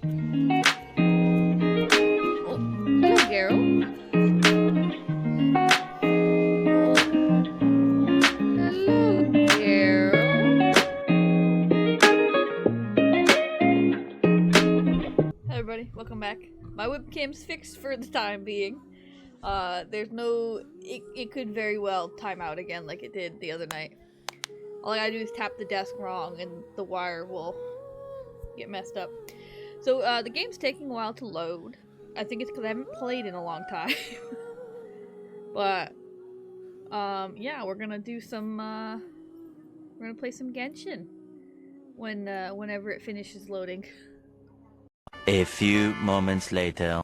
Oh, hello, Garo. Hello, Garo. Hey everybody, welcome back. My webcam's fixed for the time being. There's no... It could very well time out again like it did the other night. All I gotta do is tap the desk wrong and the wire will get messed up. So, the game's taking a while to load. I think it's because I haven't played in a long time. But, yeah, we're gonna do some, we're gonna play some Genshin whenever it finishes loading. A few moments later.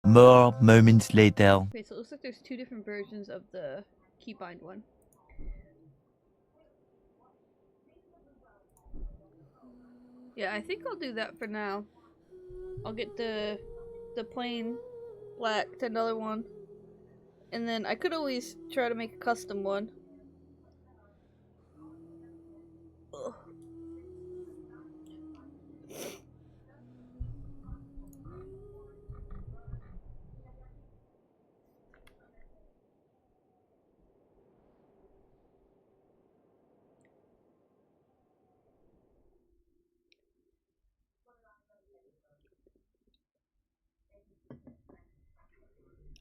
More moments later. Okay, so it looks like there's two different versions of the keybind one. Yeah, I think I'll do that for now. I'll get the plain black $10 one. And then I could always try to make a custom one. Ugh.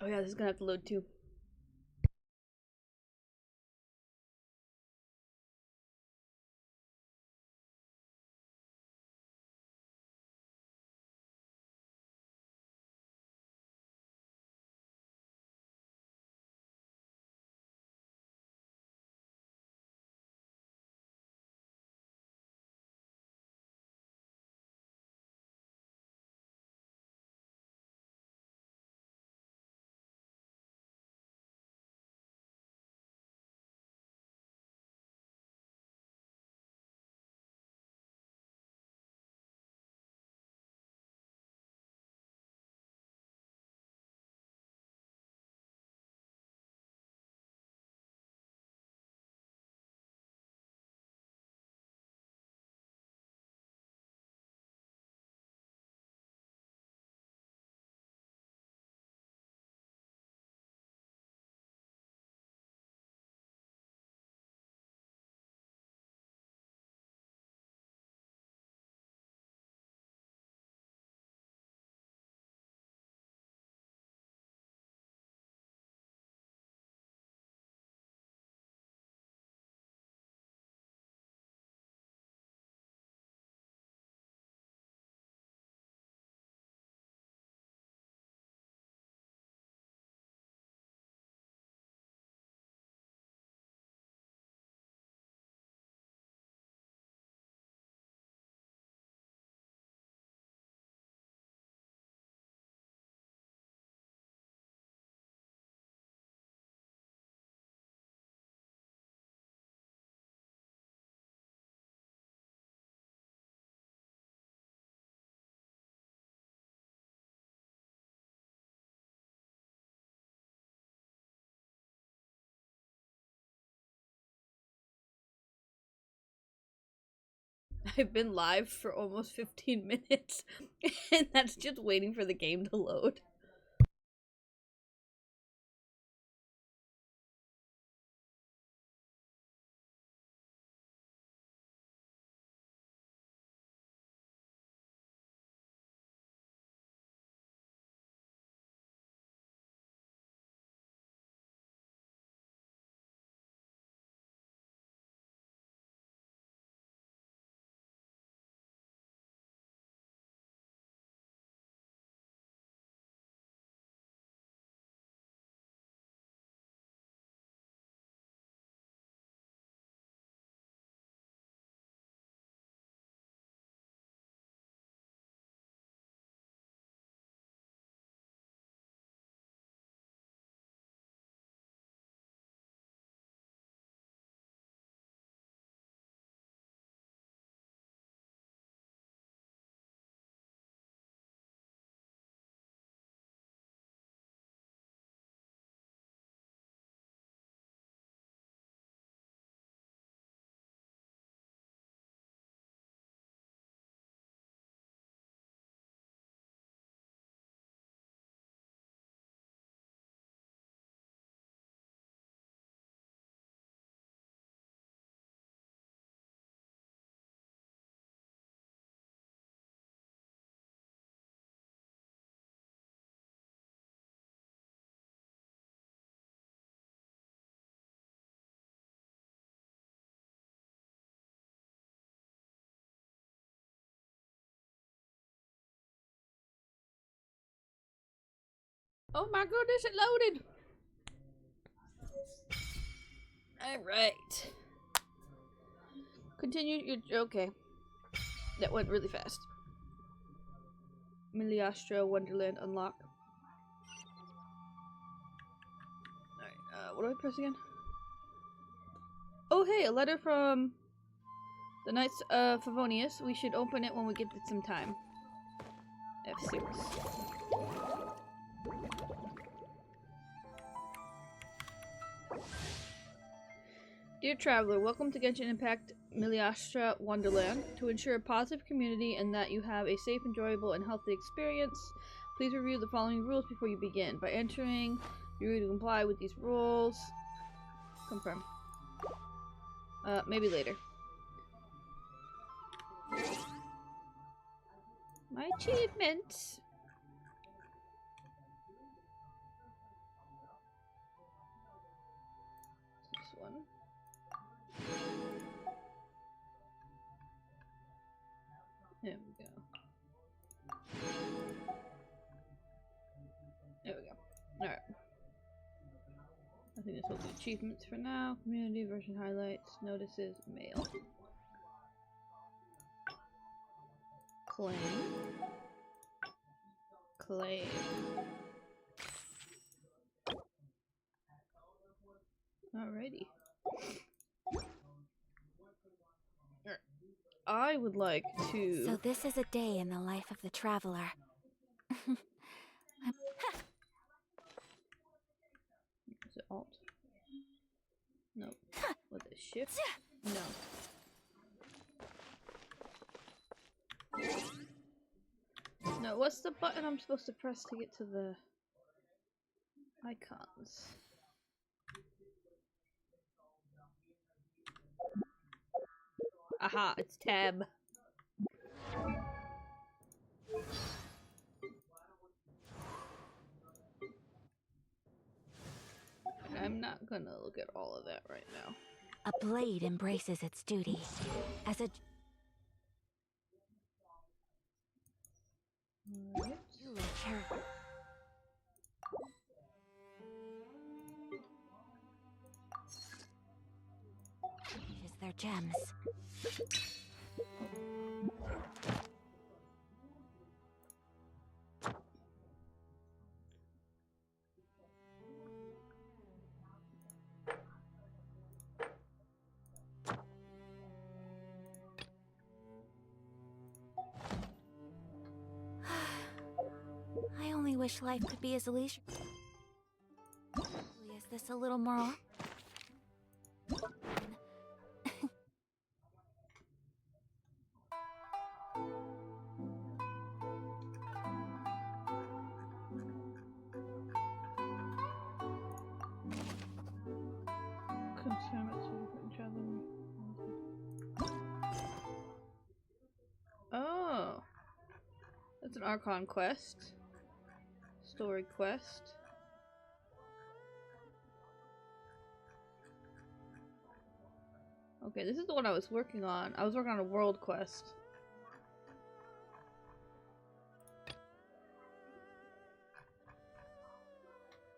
Oh yeah, this is gonna have to load too. I've been live for almost 15 minutes, and that's just waiting for the game to load. Oh my goodness, it loaded! Alright. Continue your... Okay. That went really fast. Miliastra Wonderland unlock. Alright, what do I press again? Oh hey, a letter from the Knights of Favonius. We should open it when we get some time. F6. Dear Traveler, welcome to Genshin Impact Miliastra Wonderland. To ensure a positive community and that you have a safe, enjoyable, and healthy experience, please review the following rules before you begin. By entering, you agree to comply with these rules. Confirm. Maybe later. My achievements! This one. There we go. There we go. Alright. I think this will be achievements for now. Community version highlights, notices, mail. Claim. Claim. Alrighty. I would like to... So this is a day in the life of the traveler. Is it Alt? No. Was it Shift? No. No, what's the button I'm supposed to press to get to the icons? Aha, it's tab. I'm not gonna look at all of that right now. A blade embraces its duty. As a Right. Is their gems. I only wish life could be as leisure. Is this a little more? Oh, that's an Archon quest. Story quest. Okay, this is the one I was working on. I was working on a world quest.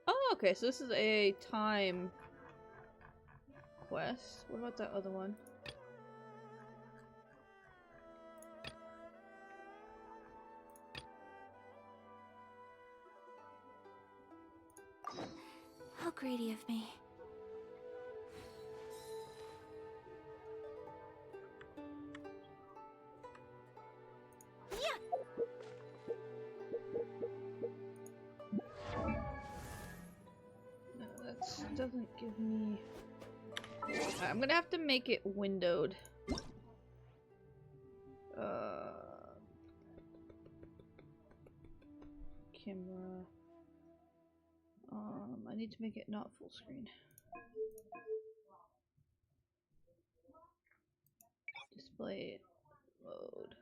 Oh, okay, so this is a time quest. What about that other one? How greedy of me. No, that doesn't give me... I'm gonna have to make it windowed. Camera. I need to make it not full screen. Display mode.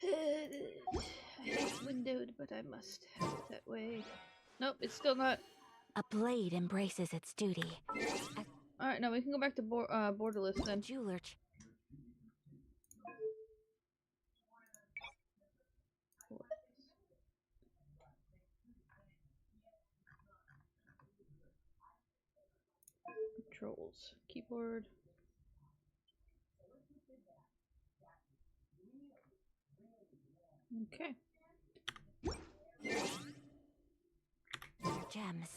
I hate windowed, but I must have it that way. Nope, it's still not. A blade embraces its duty. Alright, no, we can go back to borderless then. Jeweler. controls. Keyboard. Okay. Gems.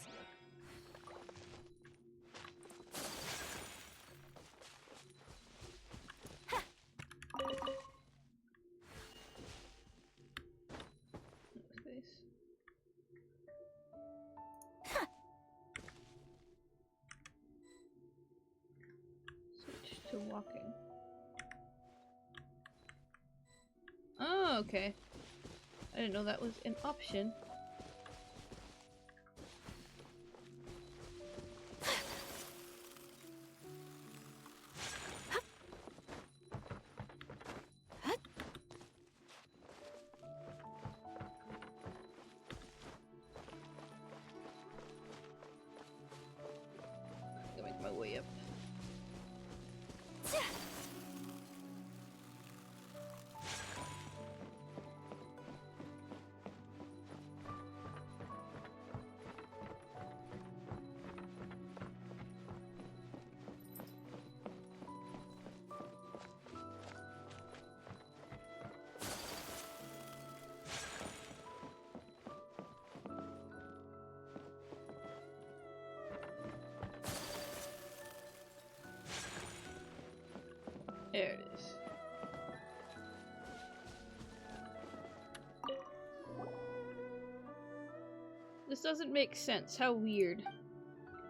Space. Switch to walking. Oh, okay. I didn't know that was an option. Gotta make my way up. There it is. This doesn't make sense. How weird.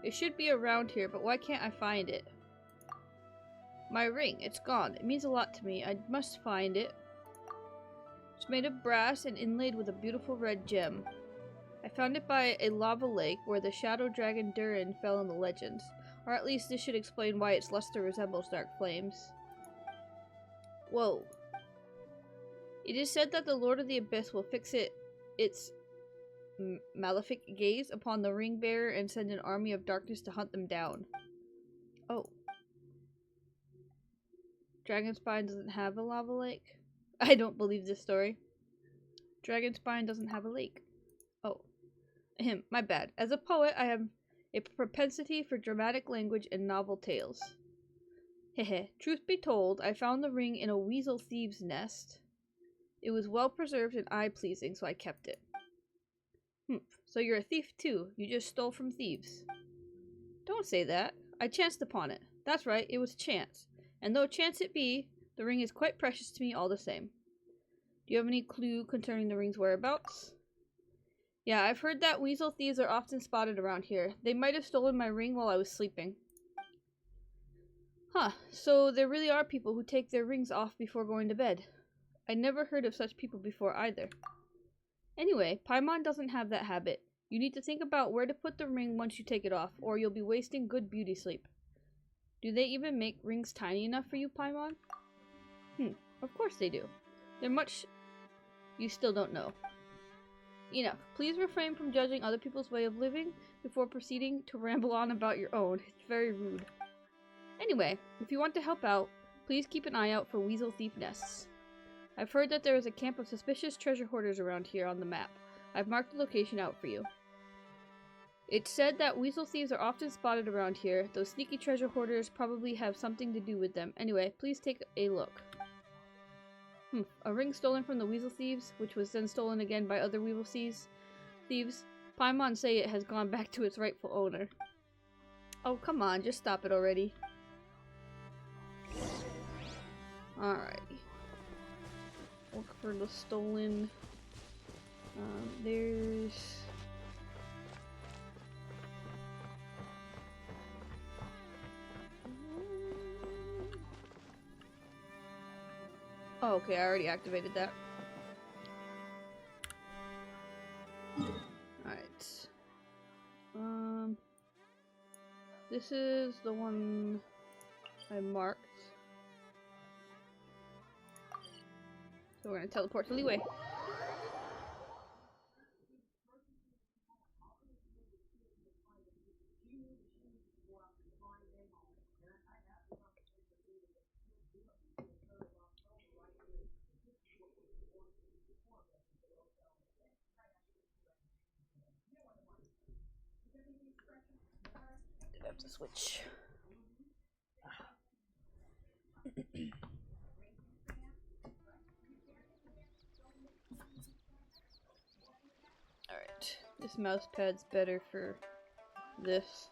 It should be around here, but why can't I find it? My ring. It's gone. It means a lot to me. I must find it. It's made of brass and inlaid with a beautiful red gem. I found it by a lava lake where the shadow dragon Durin fell in the legends. Or at least this should explain why its luster resembles dark flames. Whoa. It is said that the Lord of the Abyss will fix its malefic gaze upon the ring bearer and send an army of darkness to hunt them down. Oh. Dragonspine doesn't have a lava lake? I don't believe this story. Dragonspine doesn't have a lake. Oh. My bad. As a poet, I have a propensity for dramatic language and novel tales. Hehe. Truth be told, I found the ring in a weasel thieves' nest. It was well preserved and eye-pleasing, so I kept it. So you're a thief too. You just stole from thieves. Don't say that. I chanced upon it. That's right, it was chance. And though chance it be, the ring is quite precious to me all the same. Do you have any clue concerning the ring's whereabouts? Yeah, I've heard that weasel thieves are often spotted around here. They might have stolen my ring while I was sleeping. Huh, so there really are people who take their rings off before going to bed. I never heard of such people before either. Anyway, Paimon doesn't have that habit. You need to think about where to put the ring once you take it off, or you'll be wasting good beauty sleep. Do they even make rings tiny enough for you, Paimon? Of course they do. They're much you still don't know. Enough. Please refrain from judging other people's way of living before proceeding to ramble on about your own. It's very rude. Anyway, if you want to help out, please keep an eye out for weasel thief nests. I've heard that there is a camp of suspicious treasure hoarders around here on the map. I've marked the location out for you. It's said that weasel thieves are often spotted around here. Those sneaky treasure hoarders probably have something to do with them. Anyway, please take a look. A ring stolen from the weasel thieves, which was then stolen again by other weasel thieves. Paimon say it has gone back to its rightful owner. Oh, come on, just stop it already. Alrighty. Look for the stolen. There's... Oh, okay, I already activated that. Alright. This is the one I marked. So we're gonna teleport to Leeway. I have to switch. this mouse pad's better for this.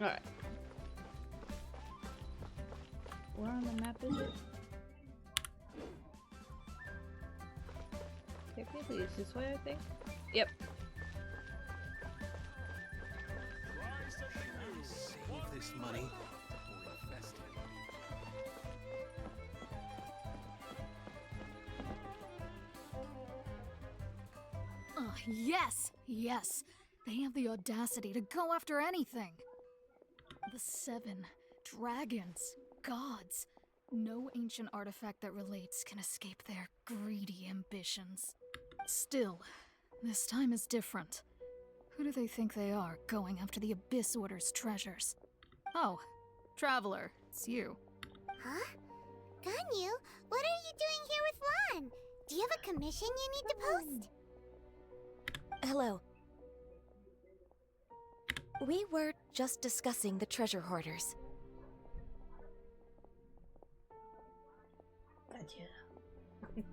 Alright. Where on the map is it? Technically it's this way, I think. Yep. Save this money or invest it. Yes! Yes! They have the audacity to go after anything! The 7 dragons, gods. No ancient artifact that relates can escape their greedy ambitions. Still, this time is different. Who do they think they are, going after the Abyss Order's treasures? Oh, Traveler, it's you. Huh? Ganyu, what are you doing here with Lan? Do you have a commission you need to post? Hello. We were just discussing the treasure hoarders. Gotcha.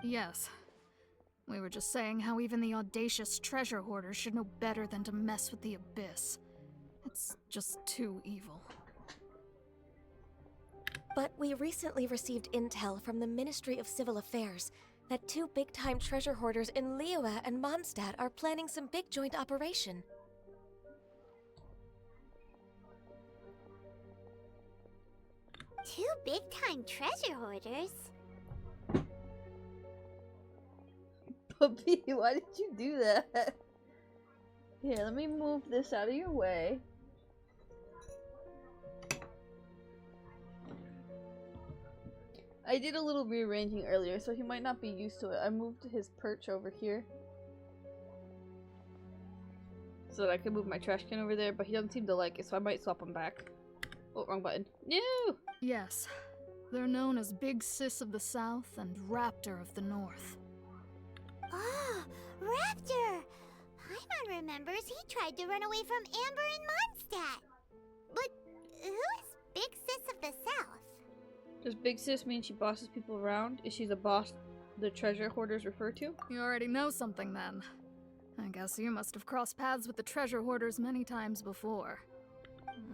Yes. We were just saying how even the audacious treasure hoarders should know better than to mess with the Abyss. It's just too evil. But we recently received intel from the Ministry of Civil Affairs that 2 big-time treasure hoarders in Liyue and Mondstadt are planning some big joint operation. Two big-time treasure hoarders? Puppy, why did you do that? Here, let me move this out of your way. I did a little rearranging earlier, so he might not be used to it. I moved his perch over here so that I could move my trash can over there, but he doesn't seem to like it, so I might swap him back. Oh, wrong button. No! Yes. They're known as Big Sis of the South and Raptor of the North. Oh, Raptor! Paimon remembers he tried to run away from Amber in Mondstadt. But who is Big Sis of the South? Does Big Sis mean she bosses people around? Is she the boss the treasure hoarders refer to? You already know something then. I guess you must have crossed paths with the treasure hoarders many times before.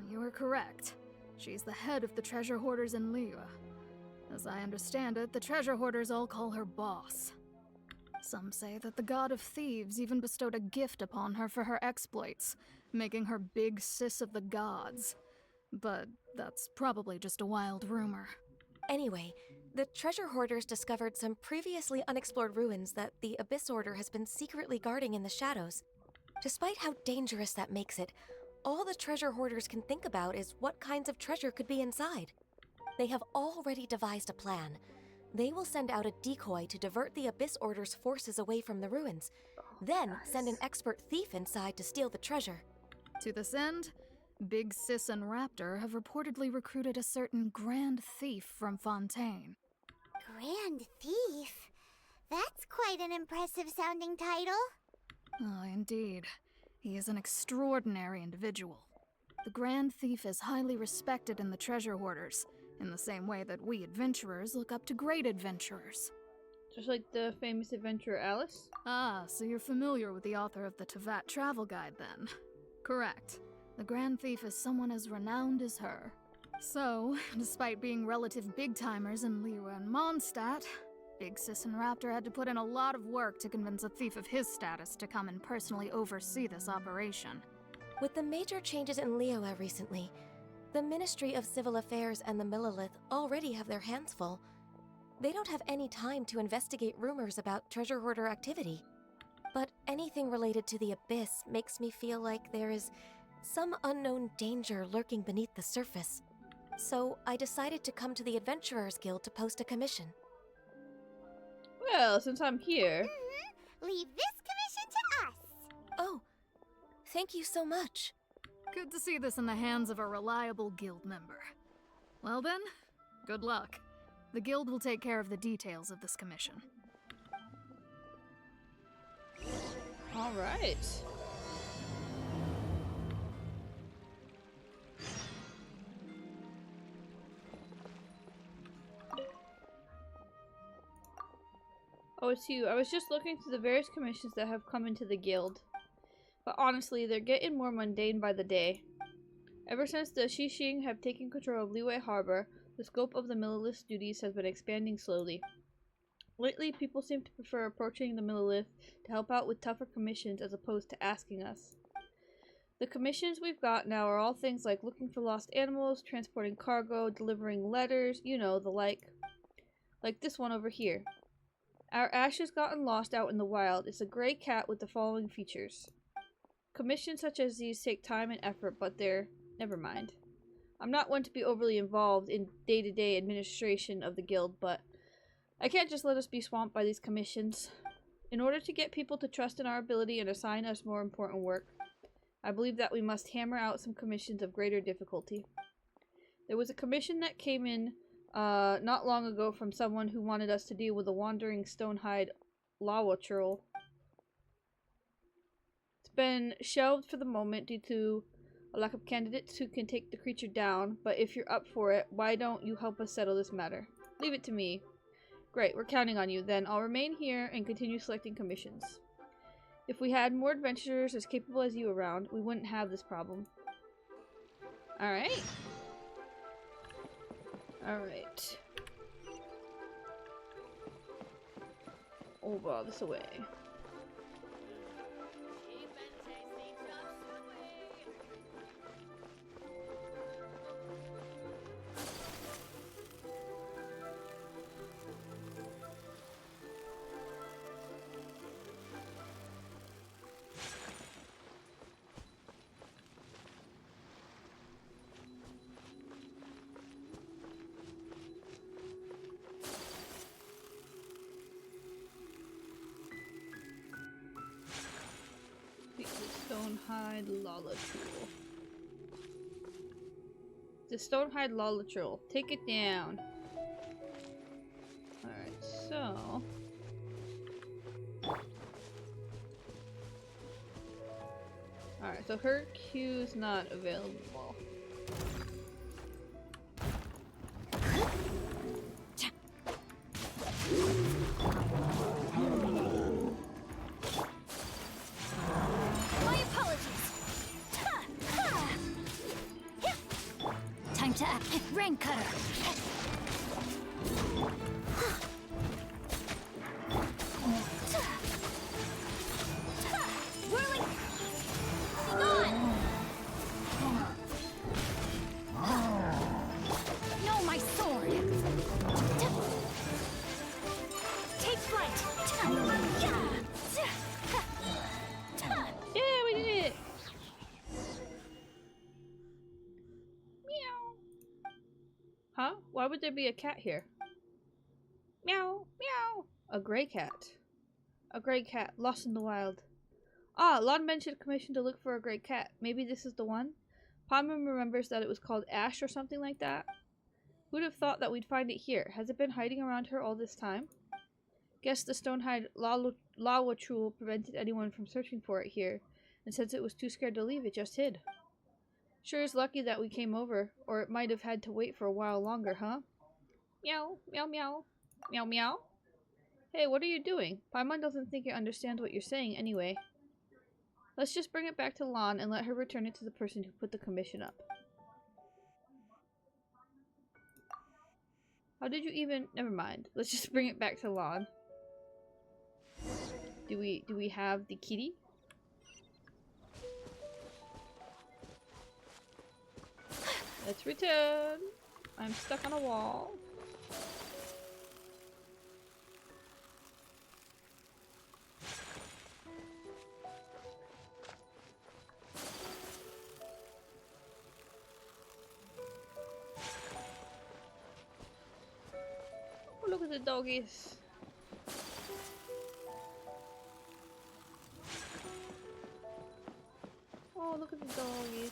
You are correct. She's the head of the treasure hoarders in Liyue. As I understand it, the treasure hoarders all call her boss. Some say that the god of thieves even bestowed a gift upon her for her exploits, making her Big Sis of the gods. But that's probably just a wild rumor. Anyway, the treasure hoarders discovered some previously unexplored ruins that the Abyss Order has been secretly guarding in the shadows. Despite how dangerous that makes it, all the treasure hoarders can think about is what kinds of treasure could be inside. They have already devised a plan. They will send out a decoy to divert the Abyss Order's forces away from the ruins, then send an expert thief inside to steal the treasure. To this end, Big Sis and Raptor have reportedly recruited a certain Grand Thief from Fontaine. Grand Thief? That's quite an impressive sounding title. Oh, indeed. He is an extraordinary individual. The Grand Thief is highly respected in the treasure hoarders, in the same way that we adventurers look up to great adventurers. Just like the famous adventurer Alice? Ah, so you're familiar with the author of the Tevat Travel Guide then? Correct. The Grand Thief is someone as renowned as her. So, despite being relative big-timers in Liyue and Mondstadt, Big Sis and Raptor had to put in a lot of work to convince a thief of his status to come and personally oversee this operation. With the major changes in Liyue recently, the Ministry of Civil Affairs and the Millelith already have their hands full. They don't have any time to investigate rumors about treasure hoarder activity. But anything related to the Abyss makes me feel like there is some unknown danger lurking beneath the surface. So I decided to come to the Adventurers Guild to post a commission. Well, since I'm here... Leave this commission to us. Oh, thank you so much. Good to see this in the hands of a reliable guild member. Well then, good luck. The guild will take care of the details of this commission. Alright. Oh, it's you. I was just looking through the various commissions that have come into the guild. But honestly, they're getting more mundane by the day. Ever since the Shishing have taken control of Liyue Harbor, the scope of the Millilith's duties has been expanding slowly. Lately, people seem to prefer approaching the Millilith to help out with tougher commissions as opposed to asking us. The commissions we've got now are all things like looking for lost animals, transporting cargo, delivering letters, you know, the like. Like this one over here. Our Ash has gotten lost out in the wild. It's a gray cat with the following features. Commissions such as these take time and effort, but they're... never mind. I'm not one to be overly involved in day-to-day administration of the guild, but I can't just let us be swamped by these commissions. In order to get people to trust in our ability and assign us more important work, I believe that we must hammer out some commissions of greater difficulty. There was a commission that came in not long ago from someone who wanted us to deal with a wandering stonehide lawachurl. It's been shelved for the moment due to a lack of candidates who can take the creature down, but if you're up for it, why don't you help us settle this matter? Leave it to me. Great, we're counting on you. Then I'll remain here and continue selecting commissions. If we had more adventurers as capable as you around, we wouldn't have this problem. Alright. Alright. Over this away. Stonehide Lalatrul. The Stonehide Lalatrul. Take it down. Alright, so... Alright, so her queue's not available. Time to act. Rain cutter. Whirling. No, my sword. Take flight. Yeah, we did it! Huh? Why would there be a cat here? Meow, meow. A gray cat. A gray cat, lost in the wild. Ah, Lon mentioned a commission to look for a gray cat. Maybe this is the one? Paimon remembers that it was called Ash or something like that. Who'd have thought that we'd find it here? Has it been hiding around her all this time? Guess the Stonehide Lawachurl prevented anyone from searching for it here, and since it was too scared to leave, it just hid. Sure is lucky that we came over, or it might have had to wait for a while longer, huh? Meow, meow, meow. Meow, meow. Hey, what are you doing? Paimon doesn't think it understands what you're saying anyway. Let's just bring it back to Lon and let her return it to the person who put the commission up. How did you even... Never mind. Let's just bring it back to Lon. Do we have the kitty? Let's return. I'm stuck on a wall. Oh, look at the doggies. Oh, look at the doggies.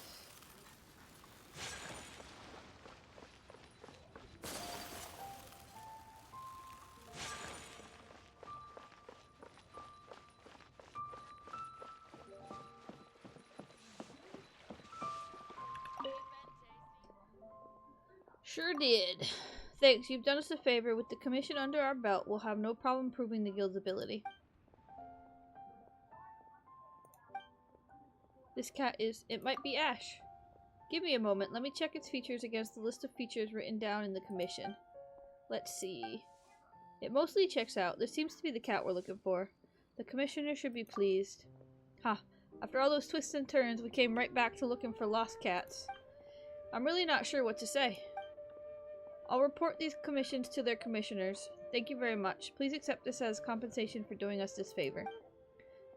Sure did. Thanks, you've done us a favor. With the commission under our belt, we'll have no problem proving the guild's ability. This cat is... It might be Ash. Give me a moment. Let me check its features against the list of features written down in the commission. Let's see. It mostly checks out. This seems to be the cat we're looking for. The commissioner should be pleased. Ha. After all those twists and turns, we came right back to looking for lost cats. I'm really not sure what to say. I'll report these commissions to their commissioners. Thank you very much. Please accept this as compensation for doing us this favor.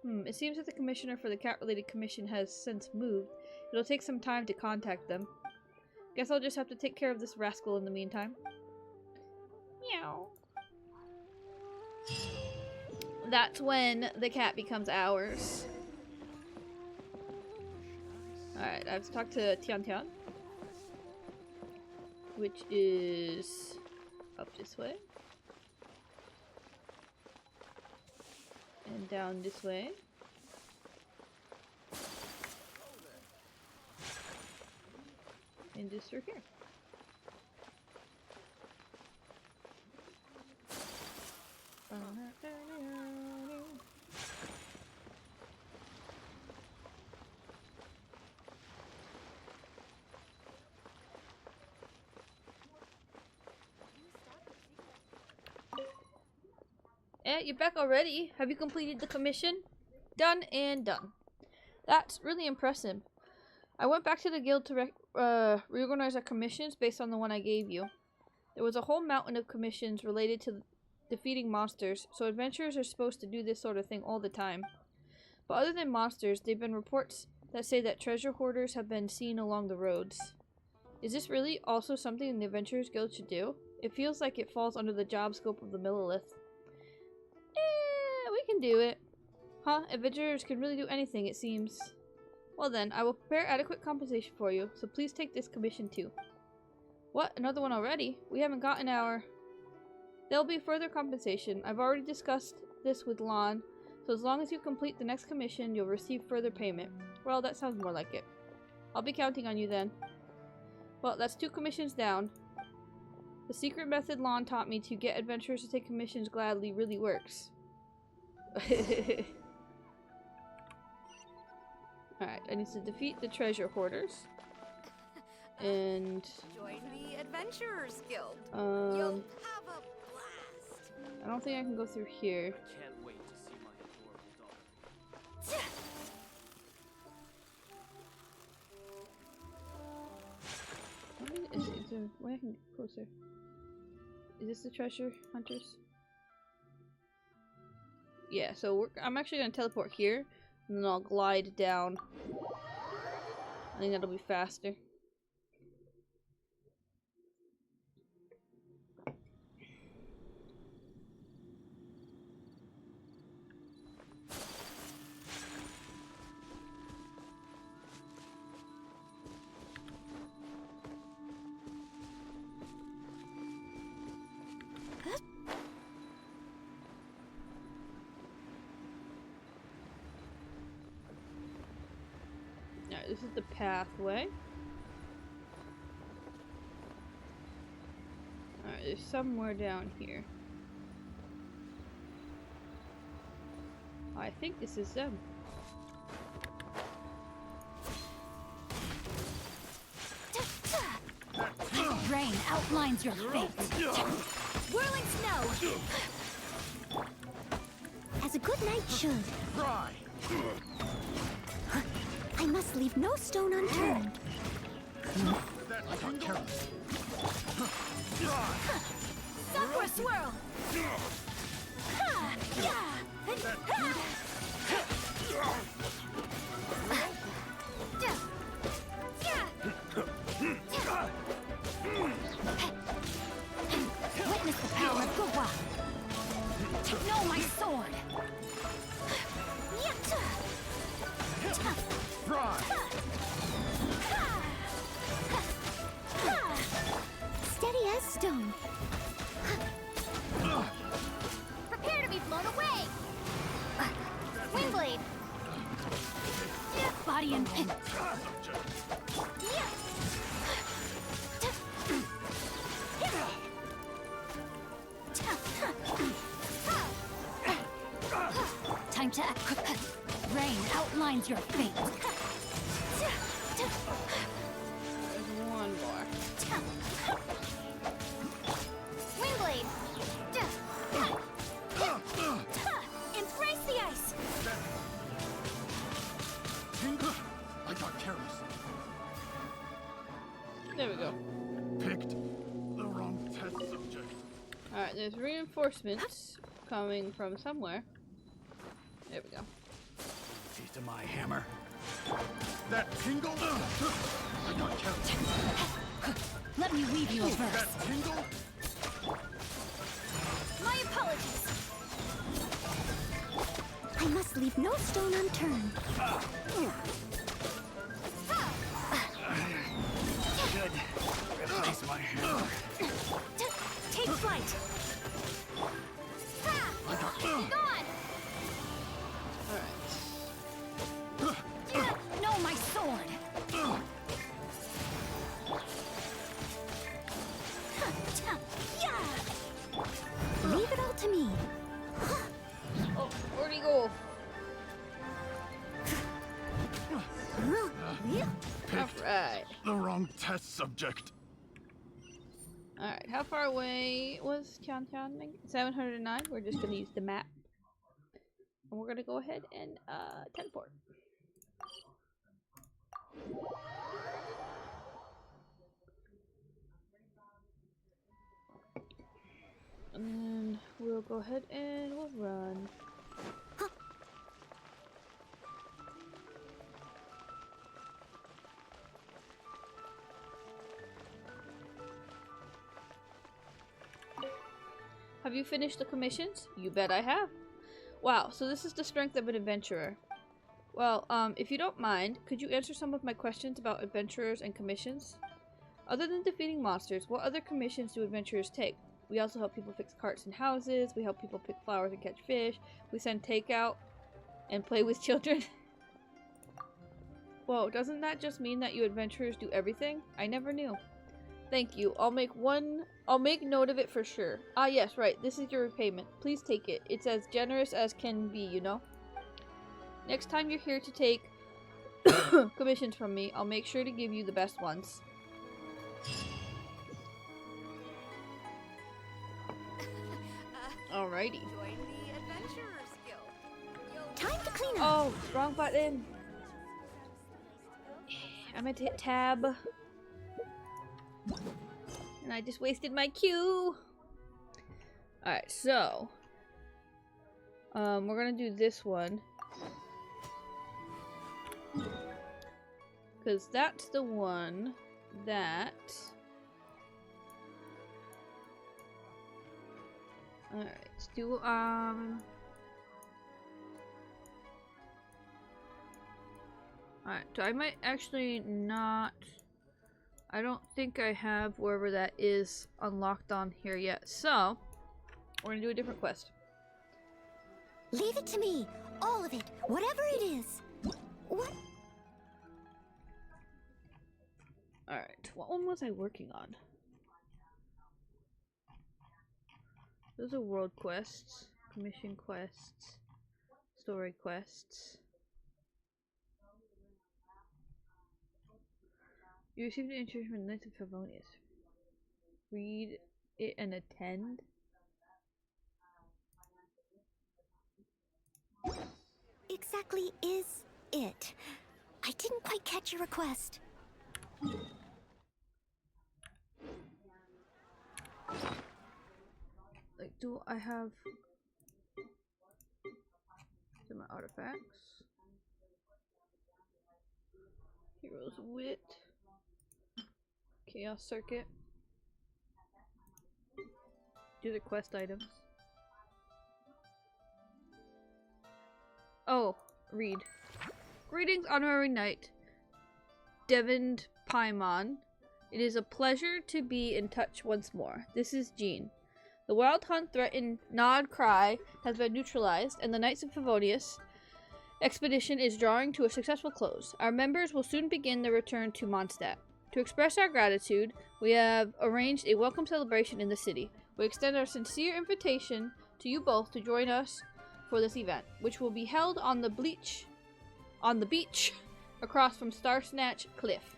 It seems that the commissioner for the cat-related commission has since moved. It'll take some time to contact them. Guess I'll just have to take care of this rascal in the meantime. Meow. That's when the cat becomes ours. Alright, I have to talk to Tian Tian. Which is up this way. And down this way. And just through here. You're back already? Have you completed the commission? Done and done. That's really impressive. I went back to the guild to reorganize our commissions based on the one I gave you. There was a whole mountain of commissions related to defeating monsters, so adventurers are supposed to do this sort of thing all the time. But other than monsters, there have been reports that say that treasure hoarders have been seen along the roads. Is this really also something the Adventurers Guild should do? It feels like it falls under the job scope of the Millilith. We can do it. Huh? Adventurers can really do anything, it seems. Well then, I will prepare adequate compensation for you, so please take this commission too. What? Another one already? We haven't gotten our... There'll be further compensation. I've already discussed this with Lon, so as long as you complete the next commission, you'll receive further payment. Well, that sounds more like it. I'll be counting on you then. Well, that's 2 commissions down. The secret method Lon taught me to get adventurers to take commissions gladly really works. Alright, I need to defeat the treasure hoarders. And... Join the Adventurers Guild. You'll have a blast. I don't think I can go through here. I can't wait to see my adorable daughter. Is there a way I can get closer? Is this the treasure hunters? Yeah, so I'm actually gonna teleport here, and then I'll glide down. I think that'll be faster. Alright, this is the pathway. Alright, there's somewhere down here. I think this is them. Rain outlines your fate. Whirling snow. As a good knight should. Cry! I must leave no stone unturned. I got careless. Supper swirl. Ha! Yeah! Ha! Witness the power of Gua. Know my sword. Cry! Steady as stone. Prepare to be blown away. finds your fate. There's one more. Wingblade! Embrace the ice. Tingle! I got careless. There we go. Picked the wrong test subject. Alright, there's reinforcements coming from somewhere. There we go. See to my hammer. That tingle! I got careless. Let me weave you a verse. That tingle! My apologies. I must leave no stone unturned. Good. Replace my hammer. Take flight. I got Gone! Alright. No, my sword. Leave it all to me. Oh, where'd he go? Alright. the wrong test subject. Alright, how far away was Tiantian? 709. We're just gonna use the map. And we're gonna go ahead and teleport. And then we'll go ahead and we'll run. Have you finished the commissions? You bet I have. Wow, so this is the strength of an adventurer. Well, if you don't mind, could you answer some of my questions about adventurers and commissions? Other than defeating monsters, what other commissions do adventurers take? We also help people fix carts and houses, we help people pick flowers and catch fish, we send takeout and play with children. Whoa, doesn't that just mean that you adventurers do everything? I never knew. Thank you. I'll make note of it for sure. Ah yes, right. This is your repayment. Please take it. It's as generous as can be, you know? Next time you're here to take commissions from me, I'll make sure to give you the best ones. Alrighty. Join the Adventurers Guild. Time to clean up. Oh, wrong button. I meant to hit tab. And I just wasted my cue. Alright, so we're gonna do this one. Because that's the one that... Alright, let's do, Alright, so I might actually not... I don't think I have wherever that is unlocked on here yet. So, we're gonna do a different quest. Leave it to me. All of it. Whatever it is. What? Alright, what one was I working on? Those are world quests, commission quests, story quests. You received an instruction from the Knights of Favonius. Read it and attend. Exactly is it? I didn't quite catch your request. Like, do I have my artifacts? Hero's Wit. Chaos Circuit. Do the quest items. Oh, read. Greetings, Honorary Knight. Devin Paimon. It is a pleasure to be in touch once more. This is Jean. The Wild Hunt threatened Nod Cry has been neutralized, and the Knights of Favonius expedition is drawing to a successful close. Our members will soon begin their return to Mondstadt. To express our gratitude, we have arranged a welcome celebration in the city. We extend our sincere invitation to you both to join us for this event, which will be held on the on the beach across from Star Snatch Cliff.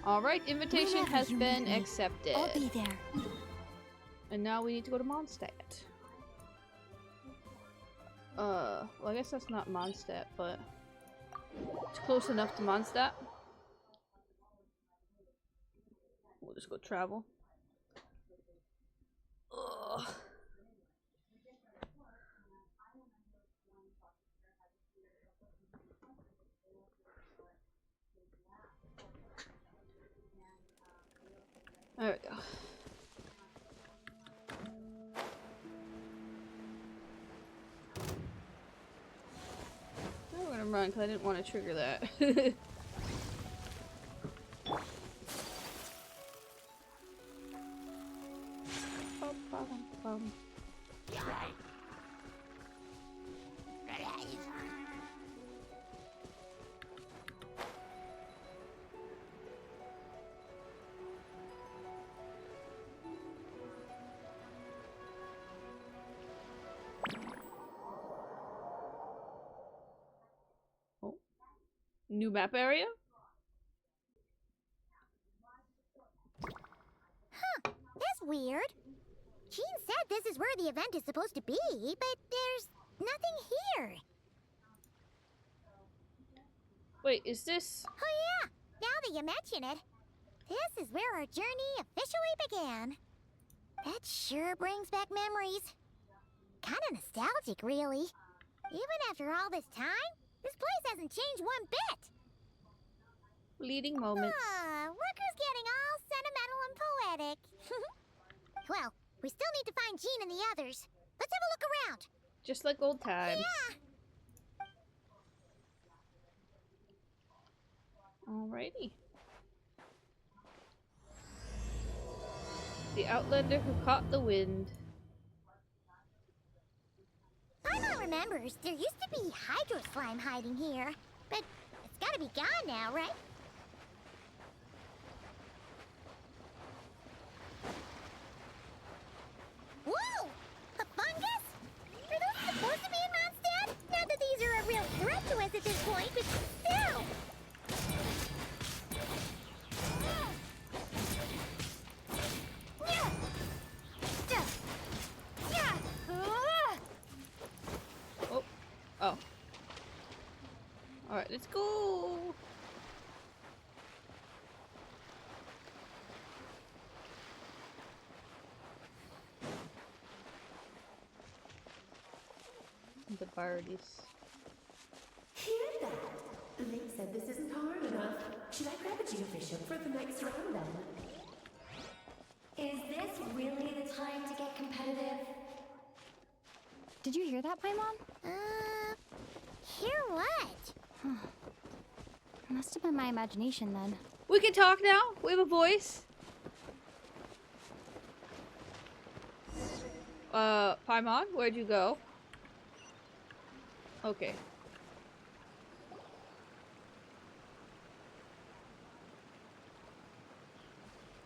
Alright, invitation Whenever has you been need me, accepted. I'll be there. And now we need to go to Mondstadt. Well, I guess that's not Mondstadt, but it's close enough to Mondstadt. We'll just go travel. Ugh. There we go. Now we're gonna run because I didn't want to trigger that. Oh. New map area? Huh, that's weird. Jean said this is where the event is supposed to be, but there's nothing here. Wait, is this... Oh yeah, now that you mention it, this is where our journey officially began. That sure brings back memories. Kinda nostalgic, really. Even after all this time, this place hasn't changed one bit. Fleeting moments. Rooker's getting all sentimental and poetic. Well, we still need to find Jean and the others. Let's have a look around. Just like old times. Yeah. Alrighty. The Outlander who caught the wind. Paimon remembers there used to be Hydro Slime hiding here, but it's gotta be gone now, right? Whoa! A fungus? Are those supposed to be in Mondstadt? Not that these are a real threat to us at this point, but still! Oh. Oh. Alright, let's go! The parties. Hear that? Link said this isn't hard enough. Should I grab a geofishing for the next round then? Is this really the time to get competitive? Did you hear that, Paimon? Hear what? Must have been my imagination then. We can talk now? We have a voice? Paimon, where'd you go? Okay.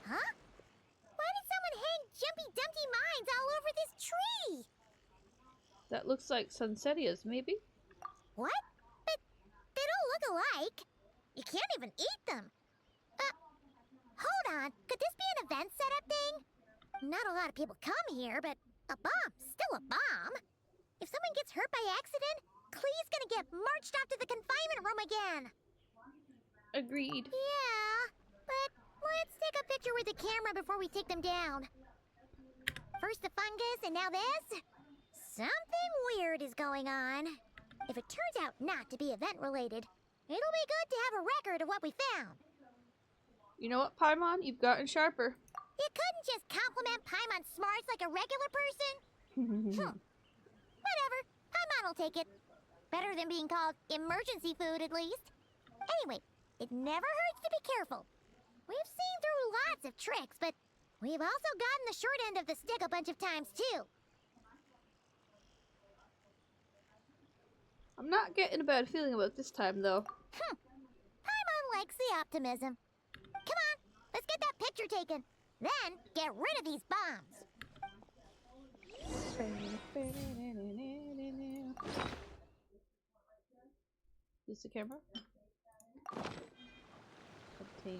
Huh? Why did someone hang Jumpy Dumpty mines all over this tree? That looks like Sunsetia's, maybe? What? But they don't look alike. You can't even eat them. Hold on. Could this be an event setup thing? Not a lot of people come here, but a bomb's still a bomb. If someone gets hurt by accident, Clee's gonna get marched off to the confinement room again. Agreed. Yeah, but let's take a picture with the camera before we take them down. First the fungus, and now this? Something weird is going on. If it turns out not to be event-related, it'll be good to have a record of what we found. You know what, Paimon? You've gotten sharper. You couldn't just compliment Paimon's smarts like a regular person? Whatever. Paimon will take it. Better than being called emergency food, at least. Anyway, it never hurts to be careful. We've seen through lots of tricks, but we've also gotten the short end of the stick a bunch of times, too. I'm not getting a bad feeling about this time, though. Paimon likes the optimism. Come on, let's get that picture taken. Then, get rid of these bombs. Is the camera? Obtain.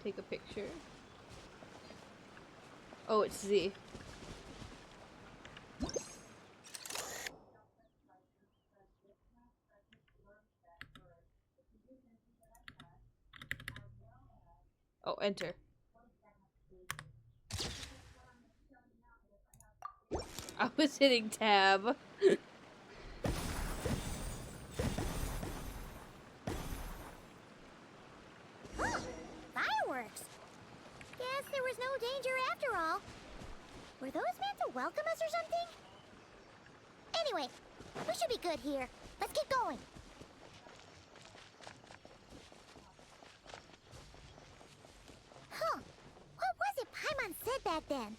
Take a picture. Oh, it's Z. Oh, enter. I was hitting tab. Fireworks! Guess there was no danger after all. Were those meant to welcome us or something? Anyway, we should be good here. Let's keep going. Huh. What was it Paimon said back then?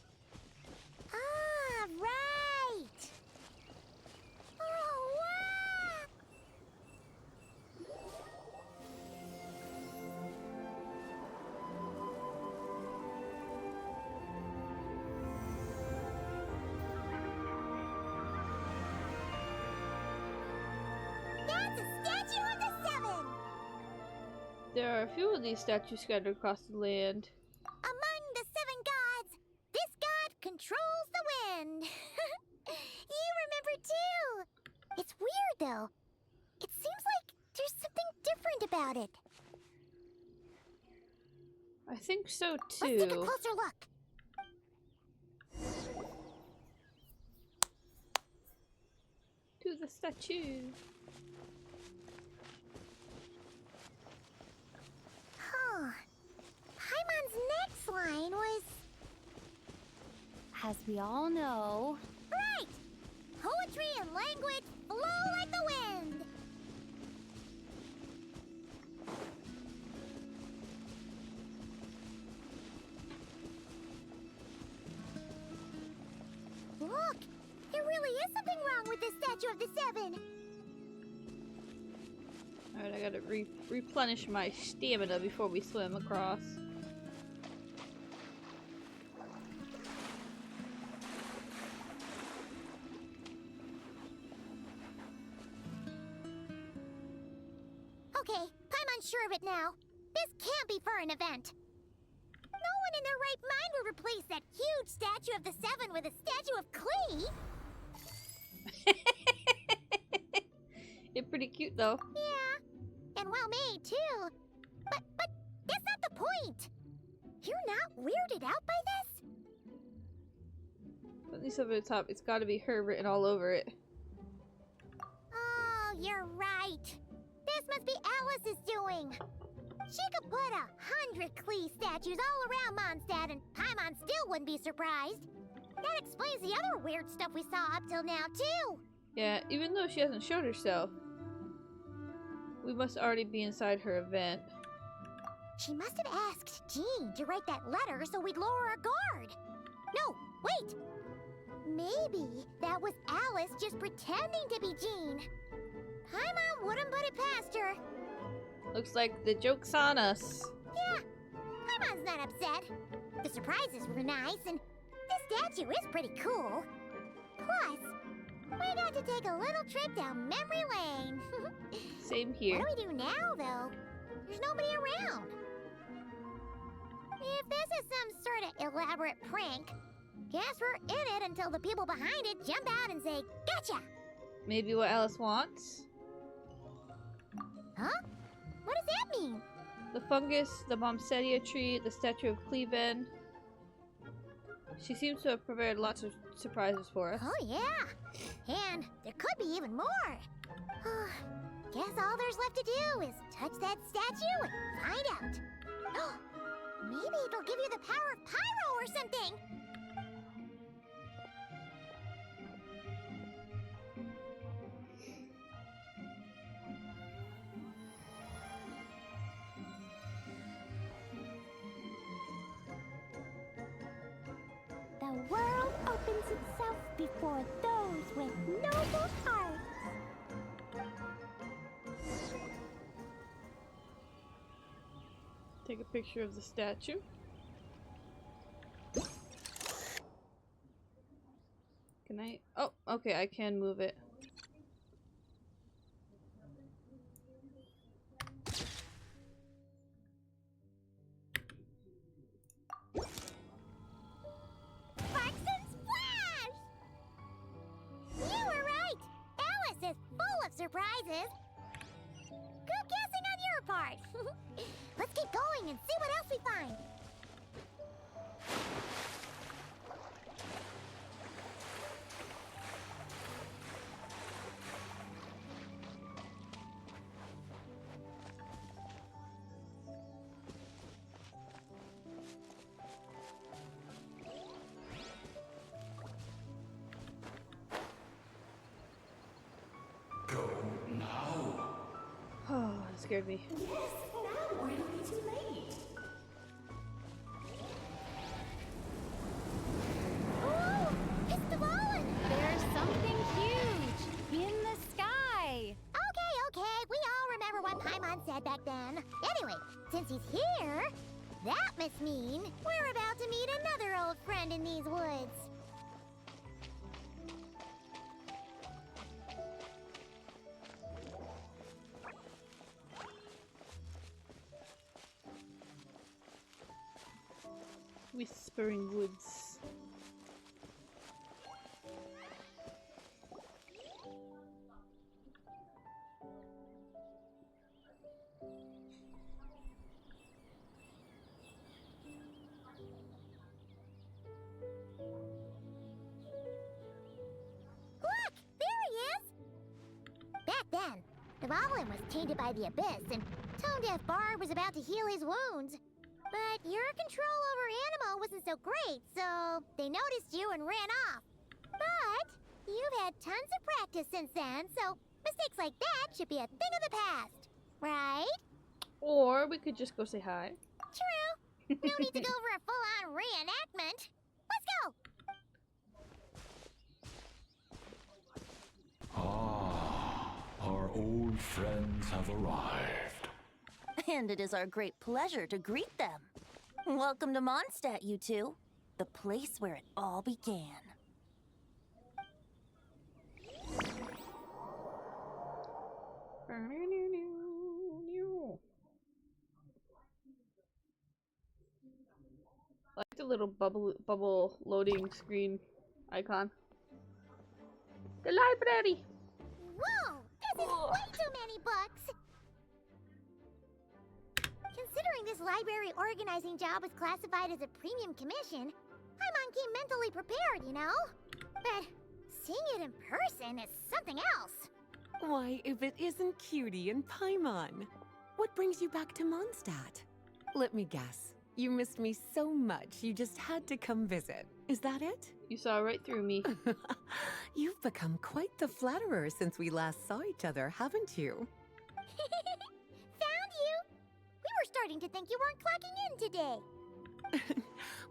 Ah, right! Oh, wow! That's a statue of the Seven! There are a few of these statues scattered across the land. Among the seven gods, this god controls the wind. You remember too. It's weird though. It seems like there's something different about it. I think so Let's take a too. closer look. To the statue. Huh. Paimon's next line was... As we all know, Right! Poetry and language flow like the wind! Look! There really is something wrong with this statue of the Seven! Alright, I gotta replenish my stamina before we swim across. Okay, Paimon's sure of it now. This can't be for an event. No one in their right mind would replace that huge statue of the Seven with a statue of clay. It's pretty cute though. Yeah, and well made too. But that's not the point. You're not weirded out by this? At least up at the top, it's gotta be her written all over it. Oh, you're right. This must be Alice's doing. She could put 100 Klee statues all around Mondstadt and Paimon still wouldn't be surprised. That explains the other weird stuff we saw up till now, too. Yeah, even though she hasn't showed herself. We must already be inside her event. She must have asked Jean to write that letter so we'd lower our guard. No, wait! Maybe that was Alice just pretending to be Jean. Paimon wouldn't put it past her. Looks like the joke's on us. Yeah, Paimon's not upset. The surprises were nice, and this statue is pretty cool. Plus, we got to take a little trip down memory lane. Same here. What do we do now, though? There's nobody around. If this is some sort of elaborate prank, guess we're in it until the people behind it jump out and say, "Gotcha!" Maybe what Alice wants? Huh? What does that mean? The fungus, the Momsedia tree, the statue of Cleven. She seems to have prepared lots of surprises for us. Oh, yeah. And there could be even more. Guess all there's left to do is touch that statue and find out. Maybe it'll give you the power of pyro or something. The world opens itself before those with noble hearts. Take a picture of the statue. Can I? Oh, okay, I can move it. surprises. Good guessing on your part. Let's keep going and see what else we find. Go now. Oh, that scared me. Yes, now or it'll be too late. Ooh, it's the Fallen! There's something huge in the sky. Okay, we all remember what Paimon said back then. Anyway, since he's here, that must mean we're about to meet another old friend in these woods. Whispering Woods. Look! There he is! Back then, the Fallen was tainted by the Abyss, and Tone-Deaf Bard was about to heal his wounds. But your control over Animo wasn't so great, so they noticed you and ran off. But you've had tons of practice since then, so mistakes like that should be a thing of the past. Right? Or we could just go say hi. True. No need to go for a full-on reenactment. Let's go! Ah, our old friends have arrived. And it is our great pleasure to greet them. Welcome to Mondstadt, you two. The place where it all began. I like the little bubble loading screen icon. The library! Whoa! This is way too many books! Considering this library organizing job was classified as a premium commission, Paimon came mentally prepared, you know? But seeing it in person is something else. Why, if it isn't Cutie and Paimon. What brings you back to Mondstadt? Let me guess. You missed me so much you just had to come visit. Is that it? You saw right through me. You've become quite the flatterer since we last saw each other, haven't you? Found you! We were starting to think you weren't clocking in today.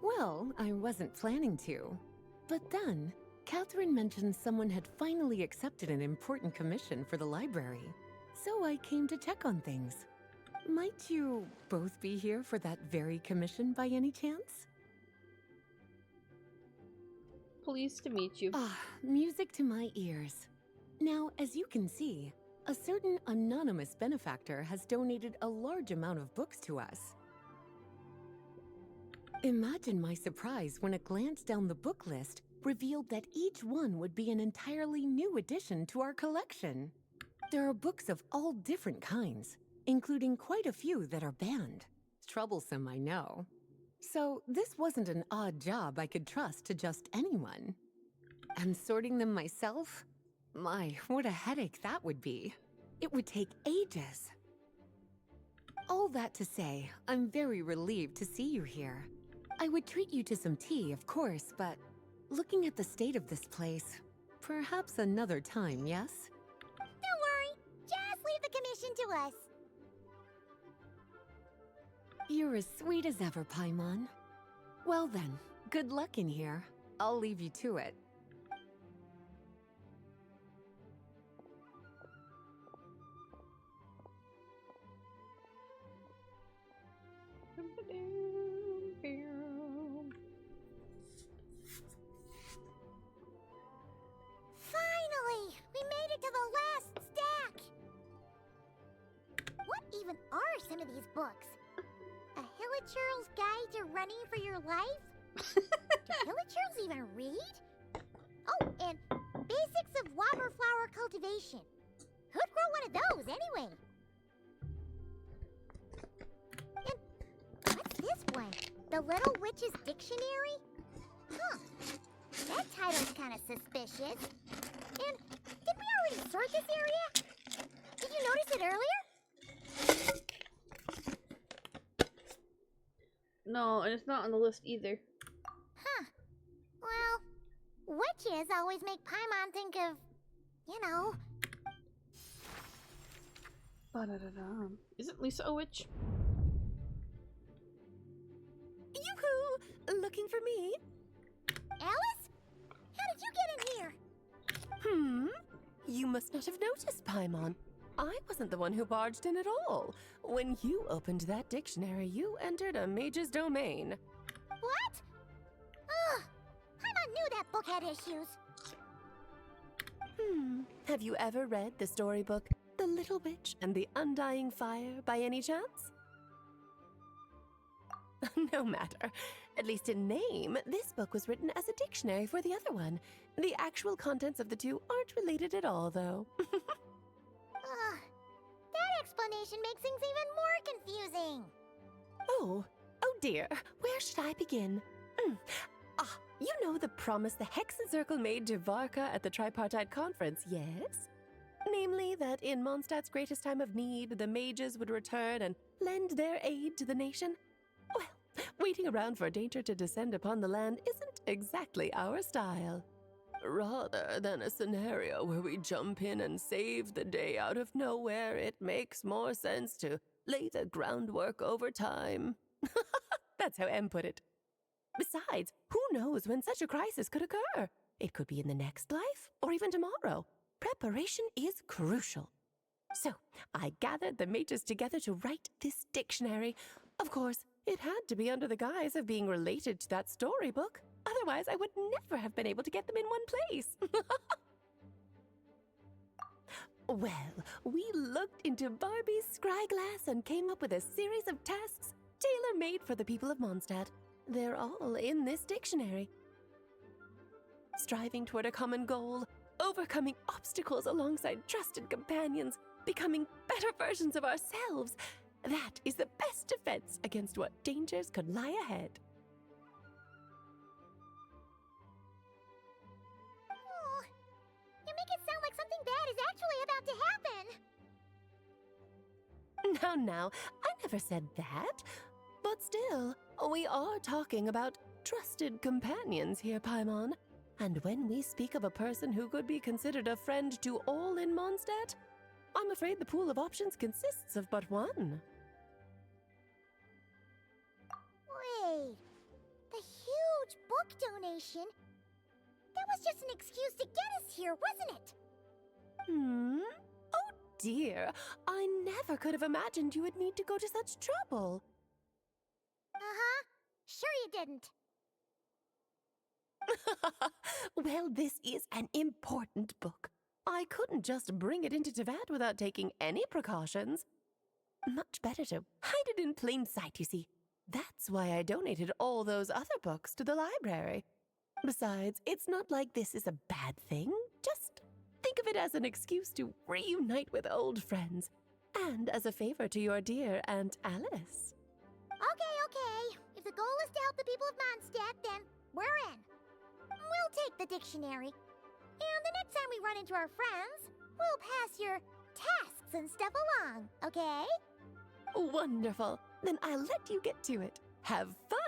Well, I wasn't planning to. But then, Catherine mentioned someone had finally accepted an important commission for the library. So I came to check on things. Might you both be here for that very commission by any chance? Pleased to meet you. Ah, music to my ears. Now, as you can see, a certain anonymous benefactor has donated a large amount of books to us. Imagine my surprise when a glance down the book list revealed that each one would be an entirely new addition to our collection. There are books of all different kinds, including quite a few that are banned. Troublesome, I know. So this wasn't an odd job I could trust to just anyone. And sorting them myself? My, what a headache that would be. It would take ages. All that to say, I'm very relieved to see you here. I would treat you to some tea, of course, but looking at the state of this place, perhaps another time, yes? Don't worry, just leave the commission to us. You're as sweet as ever, Paimon. Well then, good luck in here. I'll leave you to it. Finally! We made it to the last stack! What even are some of these books? A Hilichurl's Guide to Running for Your Life? Do Hilichurls even read? Oh, and Basics of Wobberflower Cultivation. Who'd grow one of those, anyway? And what's this one? The Little Witch's Dictionary? Huh. That title's kind of suspicious. And did we already sort this area? Did you notice it earlier? No, and it's not on the list either. Huh. Well, witches always make Paimon think of, you know. Ba-da-da-da. Isn't Lisa a witch? Yoo-hoo! Looking for me? Alice? How did you get in here? You must not have noticed, Paimon. I wasn't the one who barged in at all. When you opened that dictionary, you entered a mage's domain. What? Ugh. Paimon knew that book had issues. Have you ever read the storybook The Little Witch and the Undying Fire by any chance? No matter. At least in name, this book was written as a dictionary for the other one. The actual contents of the two aren't related at all, though. Ugh. That explanation makes things even more confusing. Oh dear. Where should I begin? You know the promise the Hexen Circle made to Varka at the Tripartite Conference, yes? Namely, that in Mondstadt's greatest time of need, the mages would return and lend their aid to the nation? Well, waiting around for danger to descend upon the land isn't exactly our style. Rather than a scenario where we jump in and save the day out of nowhere, it makes more sense to lay the groundwork over time. That's how Em put it. Besides, who knows when such a crisis could occur? It could be in the next life, or even tomorrow. Preparation is crucial. So, I gathered the mages together to write this dictionary. Of course, it had to be under the guise of being related to that storybook. Otherwise, I would never have been able to get them in one place. Well, we looked into Barbie's scryglass and came up with a series of tasks tailor-made for the people of Mondstadt. They're all in this dictionary. Striving toward a common goal, overcoming obstacles alongside trusted companions, becoming better versions of ourselves. That is the best defense against what dangers could lie ahead. Oh, you make it sound like something bad is actually about to happen. Now, I never said that. But still, we are talking about trusted companions here, Paimon. And when we speak of a person who could be considered a friend to all in Mondstadt, I'm afraid the pool of options consists of but one. Wait, the huge book donation? That was just an excuse to get us here, wasn't it? Oh dear, I never could have imagined you would need to go to such trouble. Uh-huh. Sure you didn't. Well, this is an important book. I couldn't just bring it into Tevat without taking any precautions. Much better to hide it in plain sight, you see. That's why I donated all those other books to the library. Besides, it's not like this is a bad thing. Just think of it as an excuse to reunite with old friends. And as a favor to your dear Aunt Alice. Okay. If the goal is to help the people of Mondstadt, then we're in. We'll take the dictionary. And the next time we run into our friends, we'll pass your tasks and stuff along, okay? Wonderful. Then I'll let you get to it. Have fun!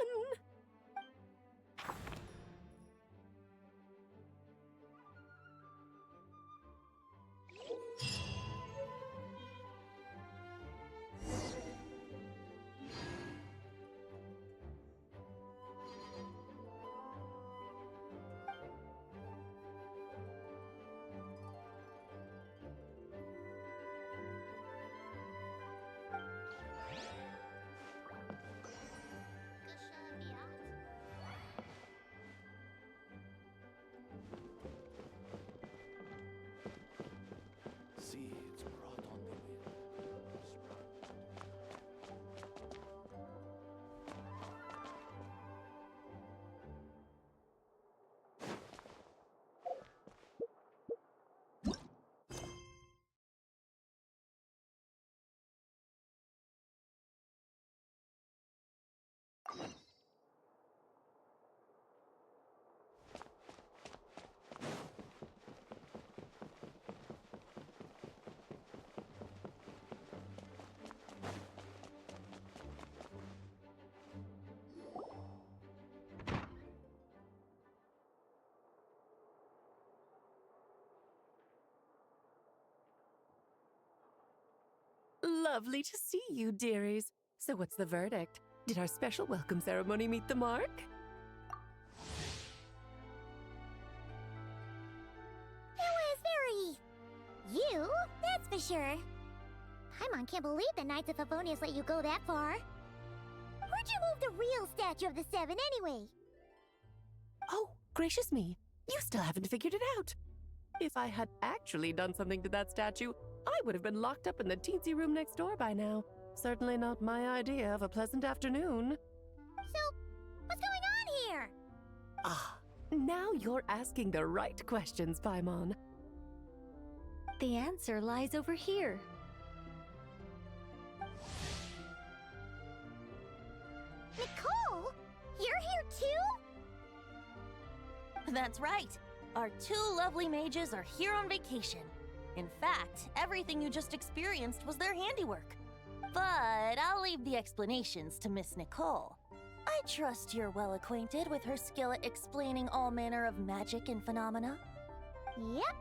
Lovely to see you, dearies. So what's the verdict? Did our special welcome ceremony meet the mark? It was very... you, that's for sure. Paimon can't believe the Knights of Favonius let you go that far. Where'd you move the real statue of the Seven anyway? Oh, gracious me. You still haven't figured it out. If I had actually done something to that statue, I would have been locked up in the teensy room next door by now. Certainly not my idea of a pleasant afternoon. So, what's going on here? Ah, now you're asking the right questions, Paimon. The answer lies over here. Nicole? You're here too? That's right. Our two lovely mages are here on vacation. In fact, everything you just experienced was their handiwork. But I'll leave the explanations to Miss Nicole. I trust you're well acquainted with her skill at explaining all manner of magic and phenomena. Yep.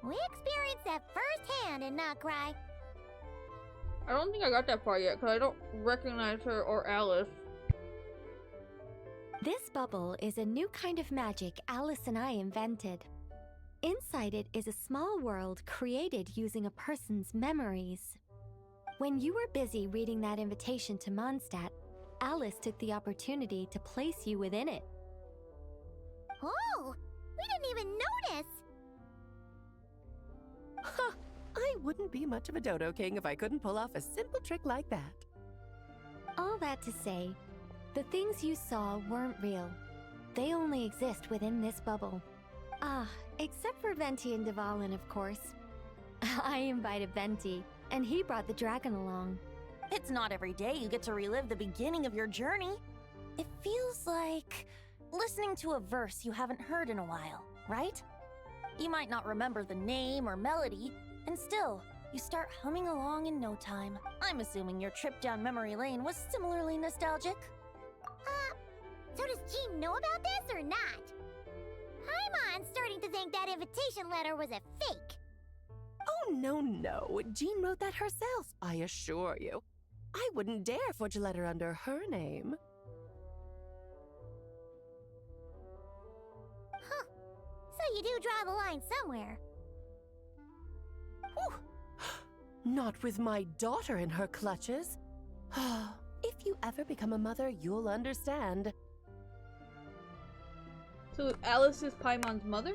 We experienced that firsthand in Notcry. I don't think I got that far yet because I don't recognize her or Alice. This bubble is a new kind of magic Alice and I invented. Inside it is a small world created using a person's memories. When you were busy reading that invitation to Mondstadt, Alice took the opportunity to place you within it. Oh, we didn't even notice. Huh, I wouldn't be much of a dodo king if I couldn't pull off a simple trick like that. All that to say, the things you saw weren't real. They only exist within this bubble. Ah, except for Venti and Dvalin, of course. I invited Venti, and he brought the dragon along. It's not every day you get to relive the beginning of your journey. It feels like listening to a verse you haven't heard in a while, right? You might not remember the name or melody, and still, you start humming along in no time. I'm assuming your trip down memory lane was similarly nostalgic. So does Jean know about this or not? Paimon's starting to think that invitation letter was a fake. Oh, no. Jean wrote that herself, I assure you. I wouldn't dare forge a letter under her name. Huh. So you do draw the line somewhere. Whew. Not with my daughter in her clutches. If you ever become a mother, you'll understand. So Alice is Paimon's mother?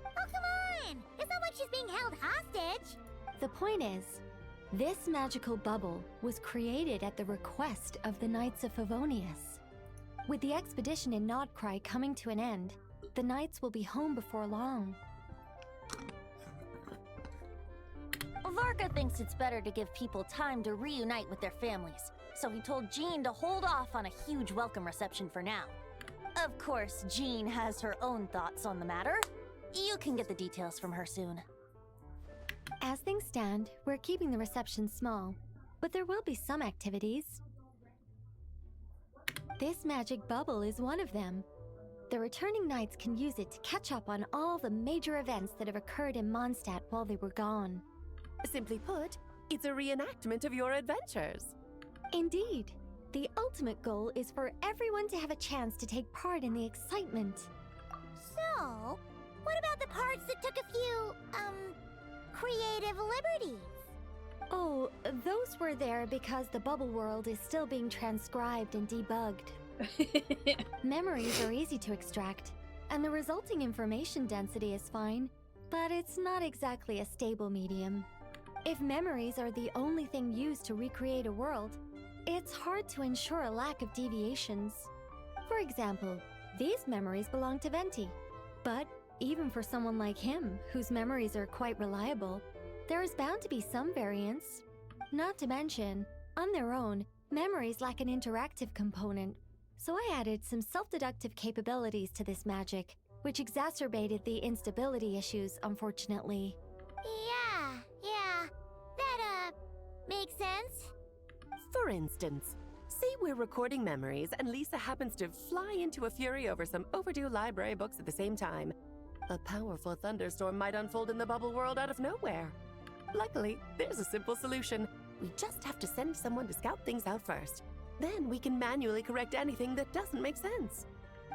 Oh, come on! It's not like she's being held hostage. The point is, this magical bubble was created at the request of the Knights of Favonius. With the expedition in Notcry coming to an end, the Knights will be home before long. Varka thinks it's better to give people time to reunite with their families, so he told Jean to hold off on a huge welcome reception for now. Of course, Jean has her own thoughts on the matter. You can get the details from her soon. As things stand, we're keeping the reception small, but there will be some activities. This magic bubble is one of them. The returning knights can use it to catch up on all the major events that have occurred in Mondstadt while they were gone. Simply put, it's a reenactment of your adventures. Indeed. The ultimate goal is for everyone to have a chance to take part in the excitement. So, what about the parts that took a few, creative liberties? Oh, those were there because the bubble world is still being transcribed and debugged. Memories are easy to extract, and the resulting information density is fine, but it's not exactly a stable medium. If memories are the only thing used to recreate a world, it's hard to ensure a lack of deviations. For example, these memories belong to Venti, but even for someone like him, whose memories are quite reliable, there is bound to be some variance. Not to mention, on their own, memories lack an interactive component, so I added some self-deductive capabilities to this magic, which exacerbated the instability issues, unfortunately. Yeah. That, makes sense. For instance, say we're recording memories and Lisa happens to fly into a fury over some overdue library books at the same time. A powerful thunderstorm might unfold in the bubble world out of nowhere. Luckily, there's a simple solution. We just have to send someone to scout things out first. Then we can manually correct anything that doesn't make sense.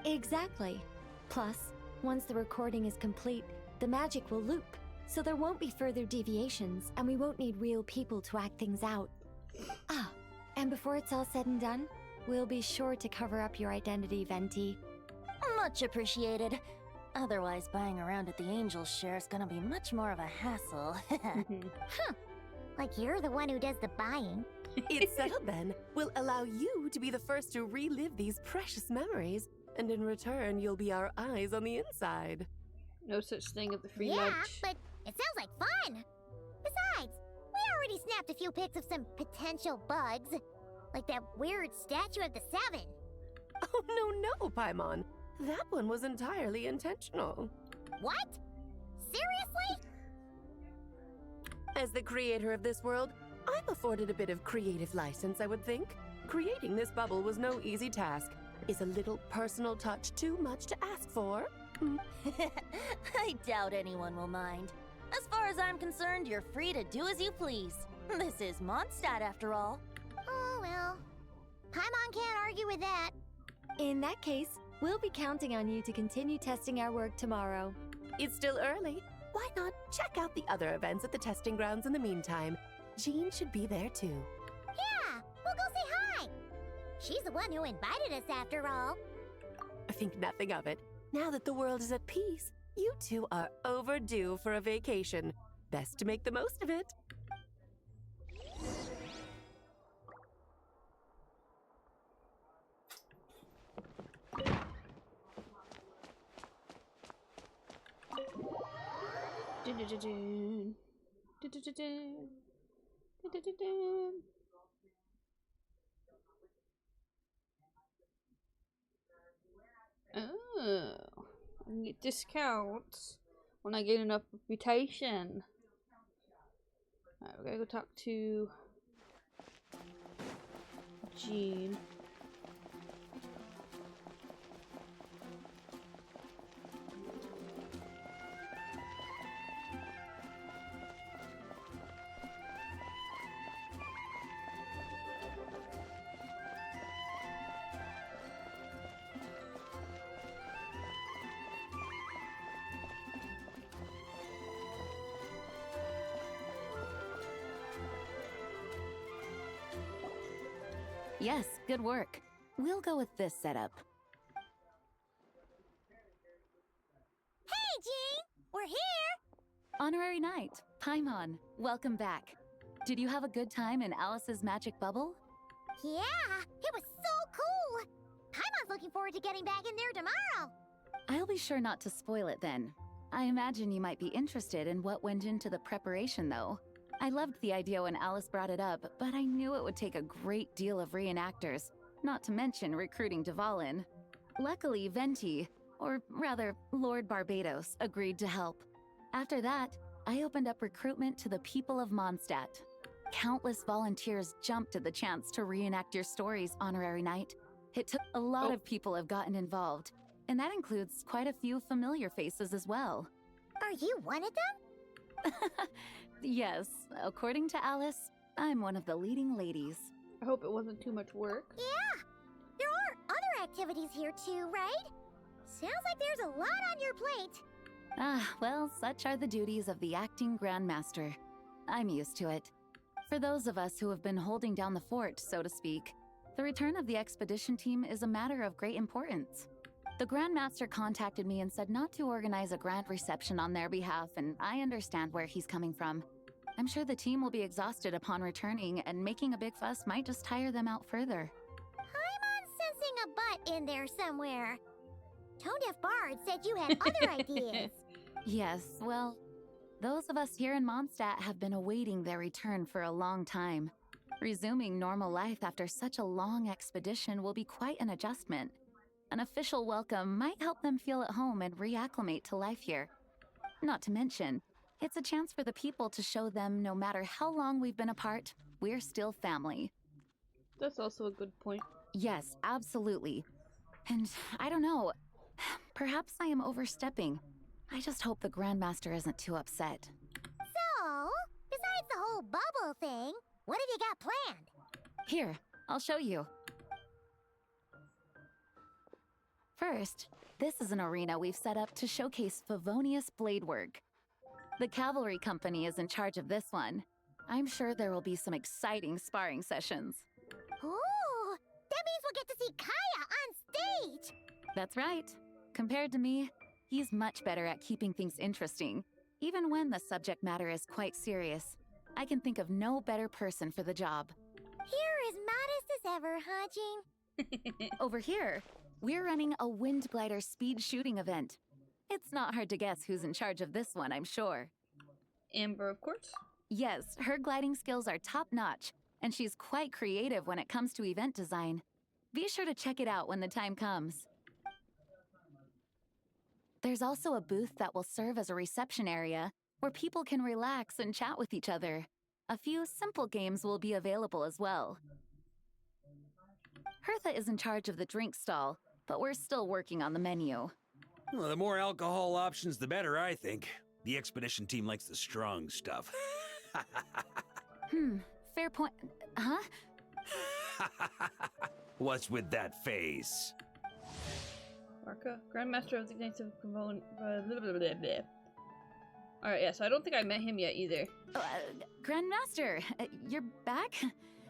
Exactly. Plus, once the recording is complete, the magic will loop, so there won't be further deviations, and we won't need real people to act things out. Ah, and before it's all said and done, we'll be sure to cover up your identity, Venti. Much appreciated. Otherwise, buying around at the Angel's share is gonna be much more of a hassle. Huh. Like you're the one who does the buying. It's settled then. We'll allow you to be the first to relive these precious memories, and in return, you'll be our eyes on the inside. No such thing as the free Yeah, lunch. but it sounds like fun. Besides, we already snapped a few pics of some potential bugs. Like that weird statue of the Seven. Oh, no, Paimon. That one was entirely intentional. What? Seriously? As the creator of this world, I'm afforded a bit of creative license, I would think. Creating this bubble was no easy task. Is a little personal touch too much to ask for? I doubt anyone will mind. As far as I'm concerned, you're free to do as you please. This is Mondstadt, after all. Oh, well. Paimon can't argue with that. In that case, we'll be counting on you to continue testing our work tomorrow. It's still early. Why not check out the other events at the testing grounds in the meantime? Jean should be there too. Yeah, we'll go say hi. She's the one who invited us after all. I think nothing of it. Now that the world is at peace, you two are overdue for a vacation. Best to make the most of it. Oh, I can get discounts when I gain enough reputation. Alright, we're gonna go talk to Jean. Yes, good work. We'll go with this setup. Hey, Jean! We're here! Honorary Knight, Paimon, welcome back. Did you have a good time in Alice's magic bubble? Yeah, it was so cool! Paimon's looking forward to getting back in there tomorrow. I'll be sure not to spoil it then. I imagine you might be interested in what went into the preparation, though. I loved the idea when Alice brought it up, but I knew it would take a great deal of reenactors, not to mention recruiting Dvalin. Luckily, Venti, or rather, Lord Barbados, agreed to help. After that, I opened up recruitment to the people of Mondstadt. Countless volunteers jumped at the chance to reenact your stories, Honorary Knight. It took a lot of people have gotten involved, and that includes quite a few familiar faces as well. Are you one of them? Yes, according to Alice, I'm one of the leading ladies. I hope it wasn't too much work. Yeah! There are other activities here too, right? Sounds like there's a lot on your plate. Ah, well, such are the duties of the acting Grandmaster. I'm used to it. For those of us who have been holding down the fort, so to speak, the return of the expedition team is a matter of great importance. The Grandmaster contacted me and said not to organize a grand reception on their behalf, and I understand where he's coming from. I'm sure the team will be exhausted upon returning, and making a big fuss might just tire them out further. Paimon's sensing a butt in there somewhere. Tone-deaf Bard said you had other ideas. Yes, well, those of us here in Mondstadt have been awaiting their return for a long time. Resuming normal life after such a long expedition will be quite an adjustment. An official welcome might help them feel at home and reacclimate to life here. Not to mention, it's a chance for the people to show them no matter how long we've been apart, we're still family. That's also a good point. Yes, absolutely. And I don't know, perhaps I am overstepping. I just hope the Grandmaster isn't too upset. So, besides the whole bubble thing, what have you got planned? Here, I'll show you. First, this is an arena we've set up to showcase Favonius blade work. The Cavalry Company is in charge of this one. I'm sure there will be some exciting sparring sessions. Ooh, that means we'll get to see Kaya on stage! That's right. Compared to me, he's much better at keeping things interesting, even when the subject matter is quite serious. I can think of no better person for the job. You're as modest as ever, huh, Jean? Over here, we're running a Wind Glider speed shooting event. It's not hard to guess who's in charge of this one, I'm sure. Amber, of course. Yes, her gliding skills are top-notch, and she's quite creative when it comes to event design. Be sure to check it out when the time comes. There's also a booth that will serve as a reception area where people can relax and chat with each other. A few simple games will be available as well. Hertha is in charge of the drink stall, but we're still working on the menu. Well, the more alcohol options, the better, I think. The expedition team likes the strong stuff. Fair point. Huh? What's with that face? Barca, Grandmaster of the Knights of Pavon. Alright, yeah, so I don't think I met him yet either. Grandmaster, you're back?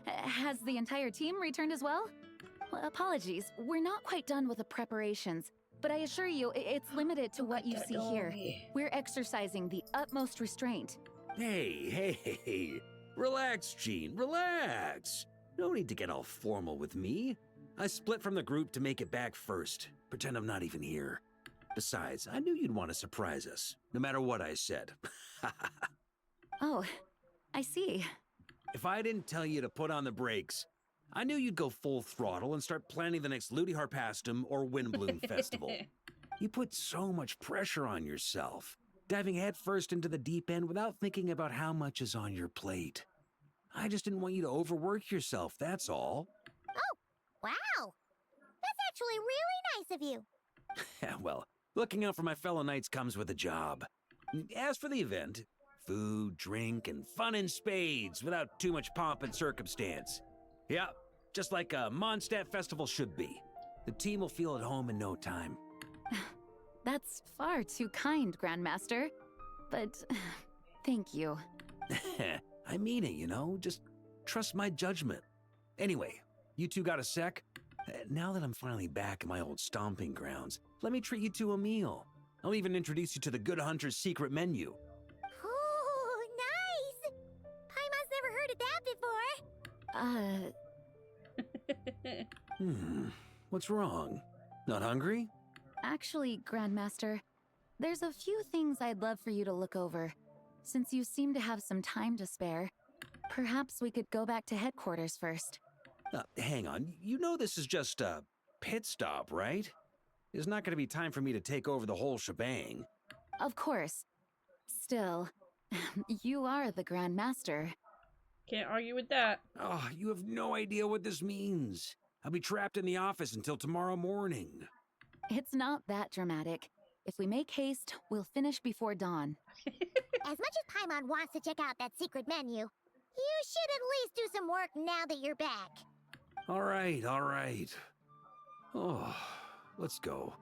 Has the entire team returned as well? Well, apologies, we're not quite done with the preparations, but I assure you, it's limited to what you see here. We're exercising the utmost restraint. Hey. Relax, Jean, relax. No need to get all formal with me. I split from the group to make it back first. Pretend I'm not even here. Besides, I knew you'd want to surprise us, no matter what I said. Oh, I see. If I didn't tell you to put on the brakes, I knew you'd go full throttle and start planning the next Ludi Harpastum or Windbloom Festival. You put so much pressure on yourself, diving headfirst into the deep end without thinking about how much is on your plate. I just didn't want you to overwork yourself, that's all. Oh, wow! That's actually really nice of you. Well, looking out for my fellow knights comes with a job. As for the event, food, drink, and fun in spades without too much pomp and circumstance. Yeah, just like a Mondstadt festival should be. The team will feel at home in no time. That's far too kind, Grandmaster. But thank you. I mean it, you know? Just trust my judgment. Anyway, you two got a sec? Now that I'm finally back in my old stomping grounds, let me treat you to a meal. I'll even introduce you to the Good Hunter's secret menu. Ooh, nice! Paimon's never heard of that before. What's wrong? Not hungry? Actually, Grandmaster, there's a few things I'd love for you to look over. Since you seem to have some time to spare, perhaps we could go back to headquarters first. Hang on, you know this is just a pit stop, right? There's not going to be time for me to take over the whole shebang. Of course. Still, you are the Grandmaster. Can't argue with that. Oh, you have no idea what this means. I'll be trapped in the office until tomorrow morning. It's not that dramatic. If we make haste, we'll finish before dawn. As much as Paimon wants to check out that secret menu, you should at least do some work now that you're back. All right. Oh, let's go.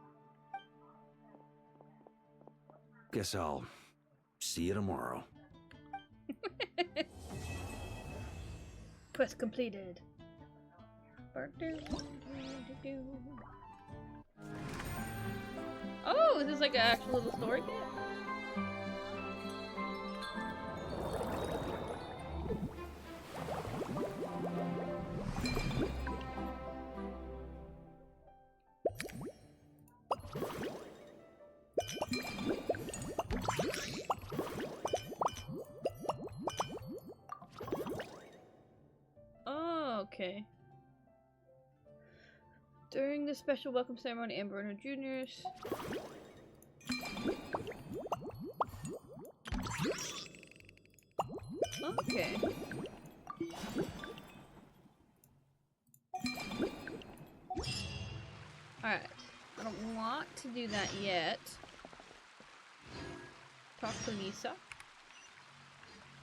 Guess I'll see you tomorrow. Quest completed. Oh, is this like an actual little story kit? Oh, okay. During the special welcome ceremony, Amber and her juniors. Okay. Alright. I don't want to do that yet. talk to Lisa.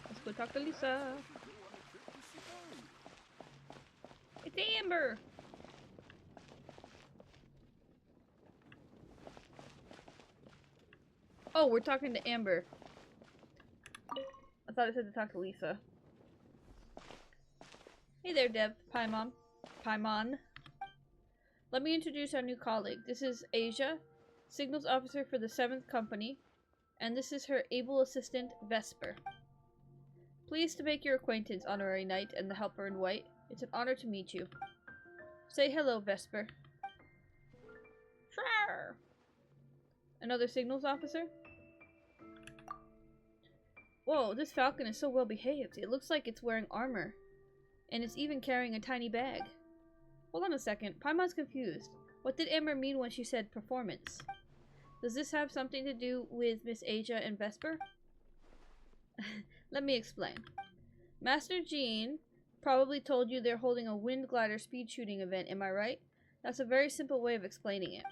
Let's go talk to Lisa. It's Amber! Oh, we're talking to Amber. I thought it said to talk to Lisa. Hey there, Dev. Paimon. Paimon. Let me introduce our new colleague. This is Asia, Signals Officer for the 7th Company, and this is her able assistant, Vesper. Pleased to make your acquaintance, Honorary Knight and the Helper in White. It's an honor to meet you. Say hello, Vesper. Sure. Another Signals Officer? Whoa, this falcon is so well behaved. It looks like it's wearing armor. And it's even carrying a tiny bag. Hold on a second. Paimon's confused. What did Amber mean when she said performance? Does this have something to do with Miss Asia and Vesper? Let me explain. Master Jean probably told you they're holding a wind glider speed shooting event, am I right? That's a very simple way of explaining it.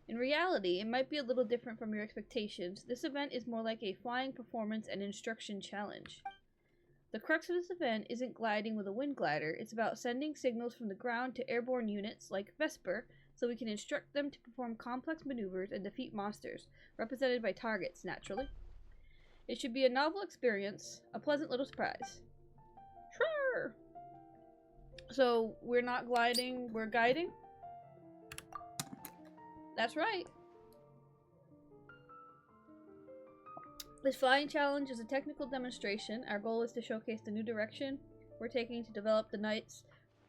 In reality, it might be a little different from your expectations. This event is more like a flying performance and instruction challenge. The crux of this event isn't gliding with a wind glider, it's about sending signals from the ground to airborne units like Vesper so we can instruct them to perform complex maneuvers and defeat monsters, represented by targets, naturally. It should be a novel experience, a pleasant little surprise. Sure! So, we're not gliding, we're guiding? That's right. This flying challenge is a technical demonstration. Our goal is to showcase the new direction we're taking to develop the Knight's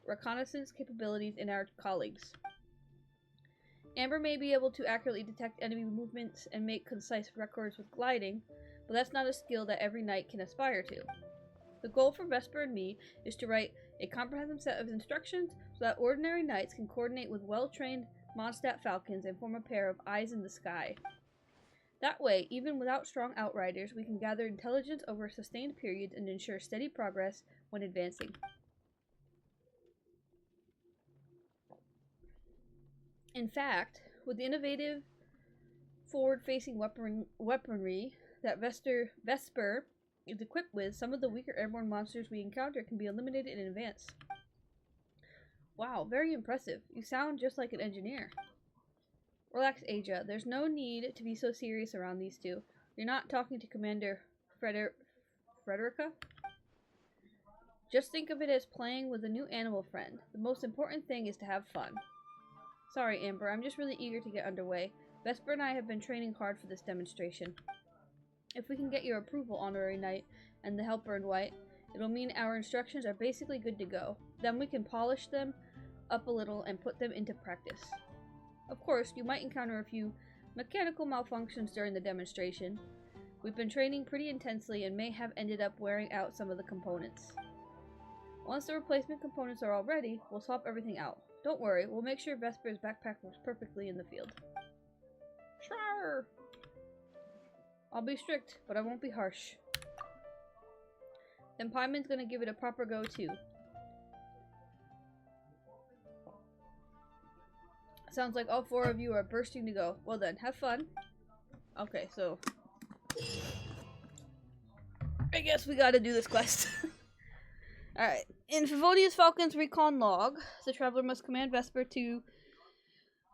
reconnaissance capabilities in our colleagues. Amber may be able to accurately detect enemy movements and make concise records with gliding, but that's not a skill that every Knight can aspire to. The goal for Vesper and me is to write a comprehensive set of instructions so that ordinary Knights can coordinate with well-trained Mondstadt falcons and form a pair of eyes in the sky. That way, even without strong outriders, we can gather intelligence over a sustained period and ensure steady progress when advancing. In fact, with the innovative, forward-facing weaponry that Vesper is equipped with, some of the weaker airborne monsters we encounter can be eliminated in advance. Wow, very impressive. You sound just like an engineer. Relax, Asia. There's no need to be so serious around these two. You're not talking to Commander Frederica? Just think of it as playing with a new animal friend. The most important thing is to have fun. Sorry, Amber. I'm just really eager to get underway. Vesper and I have been training hard for this demonstration. If we can get your approval, Honorary Knight, and the Helper in White, it'll mean our instructions are basically good to go. Then we can polish them up a little and put them into practice. Of course, you might encounter a few mechanical malfunctions during the demonstration. We've been training pretty intensely and may have ended up wearing out some of the components. Once the replacement components are all ready, we'll swap everything out. Don't worry, we'll make sure Vesper's backpack works perfectly in the field. Sure! I'll be strict, but I won't be harsh. Then Paimon's gonna give it a proper go too. Sounds like all four of you are bursting to go. Well then, have fun. Okay, so I guess we gotta do this quest. Alright. In Favonius Falcon's recon log, the traveler must command Vesper to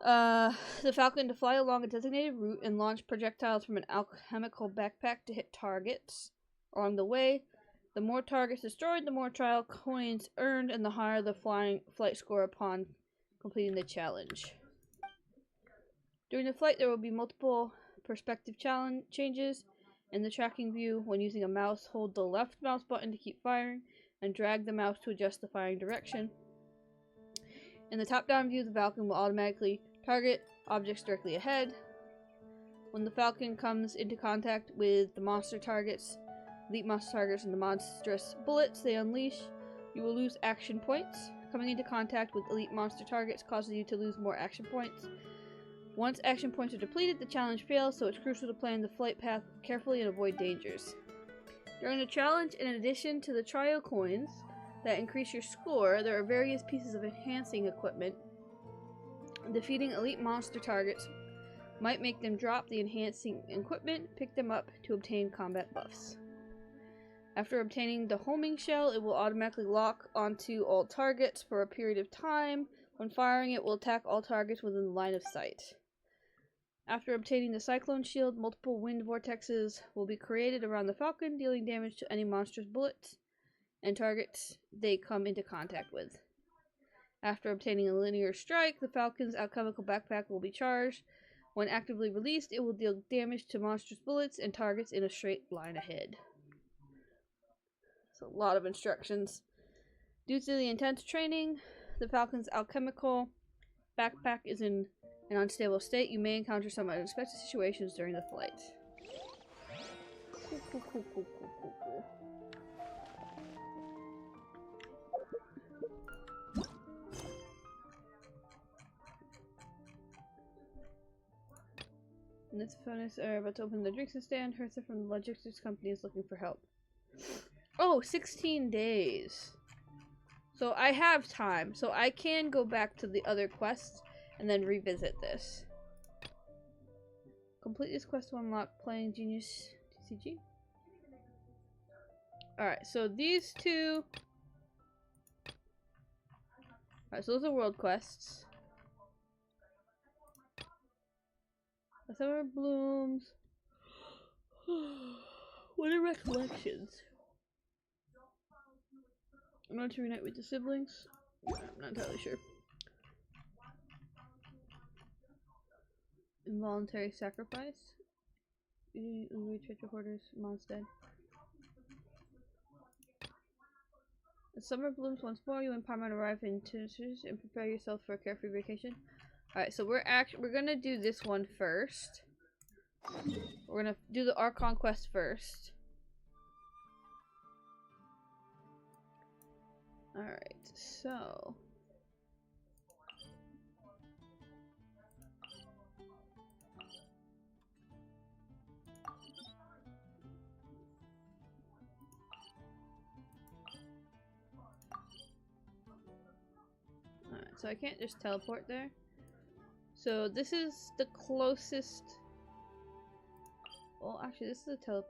the Falcon to fly along a designated route and launch projectiles from an alchemical backpack to hit targets. Along the way, the more targets destroyed, the more trial coins earned, and the higher the flight score upon completing the challenge. During the flight, there will be multiple perspective changes in the tracking view. When using a mouse, hold the left mouse button to keep firing, and drag the mouse to adjust the firing direction. In the top-down view, the Falcon will automatically target objects directly ahead. When the Falcon comes into contact with the monster targets, elite monster targets, and the monstrous bullets they unleash, you will lose action points. Coming into contact with elite monster targets causes you to lose more action points. Once action points are depleted, the challenge fails, so it's crucial to plan the flight path carefully and avoid dangers. During the challenge, in addition to the trio coins that increase your score, there are various pieces of enhancing equipment. Defeating elite monster targets might make them drop the enhancing equipment, pick them up to obtain combat buffs. After obtaining the homing shell, it will automatically lock onto all targets for a period of time. When firing, it will attack all targets within the line of sight. After obtaining the Cyclone Shield, multiple wind vortexes will be created around the Falcon, dealing damage to any monstrous bullets and targets they come into contact with. After obtaining a linear strike, the Falcon's alchemical backpack will be charged. When actively released, it will deal damage to monstrous bullets and targets in a straight line ahead. It's a lot of instructions. Due to the intense training, the Falcon's alchemical backpack is in an unstable state. You may encounter some unexpected situations during the flight. Cool. And this furnace are about to open the drinks stand. Hertha from the logistics company is looking for help. Oh, 16 days. So I have time. So I can go back to the other quests and then revisit this. Complete this quest to unlock Playing Genius TCG. Alright, so these two... Alright, so those are world quests. Summer blooms. What are recollections? I'm not to reunite with the siblings. I'm not entirely sure. Involuntary sacrifice. Treasure hoarders. Mom's dead. The summer blooms once more. You and Paimon arrive in Tunisia and prepare yourself for a carefree vacation. Alright, so we're gonna do this one first. We're gonna do the Archon quest first. Alright, so... Alright, so I can't just teleport there. So this is the closest... Well, actually, this is a teleport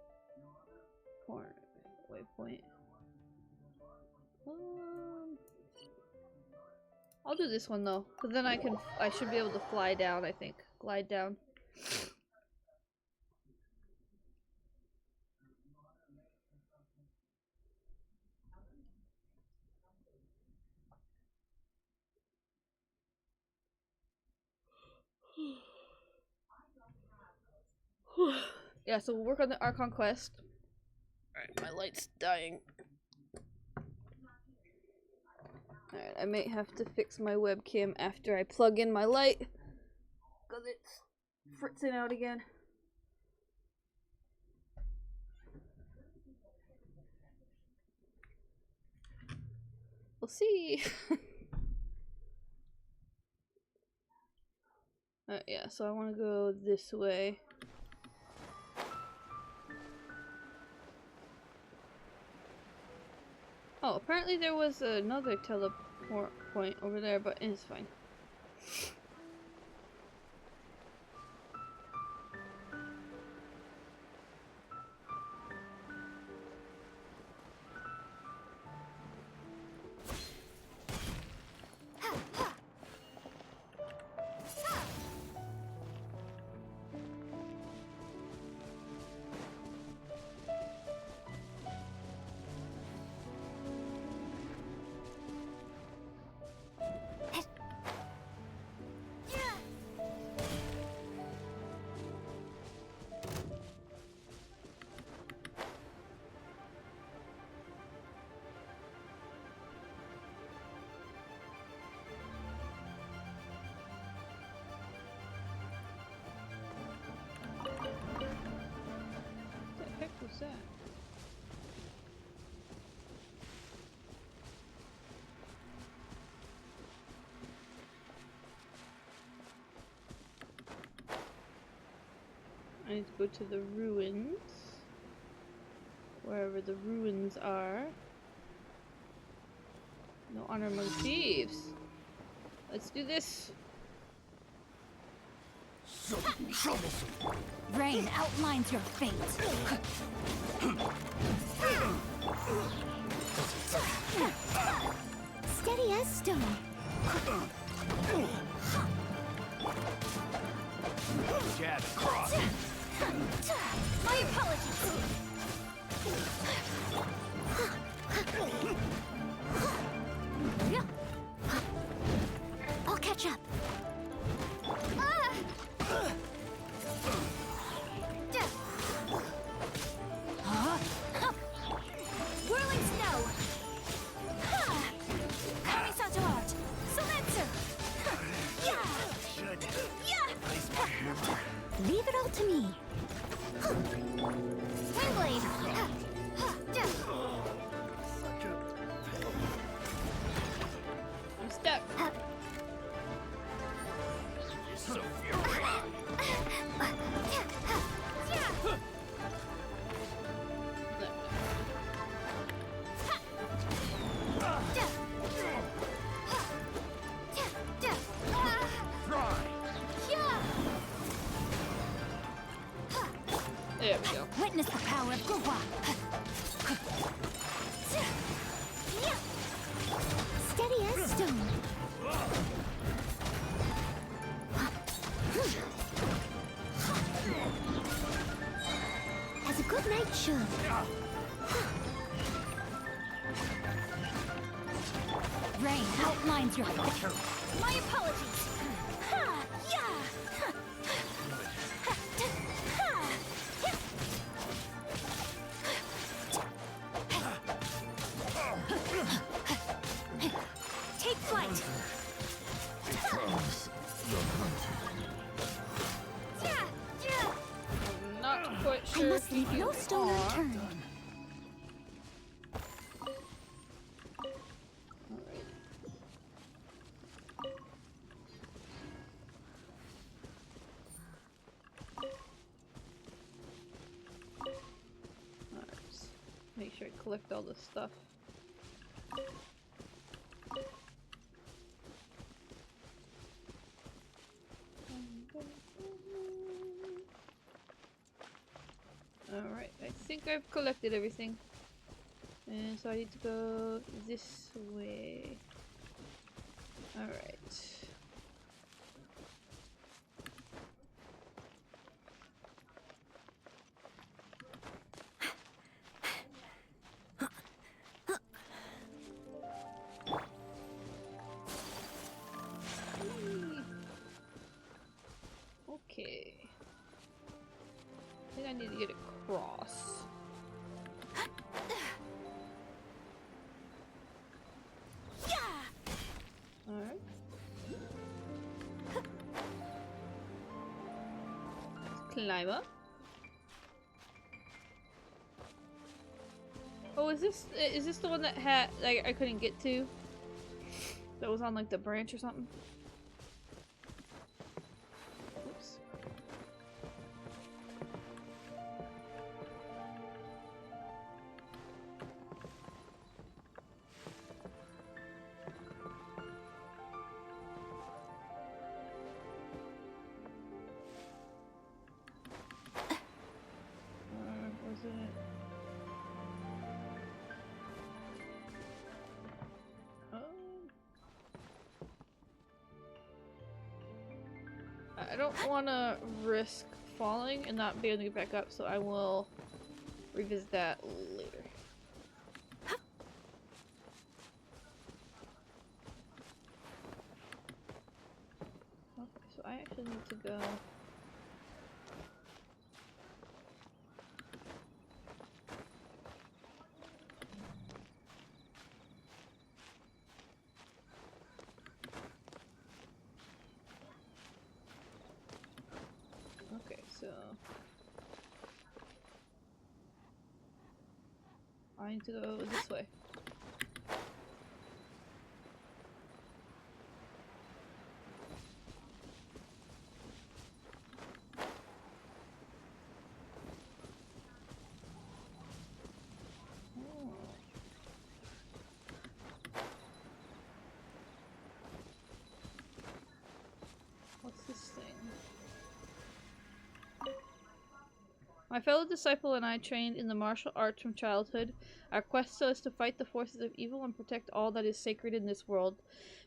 waypoint. I'll do this one though, because then I should be able to fly down, I think. Glide down. Yeah, so we'll work on the Archon quest. Alright, my light's dying. Alright, I may have to fix my webcam after I plug in my light, because it's fritzing out again. We'll see. Yeah, so I want to go this way. Oh, apparently there was another teleport point over there, but it's fine. What's that? I need to go to the ruins. Wherever the ruins are. No honor among thieves. Let's do this. So troublesome. Rain outlines your fate. Steady as stone. Jab cross. My apologies. I'll catch up. Whirling snow. Kamisato art. Sometsu. Should Yeah. place my hammer. Leave it all to me. Windblade. Such a I'm stuck. so furious. There we go. Witness the power of Guhua. Steady as stone. As a good knight should. Rain outlines your fate. My apologies. Take flight. I'm not quite I sure. must leave no stone unturned. Make sure I collect all this stuff. Alright, I think I've collected everything. And so I need to go this way. Alright. Okay. I think I need to get across. Alright. Climb up. Oh, is this the one that had like I couldn't get to? That was on like the branch or something? Oops. Was it? I don't want to risk falling and not be able to get back up, so I will revisit that later. Okay, so I actually need to go. Okay, so I need to go this way. Oh. What's this thing? My fellow disciple and I trained in the martial arts from childhood. Our quest was to fight the forces of evil and protect all that is sacred in this world.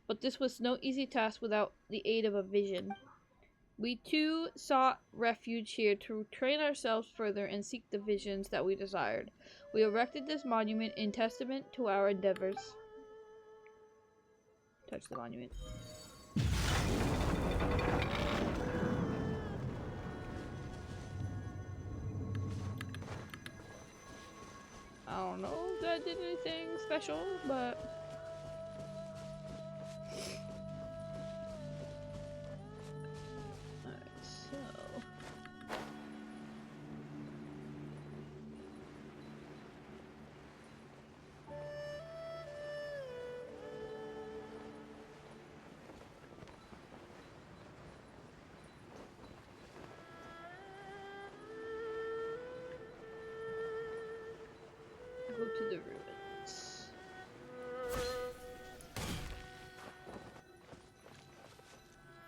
But this was no easy task without the aid of a vision. We too sought refuge here to train ourselves further and seek the visions that we desired. We erected this monument in testament to our endeavors. Touch the monument. I don't know if that did anything special, but... Alright, so... Go to the ruins.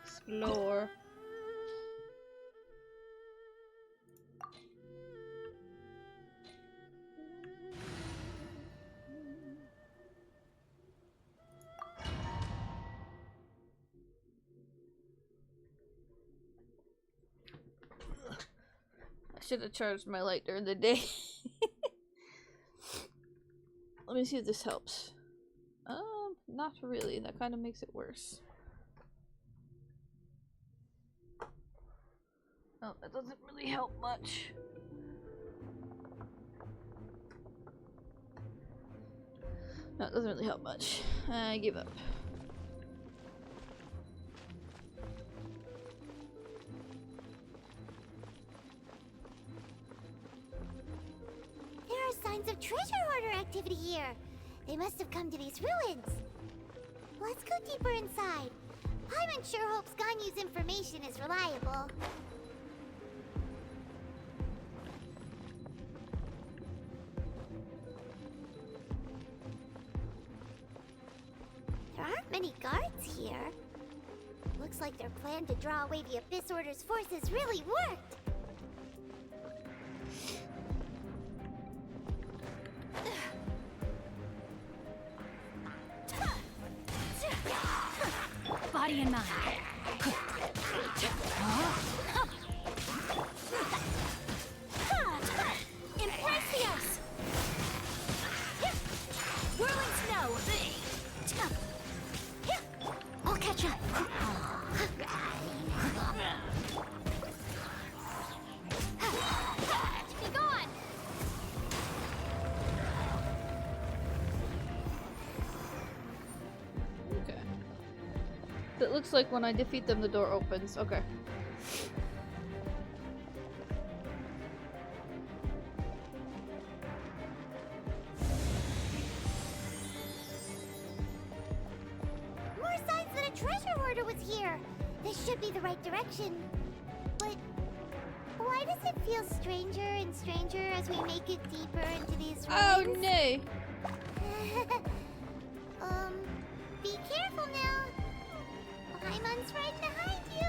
Explore. I should have charged my light during the day. Let me see if this helps. Not really. That kind of makes it worse. Oh, that doesn't really help much. No, it doesn't really help much. I give up. There are signs of treasure hoarder activity here. They must have come to these ruins. Let's go deeper inside. Paimon sure hopes Ganyu's information is reliable. There aren't many guards here. Looks like their plan to draw away the Abyss Order's forces really worked. Body and mind. Impressios! Whirling snow! I'll catch up. Be gone! Okay. It looks like when I defeat them, the door opens. Okay. More signs that a treasure hoarder was here. This should be the right direction. But why does it feel stranger and stranger as we make it deeper into these ruins? Oh no! Be careful now. Paimon's right behind you.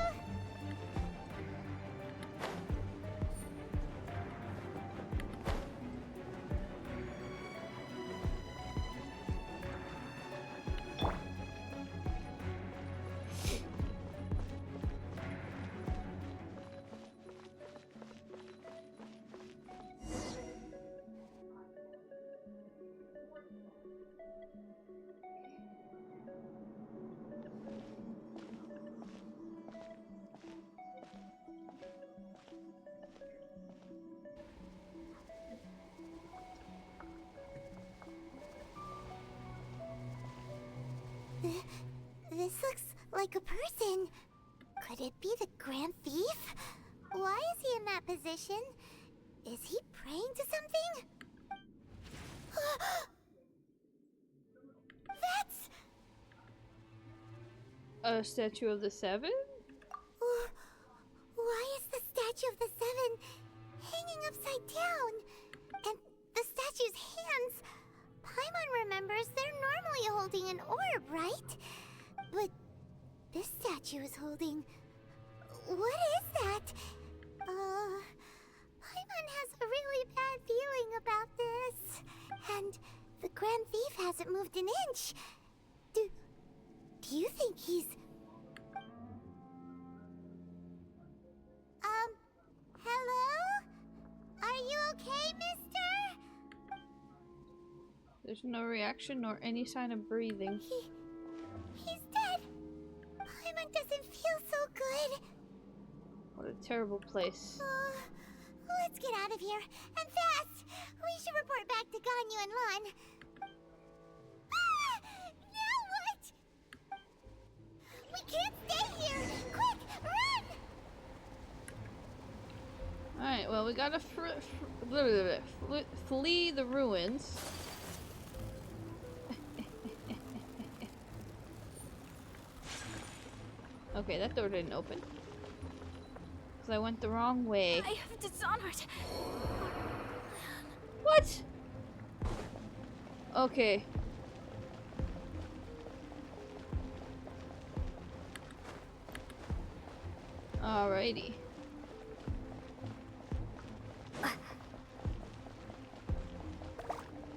This looks like a person. Could it be the Grand Thief? Why is he in that position? Is he praying to something? That's... A statue of the Seven? Why is the statue of the Seven hanging upside down? And the statue's hands... Paimon remembers they're normally holding an orb, right? But this statue is holding... What is that? Paimon has a really bad feeling about this. And the Grand Thief hasn't moved an inch. Do you think he's... hello? Are you okay, mister? There's no reaction nor any sign of breathing. He's dead. Paimon doesn't feel so good. What a terrible place. Let's get out of here, and fast! We should report back to Ganyu and Lon. Now what? We can't stay here! Quick, run! Alright, well, we gotta flee the ruins. Okay, that door didn't open. Because I went the wrong way. I have dishonored. What? Okay. Alrighty.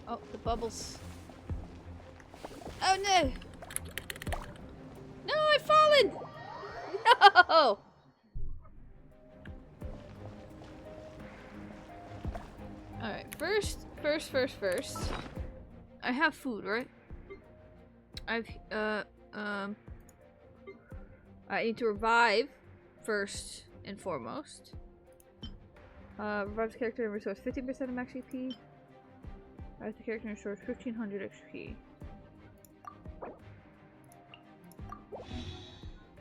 Oh, the bubbles. Oh no! No, I've fallen! No! Alright, first. I have food, right? I need to revive first and foremost. Revive the character and restores 50% of max HP. Revive the character and restores 1500 XP.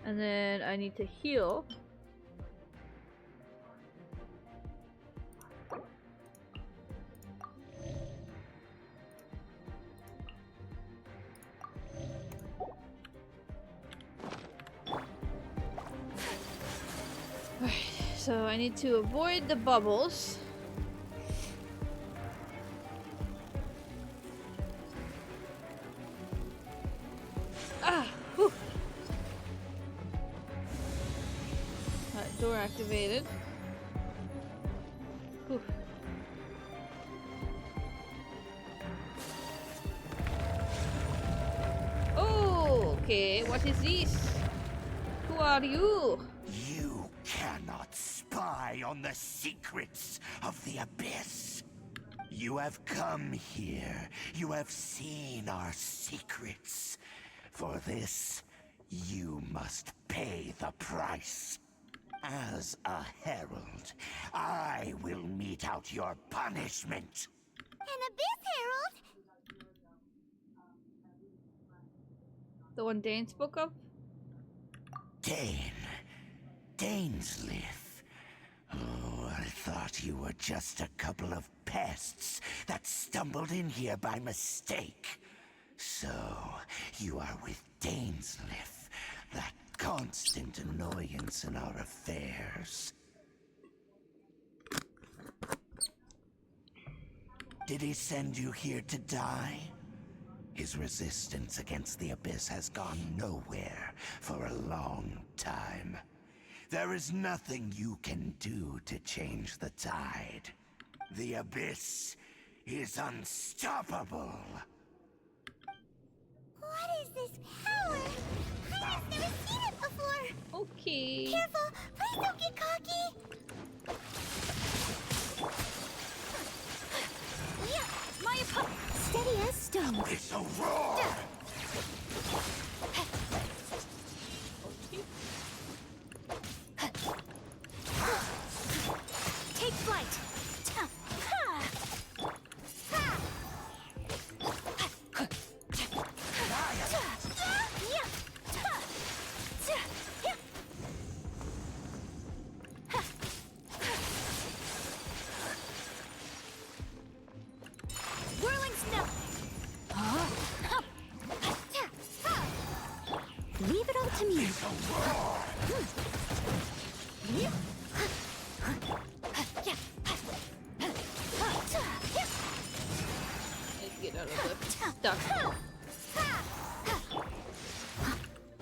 And then I need to heal. So I need to avoid the bubbles. Ah! Whew. That door activated. Whew. Oh, okay. What is this? Who are you? You cannot spy on the secrets of the Abyss. You have come here. You have seen our secrets. For this, you must pay the price. As a herald, I will mete out your punishment. An Abyss Herald? The one Dane spoke of? Dainsleif. Oh, I thought you were just a couple of pests that stumbled in here by mistake. So, you are with Dainsleif, that constant annoyance in our affairs. Did he send you here to die? His resistance against the Abyss has gone nowhere for a long time. There is nothing you can do to change the tide. The Abyss is unstoppable. What is this power? I've never seen it before. Okay. Careful, please don't get cocky. Yeah, my opponent. Steady as stone. It's a roar! Take flight. Whirling snow. Leave it all to me. Let's get out of the stuck.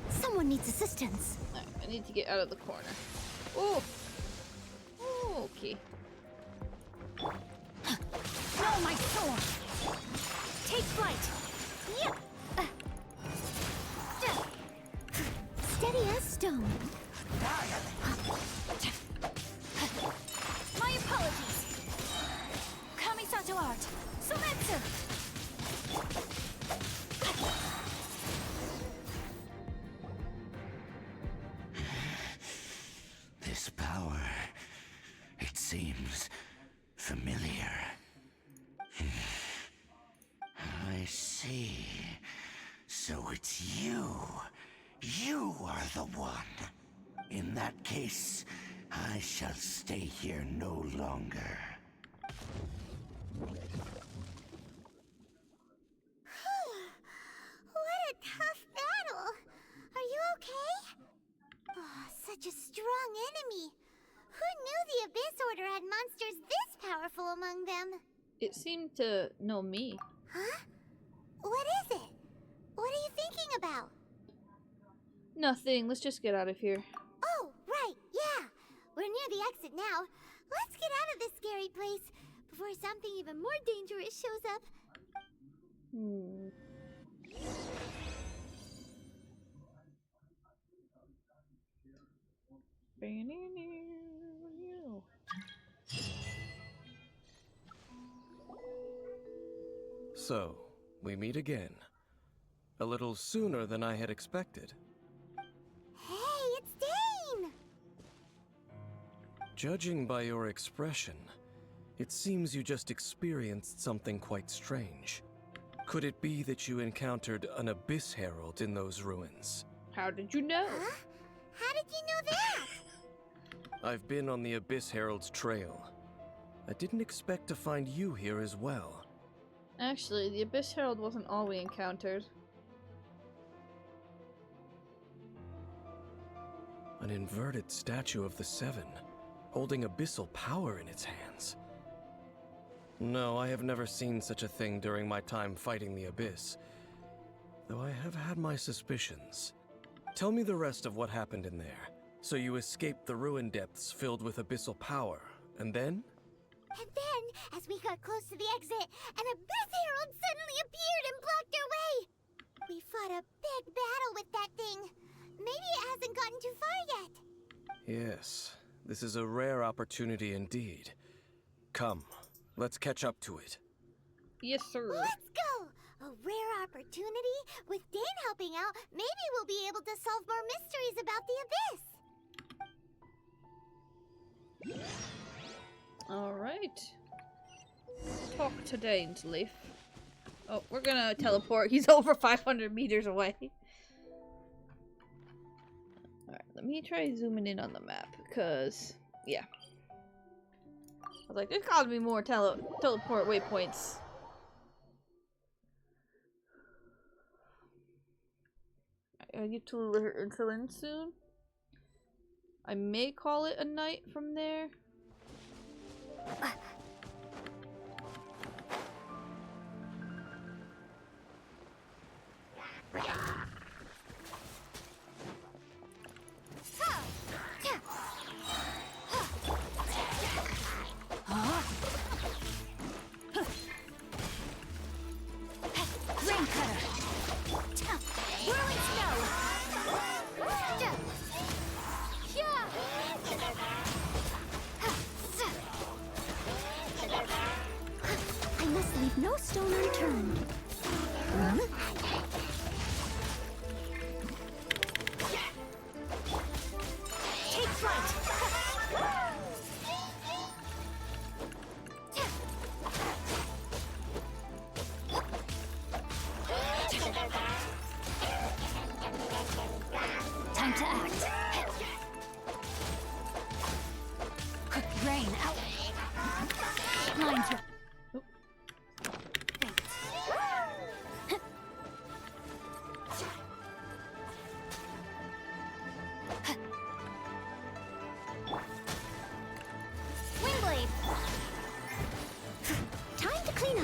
Someone needs assistance. Alright, I need to get out of the corner. Oh! Oh, okay. Follow my sword. Take flight. Yep. Steady as stone. My apologies. Kamisato art. Sumetsu. This power, it seems familiar. I see. So it's you. You are the one. In that case, I shall stay here no longer. What a tough battle! Are you okay? Oh, such a strong enemy. Who knew the Abyss Order had monsters this powerful among them? It seemed to know me. Huh? What is it? What are you thinking about? Nothing. Let's just get out of here. Oh, right, yeah. We're near the exit now. Let's get out of this scary place before something even more dangerous shows up. So, we meet again. A little sooner than I had expected. Hey, it's Dane! Judging by your expression, it seems you just experienced something quite strange. Could it be that you encountered an Abyss Herald in those ruins? How did you know? Huh? How did you know that? I've been on the Abyss Herald's trail. I didn't expect to find you here as well. Actually, the Abyss Herald wasn't all we encountered. An inverted statue of the Seven, holding abyssal power in its hands. No, I have never seen such a thing during my time fighting the Abyss, though I have had my suspicions. Tell me the rest of what happened in there. So you escaped the ruin depths filled with abyssal power, and then? And then, as we got close to the exit, an Abyss Herald suddenly appeared and blocked our way! We fought a big battle with that thing. Maybe it hasn't gotten too far yet. Yes, this is a rare opportunity indeed. Come, let's catch up to it. Yes, sir. Let's go! A rare opportunity? With Dane helping out, maybe we'll be able to solve more mysteries about the Abyss! Alright. Talk to Dane's Leaf. Oh, we're gonna teleport. He's over 500 meters away. Alright, let me try zooming in on the map, because, yeah. I was like, there's gotta be more teleport waypoints. I get to Ritalin soon. I may call it a night from there. Rain cutter. Whirling snow. I must leave no stone unturned. Take flight. Time to act. Quick rain out. Lines. Windblade! Time to clean up!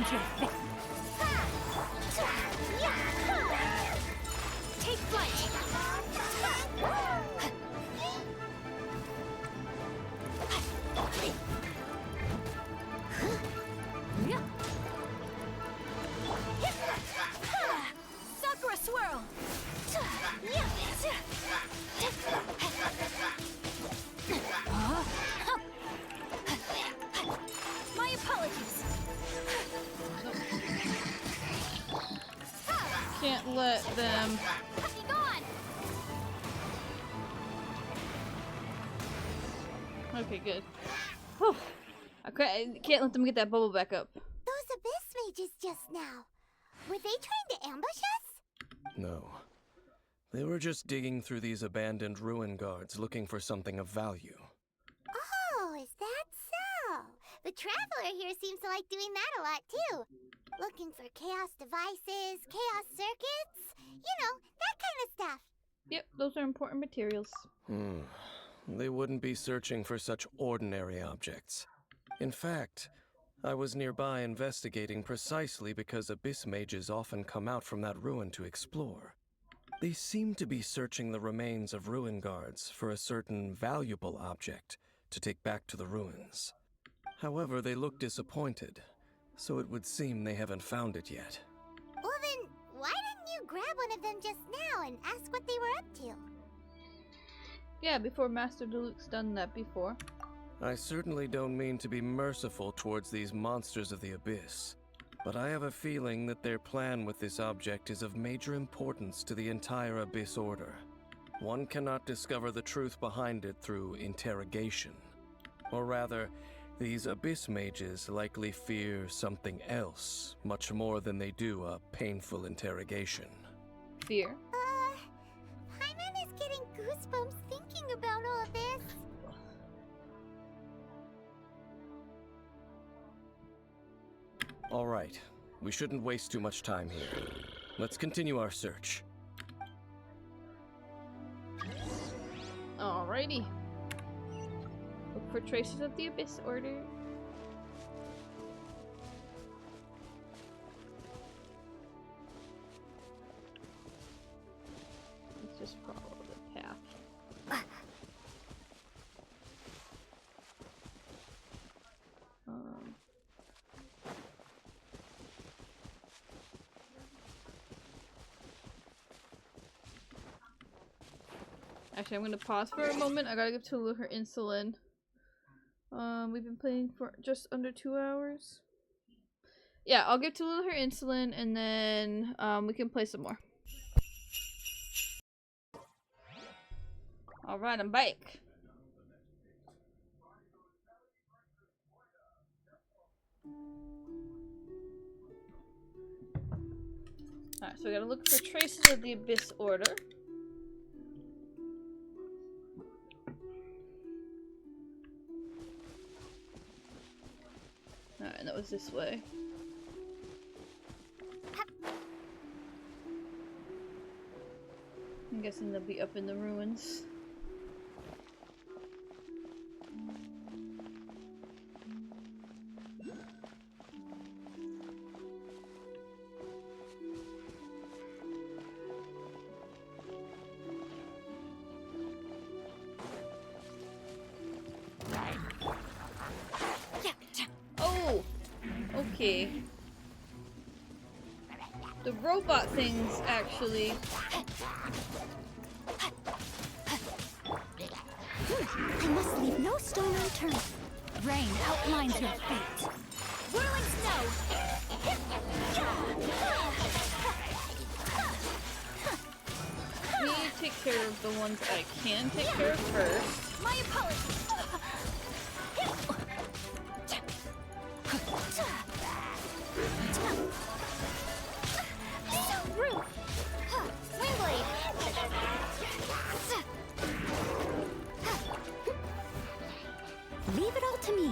outlines your fate. Take flight. Sakura swirl. My apologies. Can't let them. Be gone. Okay, good. Whew. I can't let them get that bubble back up. Those abyss mages just now. Were they trying to ambush us? No. They were just digging through these abandoned ruin guards looking for something of value. Oh, is that so? The Traveler here seems to like doing that a lot too. Looking for chaos devices, chaos circuits, you know, that kind of stuff. Yep, those are important materials. They wouldn't be searching for such ordinary objects. In fact, I was nearby investigating precisely because abyss mages often come out from that ruin to explore. They seem to be searching the remains of ruin guards for a certain valuable object to take back to the ruins. However, they look disappointed, so it would seem they haven't found it yet. Well then, why didn't you grab one of them just now and ask what they were up to? Yeah, before Master Deluxe's done that before. I certainly don't mean to be merciful towards these monsters of the abyss, but I have a feeling that their plan with this object is of major importance to the entire Abyss Order. One cannot discover the truth behind it through interrogation. Or rather, these Abyss mages likely fear something else, much more than they do a painful interrogation. Fear? Paimon is getting goosebumps thinking about all this. All right, we shouldn't waste too much time here. Let's continue our search. Alrighty. Look for traces of the Abyss Order. Let's just follow the path. Actually, I'm gonna pause for a moment. I gotta give Tulu her insulin. We've been playing for just under 2 hours. Yeah, I'll give Tulu her insulin and then we can play some more. Alright, I'm back. Alright, so we gotta look for traces of the Abyss Order. Alright, and that was this way. I'm guessing they'll be up in the ruins. Oh! Okay. The robot things, actually. I must leave no stone unturned. Rain outlines your fate. Whirling snow. Let me take care of the ones I can take care of first. My apologies. So rude. Wingblade. Leave it all to me.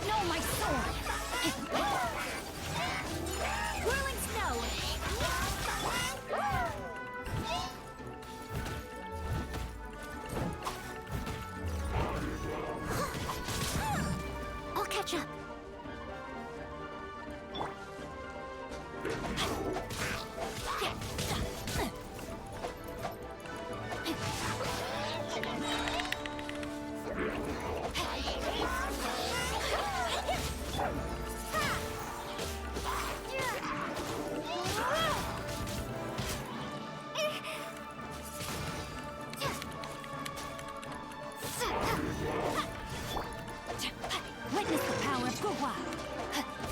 No, my sword. Whirling snow. Witness the power of Gua.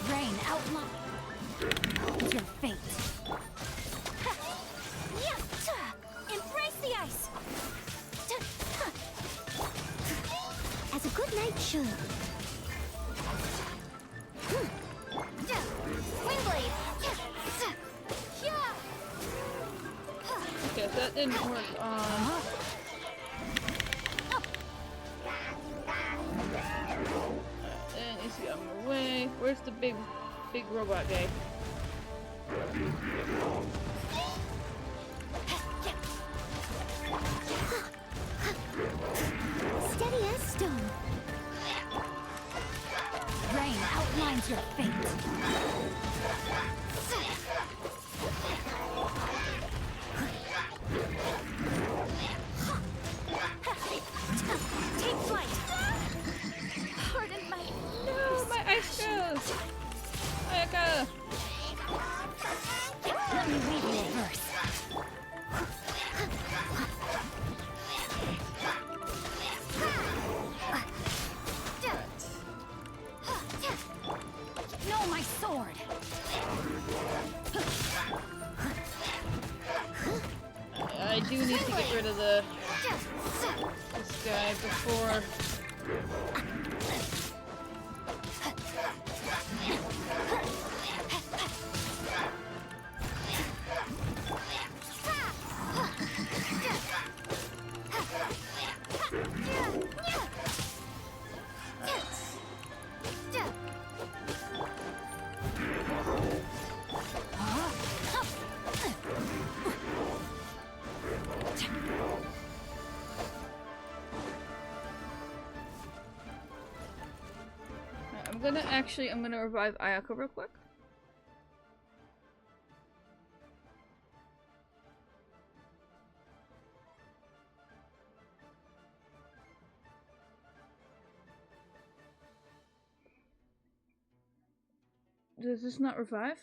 Rain outline your fate. Embrace the ice! As a good knight should. Windblade! Okay, so that didn't work on. And you see, I'm away. Where's the big robot guy? Steady as stone. Rain outlines your fate. Take flight! Pardon my... No, my ice goes! Ayaka! Let me read you a verse. No, my sword. I do need to get rid of this guy before. I'm gonna revive Ayako real quick. Does this not revive?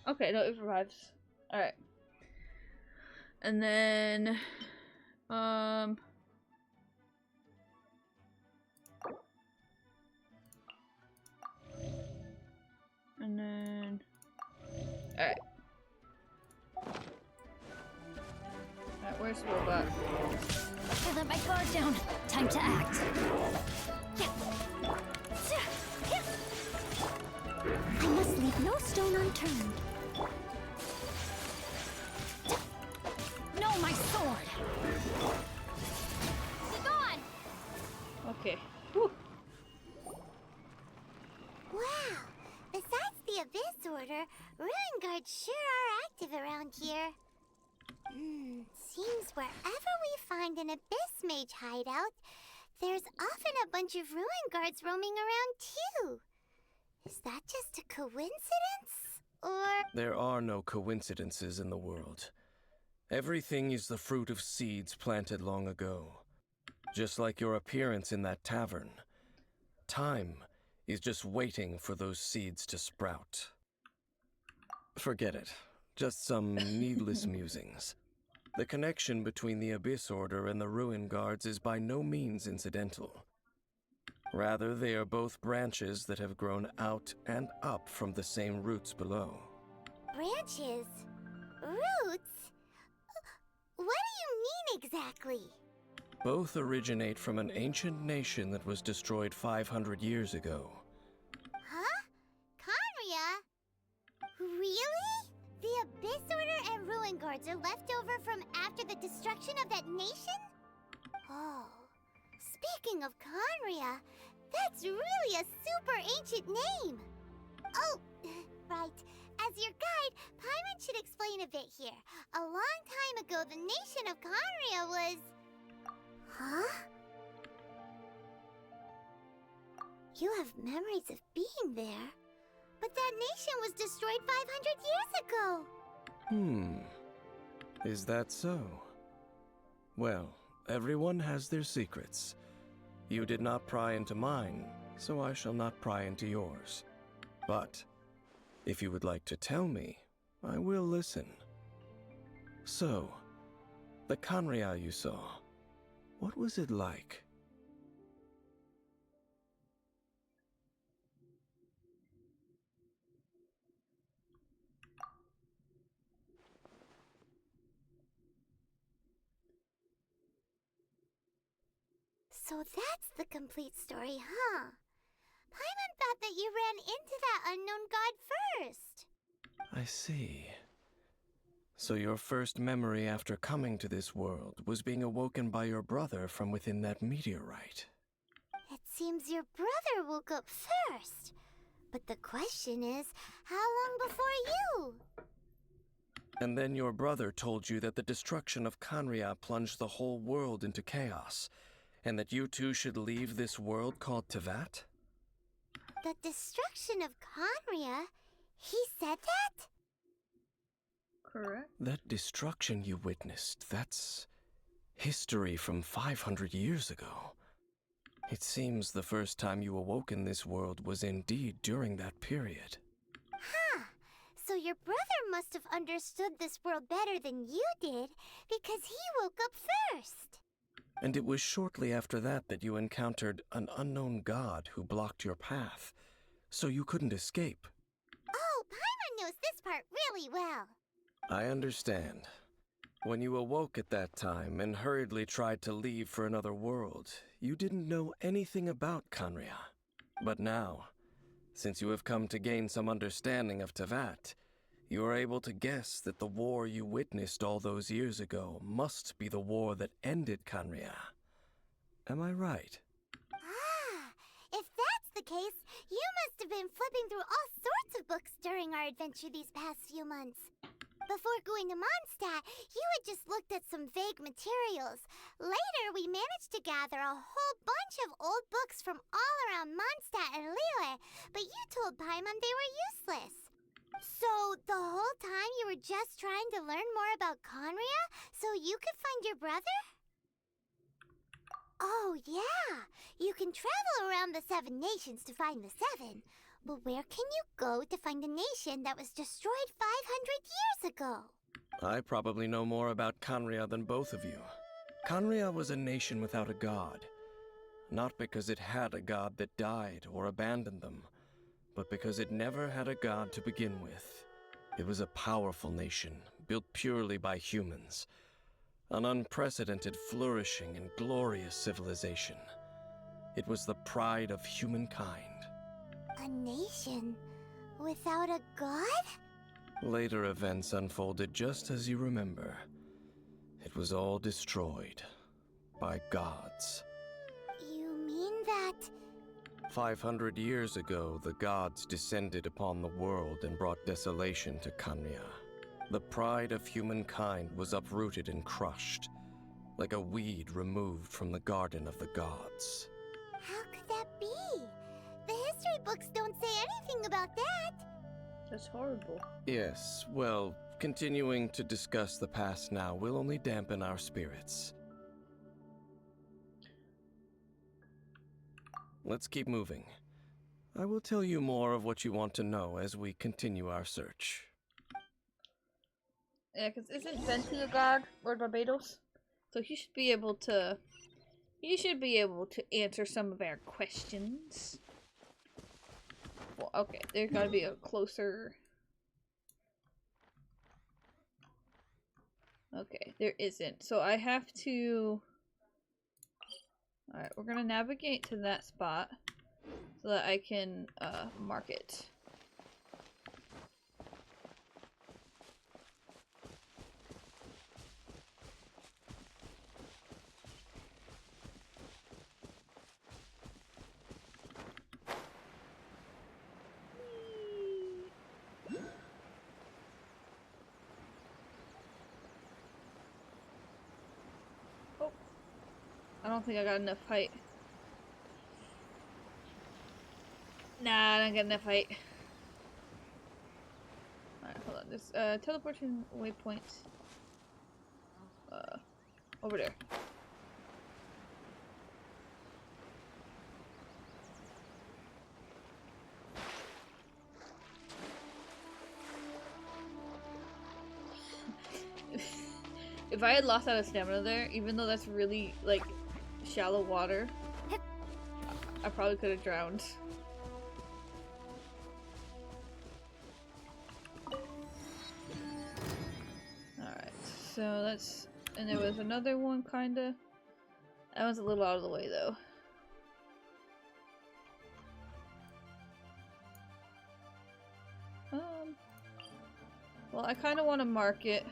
Okay, no, it revives. Alright. And then, and then, alright. Alright, where's the robot? I let my guard down. Time to act. I must leave no stone unturned. No, my sword! Begone! Okay. Whew. Wow! Besides the Abyss Order, Ruin Guards sure are active around here. Seems wherever we find an Abyss Mage hideout, there's often a bunch of Ruin Guards roaming around too. Is that just a coincidence? Or... There are no coincidences in the world. Everything is the fruit of seeds planted long ago. Just like your appearance in that tavern. Time is just waiting for those seeds to sprout. Forget it. Just some needless musings. The connection between the Abyss Order and the Ruin Guards is by no means incidental. Rather, they are both branches that have grown out and up from the same roots below. Branches? Roots? What do you mean exactly? Both originate from an ancient nation that was destroyed 500 years ago. Huh? Conria? Really? The Abyss Order and Ruin Guards are left over from after the destruction of that nation? Oh. Speaking of Conria, that's really a super ancient name! Oh, right. As your guide, Paimon should explain a bit here. A long time ago, the nation of Conria was... Huh? You have memories of being there. But that nation was destroyed 500 years ago. Is that so? Well, everyone has their secrets. You did not pry into mine, so I shall not pry into yours. But if you would like to tell me, I will listen. So, the Khaenri'ah you saw, what was it like? So that's the complete story, huh? Paimon thought that you ran into that unknown god first. I see. So your first memory after coming to this world was being awoken by your brother from within that meteorite. It seems your brother woke up first. But the question is, how long before you? And then your brother told you that the destruction of Khaenri'ah plunged the whole world into chaos, and that you two should leave this world called Teyvat? The destruction of Khaenri'ah? He said that? Correct. That destruction you witnessed, that's history from 500 years ago. It seems the first time you awoke in this world was indeed during that period. Huh. So your brother must have understood this world better than you did, because he woke up first. And it was shortly after that that you encountered an unknown god who blocked your path, so you couldn't escape. Oh, Paimon knows this part really well. I understand. When you awoke at that time and hurriedly tried to leave for another world, you didn't know anything about Khaenri'ah. But now, since you have come to gain some understanding of Teyvat, you are able to guess that the war you witnessed all those years ago must be the war that ended Khaenri'ah. Am I right? Ah, if that's the case, you must have been flipping through all sorts of books during our adventure these past few months. Before going to Mondstadt, you had just looked at some vague materials. Later, we managed to gather a whole bunch of old books from all around Mondstadt and Liyue, but you told Paimon they were useless. So, the whole time you were just trying to learn more about Khaenri'ah so you could find your brother? Oh, yeah. You can travel around the 7 nations to find the 7. But where can you go to find a nation that was destroyed 500 years ago? I probably know more about Khaenri'ah than both of you. Khaenri'ah was a nation without a god. Not because it had a god that died or abandoned them, but because it never had a god to begin with. It was a powerful nation, built purely by humans. An unprecedented, flourishing, and glorious civilization. It was the pride of humankind. A nation without a god? Later events unfolded just as you remember. It was all destroyed by gods. You mean that... 500 years ago, the gods descended upon the world and brought desolation to Khaenri'ah. The pride of humankind was uprooted and crushed, like a weed removed from the garden of the gods. How could that be? The history books don't say anything about that. That's horrible. Yes, well, continuing to discuss the past now will only dampen our spirits. Let's keep moving. I will tell you more of what you want to know as we continue our search. Yeah, because isn't Venton a god, Lord Barbados? So he should be able to... He should be able to answer some of our questions. Well, okay, there's gotta be a closer... Okay, there isn't. So I have to... Alright, we're gonna navigate to that spot so that I can mark it. I don't think I got enough height. Nah, I'm not getting that fight. Alright, hold on. There's teleportation waypoint. Over there. If I had lost out of stamina there, even though that's really, like, shallow water, I probably could have drowned. Alright, so that's... And there was another one, kinda. That one's a little out of the way, though. Well, I kinda want to mark it.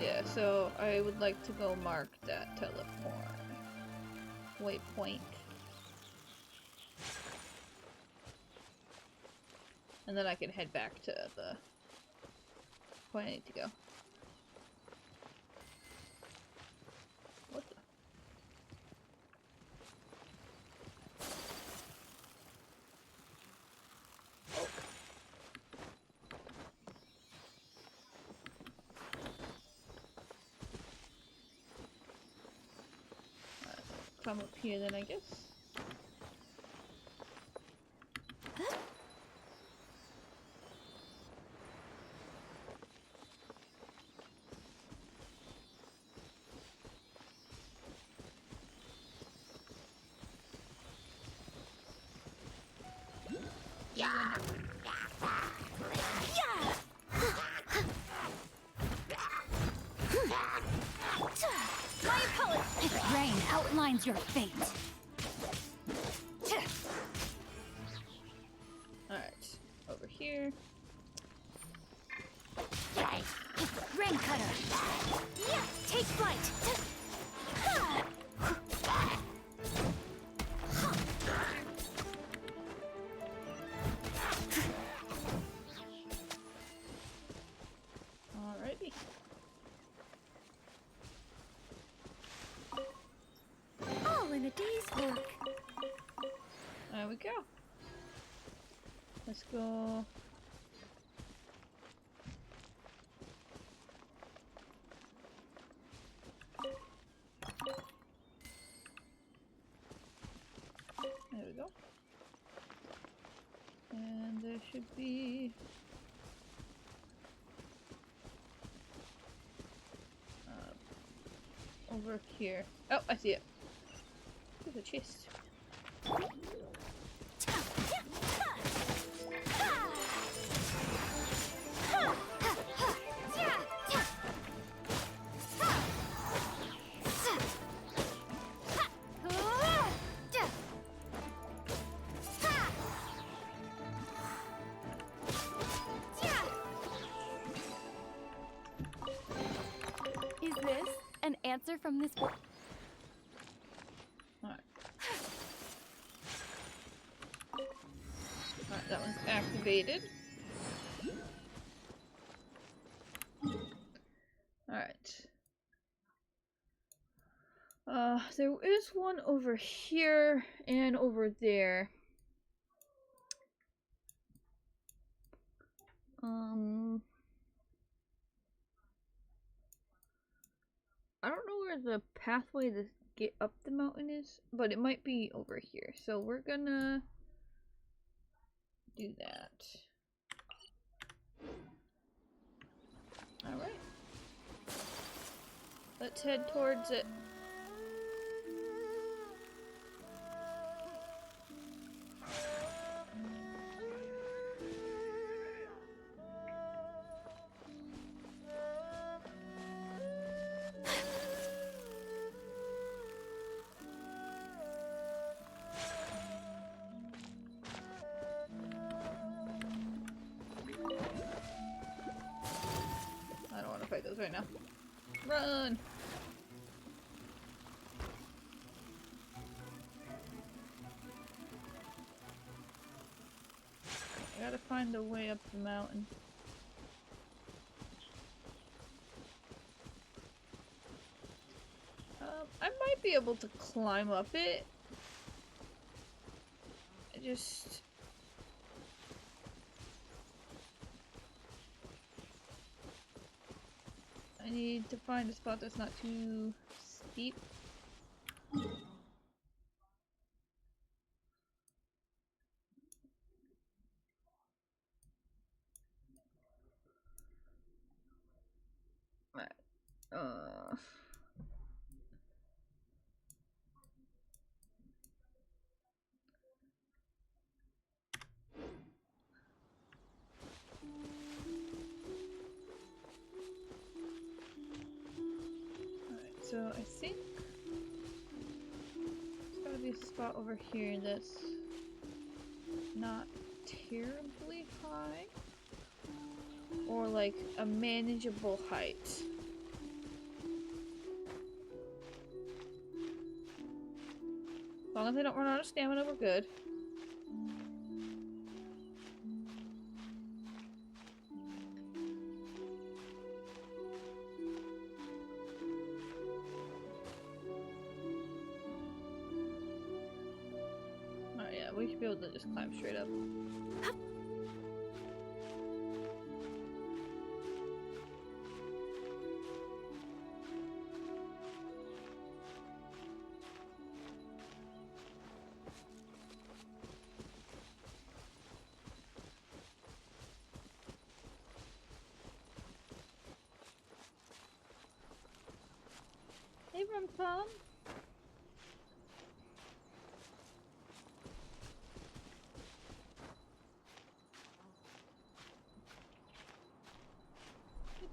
Yeah, so I would like to go mark that teleport waypoint. And then I can head back to the point I need to go. What the? Oh. Come up here then, I guess. Rain outlines your fate. Alright, over here. Rain cutter. Take flight. Alrighty. All in a day's work. There we go. Let's go. There we go. And there should be... over here. Oh, I see it. There's a chest. Is this an answer from this book? Alright. Alright, that one's activated. Alright. There is one over here and over there. I don't know where the pathway to get up the mountain is, but it might be over here. So we're gonna do that. Alright. Let's head towards it. I don't want to fight those right now. Run! I gotta find a way up the mountain. I might be able to climb up it. I need to find a spot that's not too steep. Right. So I think there's gotta be a spot over here that's not terribly high, or like a manageable height. As long as I don't run out of stamina, we're good. We should be able to just climb straight up. Hey, Rum-Tum.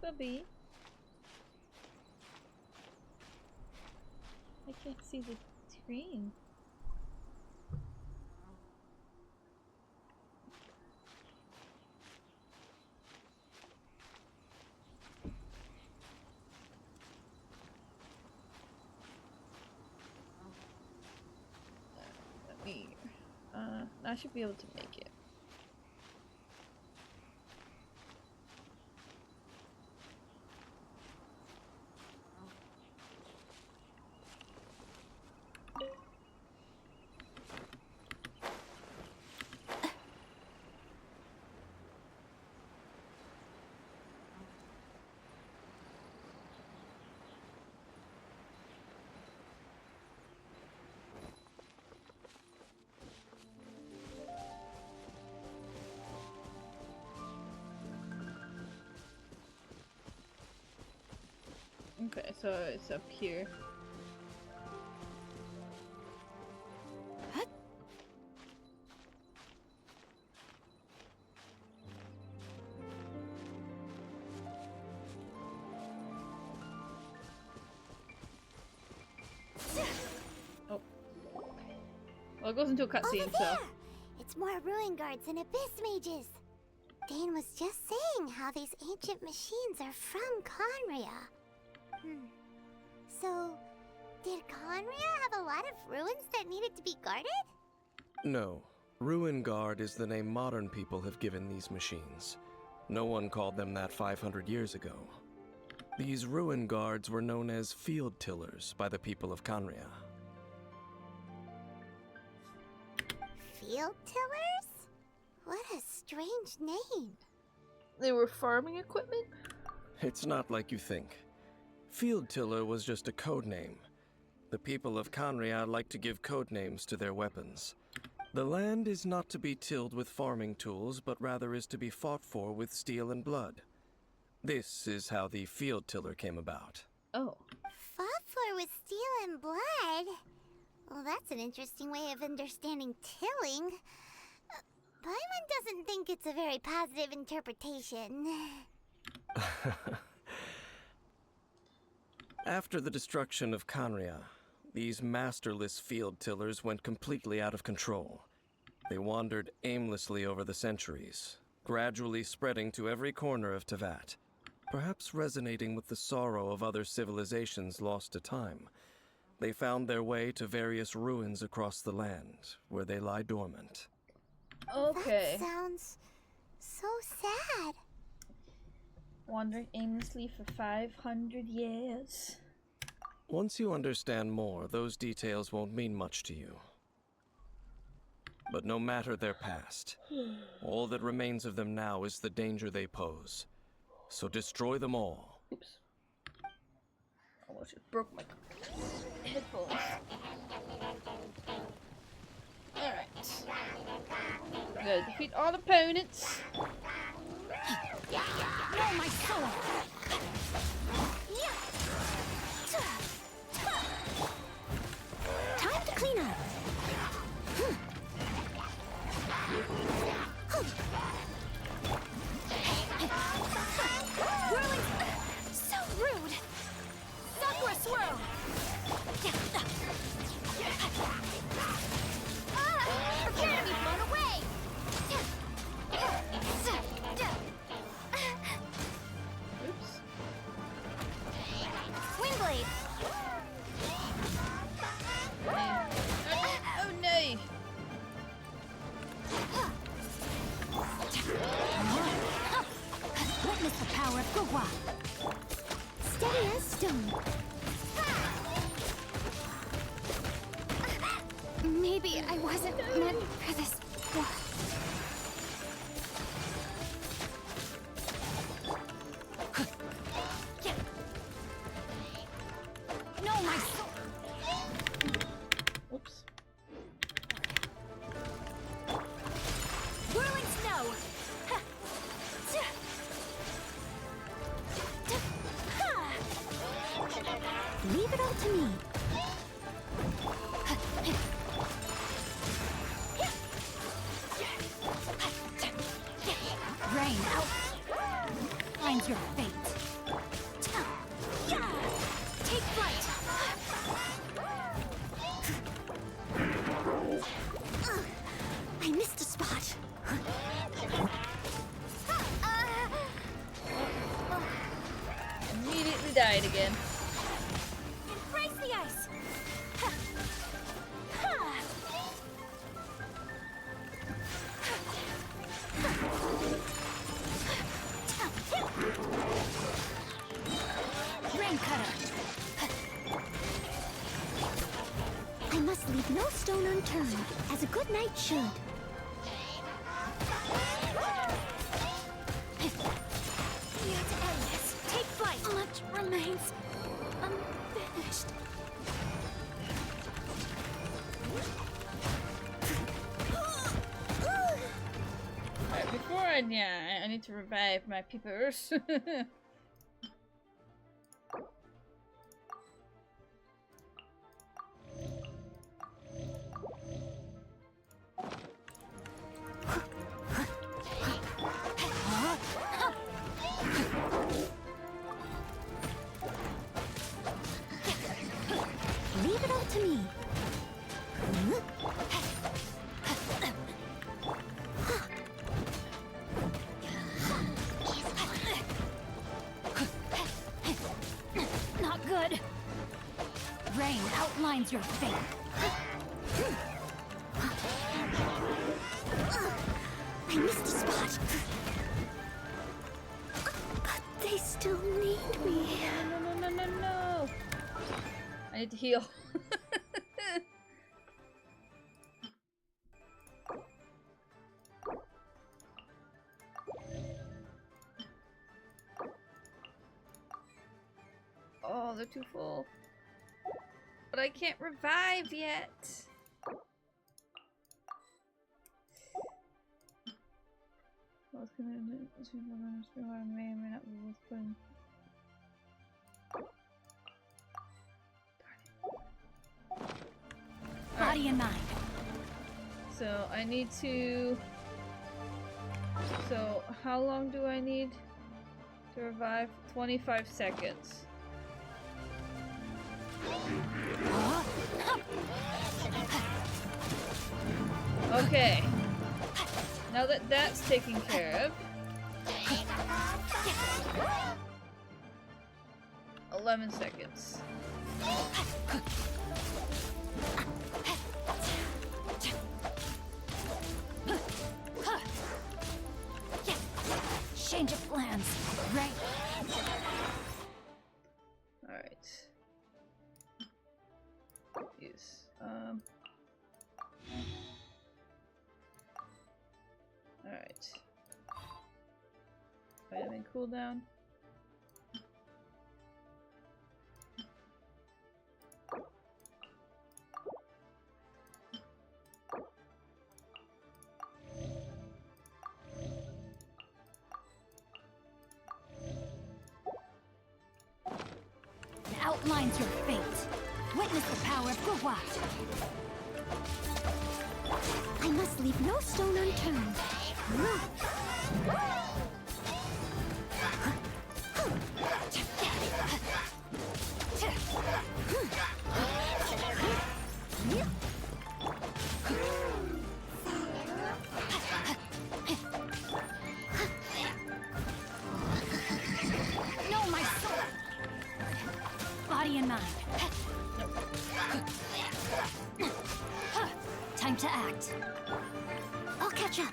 Bubby. I can't see the screen. Let me. I should be able to make it. Okay, so it's up here. Oh. Well, it goes into a cutscene, so. It's more ruin guards and abyss mages. Dane was just saying how these ancient machines are from Conria. So, did Conria have a lot of ruins that needed to be guarded? No. Ruin Guard is the name modern people have given these machines. No one called them that 500 years ago. These Ruin Guards were known as Field Tillers by the people of Conria. Field Tillers? What a strange name. They were farming equipment? It's not like you think. Field Tiller was just a code name. The people of Conria like to give code names to their weapons. The land is not to be tilled with farming tools, but rather is to be fought for with steel and blood. This is how the Field Tiller came about. Oh. Fought for with steel and blood? Well, that's an interesting way of understanding tilling. Paimon doesn't think it's a very positive interpretation. After the destruction of Conria, these masterless field tillers went completely out of control. They wandered aimlessly over the centuries, gradually spreading to every corner of Teyvat, perhaps resonating with the sorrow of other civilizations lost to time. They found their way to various ruins across the land, where they lie dormant. Okay. That sounds So sad. Wandering aimlessly for 500 years. Once you understand more, those details won't mean much to you. But no matter their past, all that remains of them now is the danger they pose. So destroy them all. Oops. Almost just broke my headphones. Alright. We gotta defeat all opponents. No, my soul! Time to clean up. Whirling! So rude! Sakura swirl! Prepare to be blown away. Oops. Windblade. Oh no! Witness the power of Gugwa! Steady as stone. Maybe I wasn't meant for this. No, my soul! Oops. Whirling snow! Leave it all to me. Rain out! Finds your fate. Take flight! I missed a spot. Immediately died again. Embrace the ice! Rain cutter! I must leave no stone unturned, as a good knight should. Yet endless. Take flight! Much remains unfinished. Alright, before I need to revive my peepers. Leave it all to me. Not good! Rain outlines your fate. I missed a spot. But they still need me. No. I need to heal. Oh, they're too full. But I can't revive yet. May or may not be worth putting. Body and mind. So I need to. So how long do I need to revive? 25 seconds. Okay. Now that that's taken care of. 11 seconds. Vitamin cooldown. It outlines your fate. Witness the power of Gawat. I must leave no stone unturned. No, my soul. Body and mind. Time to act. I'll catch up.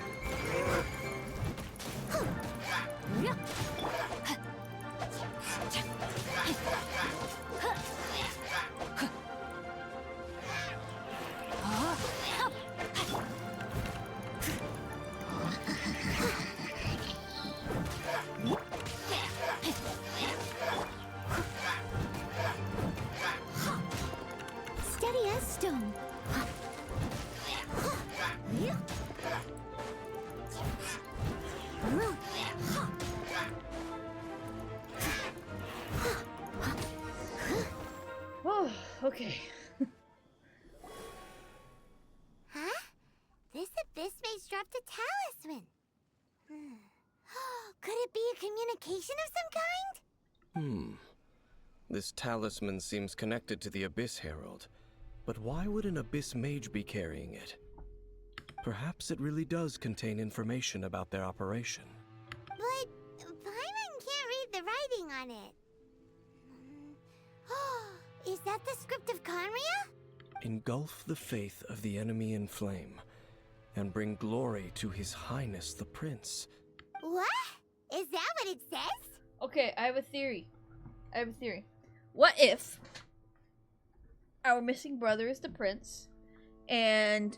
Steady as stone. Oh, okay. Huh? This abyss mage dropped a talisman. Could it be a communication of some kind? This talisman seems connected to the Abyss Herald. But why would an Abyss Mage be carrying it? Perhaps it really does contain information about their operation. But Paimon can't read the writing on it. Is that the script of Conria? Engulf the faith of the enemy in flame, and bring glory to His Highness the Prince. What? Is that what it says? Okay, I have a theory. What if our missing brother is the prince, and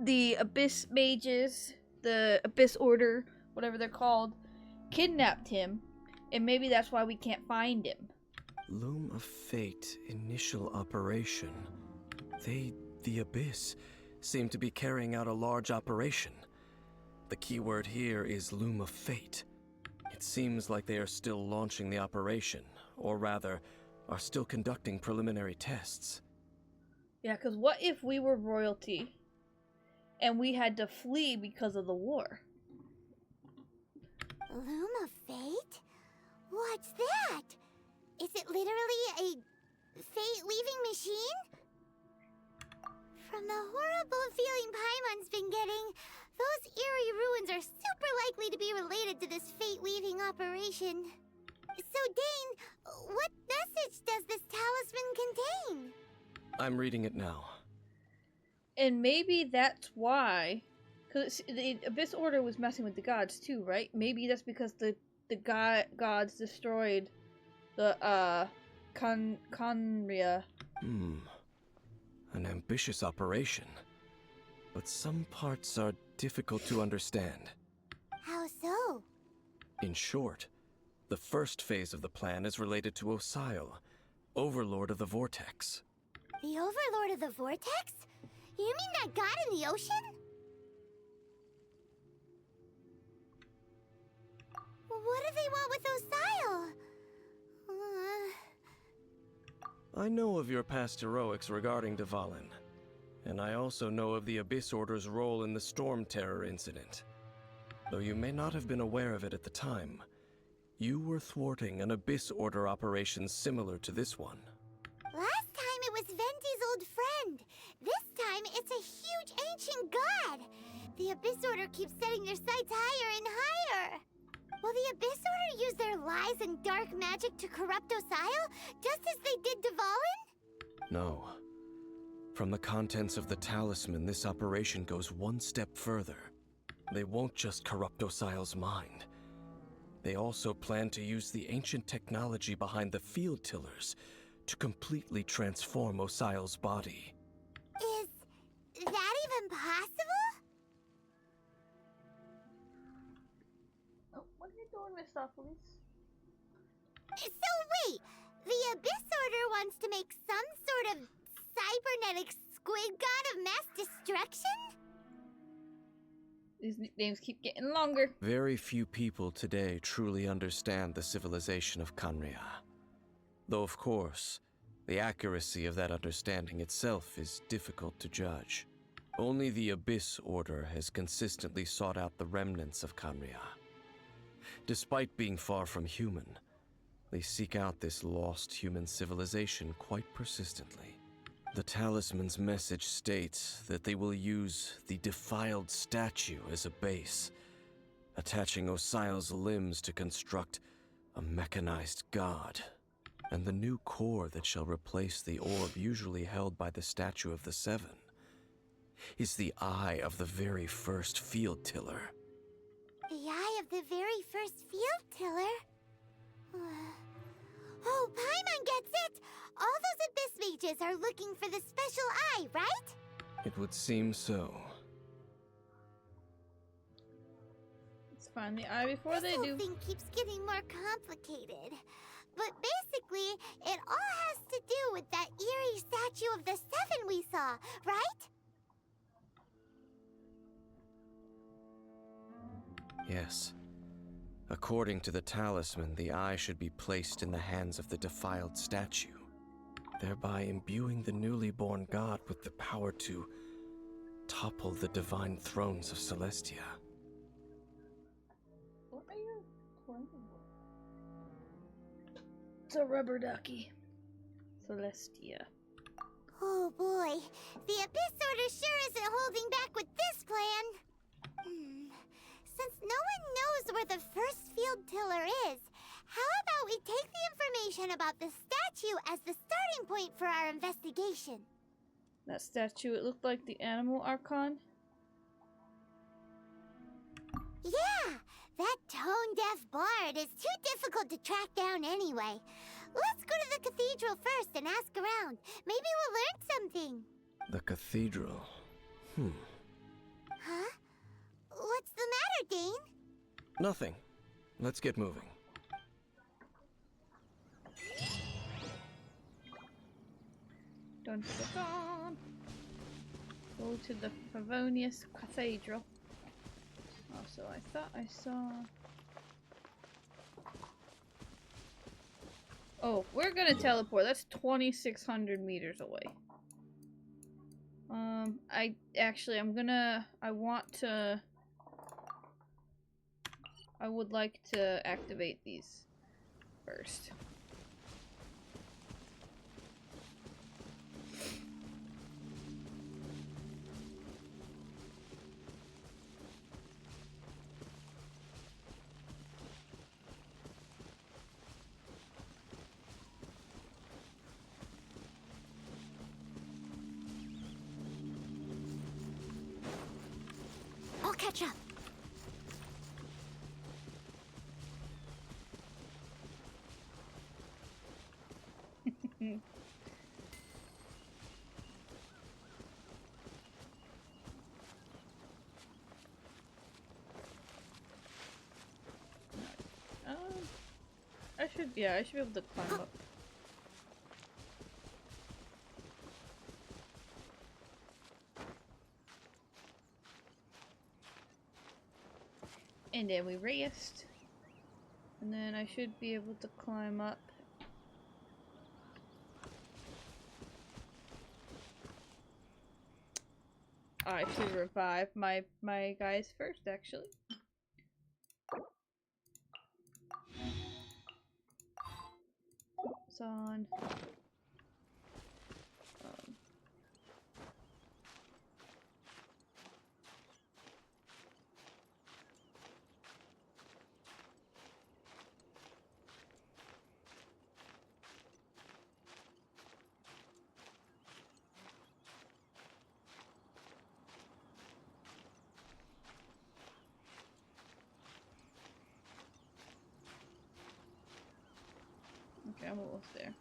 the Abyss Mages, the Abyss Order, whatever they're called, kidnapped him, and maybe that's why we can't find him? Loom of Fate initial operation. They, the Abyss, seem to be carrying out a large operation. The keyword here is Loom of Fate. It seems like they are still launching the operation, or rather, are still conducting preliminary tests. Yeah, because what if we were royalty, and we had to flee because of the war? Loom of Fate? What's that? Is it literally a fate-weaving machine? From the horrible feeling Paimon's been getting, those eerie ruins are super likely to be related to this fate-weaving operation. So, Dane, what message does this talisman contain? I'm reading it now. And maybe that's why, because the Abyss Order was messing with the gods too, right? Maybe that's because the gods destroyed the Conria. An ambitious operation. But some parts are difficult to understand. How so? In short, the first phase of the plan is related to Osile, Overlord of the Vortex. The Overlord of the Vortex? You mean that god in the ocean? What do they want with Osile? I know of your past heroics regarding Dvalin, and I also know of the Abyss Order's role in the Storm Terror incident. Though you may not have been aware of it at the time, you were thwarting an Abyss Order operation similar to this one. Last time it was Venti's old friend. This time it's a huge ancient god. The Abyss Order keeps setting their sights higher and higher. Will the Abyss Order use their lies and dark magic to corrupt Osile, just as they did Dvalin? No. From the contents of the talisman, this operation goes one step further. They won't just corrupt Osile's mind. They also plan to use the ancient technology behind the field tillers to completely transform Osile's body. Is that even possible? Oh, what are you doing Mistopheles. So wait, the Abyss Order wants to make some sort of cybernetic squid god of mass destruction? These nicknames keep getting longer. Very few people today truly understand the civilization of Kanria. Though, of course, the accuracy of that understanding itself is difficult to judge. Only the Abyss Order has consistently sought out the remnants of Kanria. Despite being far from human, they seek out this lost human civilization quite persistently. The talisman's message states that they will use the defiled statue as a base, attaching Osial's limbs to construct a mechanized god, and the new core that shall replace the orb usually held by the Statue of the Seven is the eye of the very first field tiller. The eye of the very first field tiller? Oh, Paimon gets it! All those Abyss mages are looking for the special eye, right? It would seem so. Let's find the eye before they This do. whole thing keeps getting more complicated. But basically, it all has to do with that eerie statue of the Seven we saw, right? Yes. According to the talisman, the eye should be placed in the hands of the defiled statue, thereby imbuing the newly born god with the power to topple the divine thrones of Celestia. What are you playing? It's a rubber ducky. Celestia. Oh boy, the Abyss Order sure isn't holding back with this plan. Since no one knows where the first field tiller is, how about we take the information about the statue as the starting point for our investigation? That statue, it looked like the animal archon. Yeah, that tone-deaf bard is too difficult to track down anyway. Let's go to the cathedral first and ask around. Maybe we'll learn something. The cathedral. Huh? What's the matter, Dane? Nothing. Let's get moving. Dun, dun, dun. Go to the Favonius Cathedral. Also, I thought I saw... Oh, we're gonna teleport. That's 2,600 meters away. I would like to activate these first. I'll catch up. I should be able to climb up. And then we rest. And then I should be able to climb up. I should revive my guys first, actually. It's on. Okay, I'm almost there.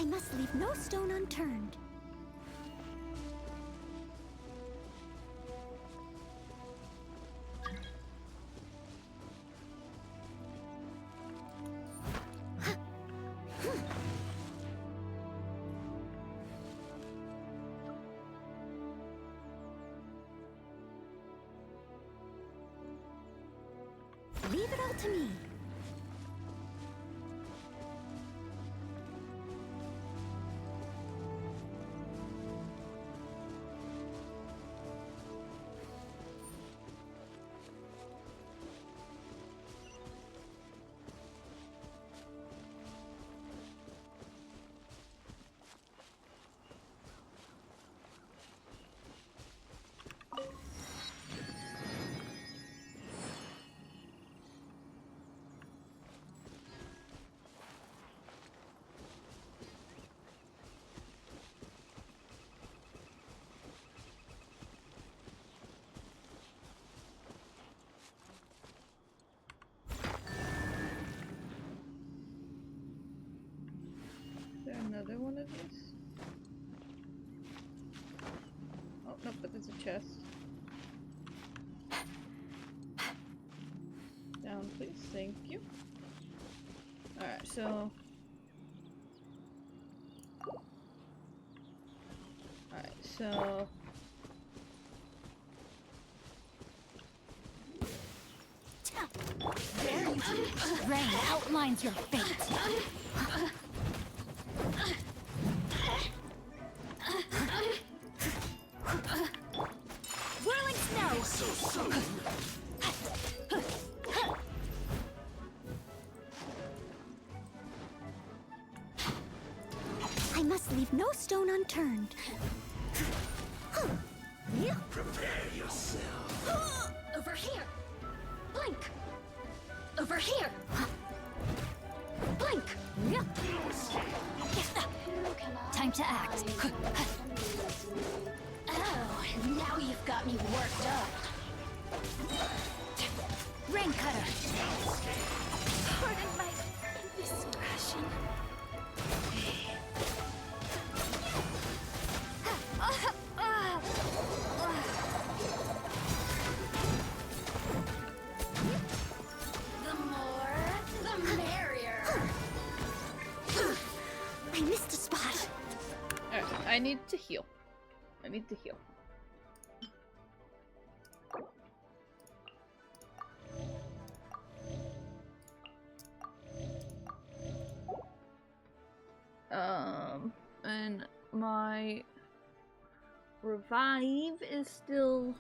must leave no stone unturned. Leave it all to me. Another one of these? Oh, no, but there's a chest. Down, please. Thank you. Alright, so... Alright, so... There you go. Rain outlines your fate. Whirling snow! So soon! I must leave no stone unturned. Prepare yourself. Over here! Blink! Over here! Blink! Time to act. Oh, now you've got me worked up. Rain cutter. Pardon my indiscretion. The more, the merrier. I missed a spot. Alright, I need to heal. I need to heal. And my revive is still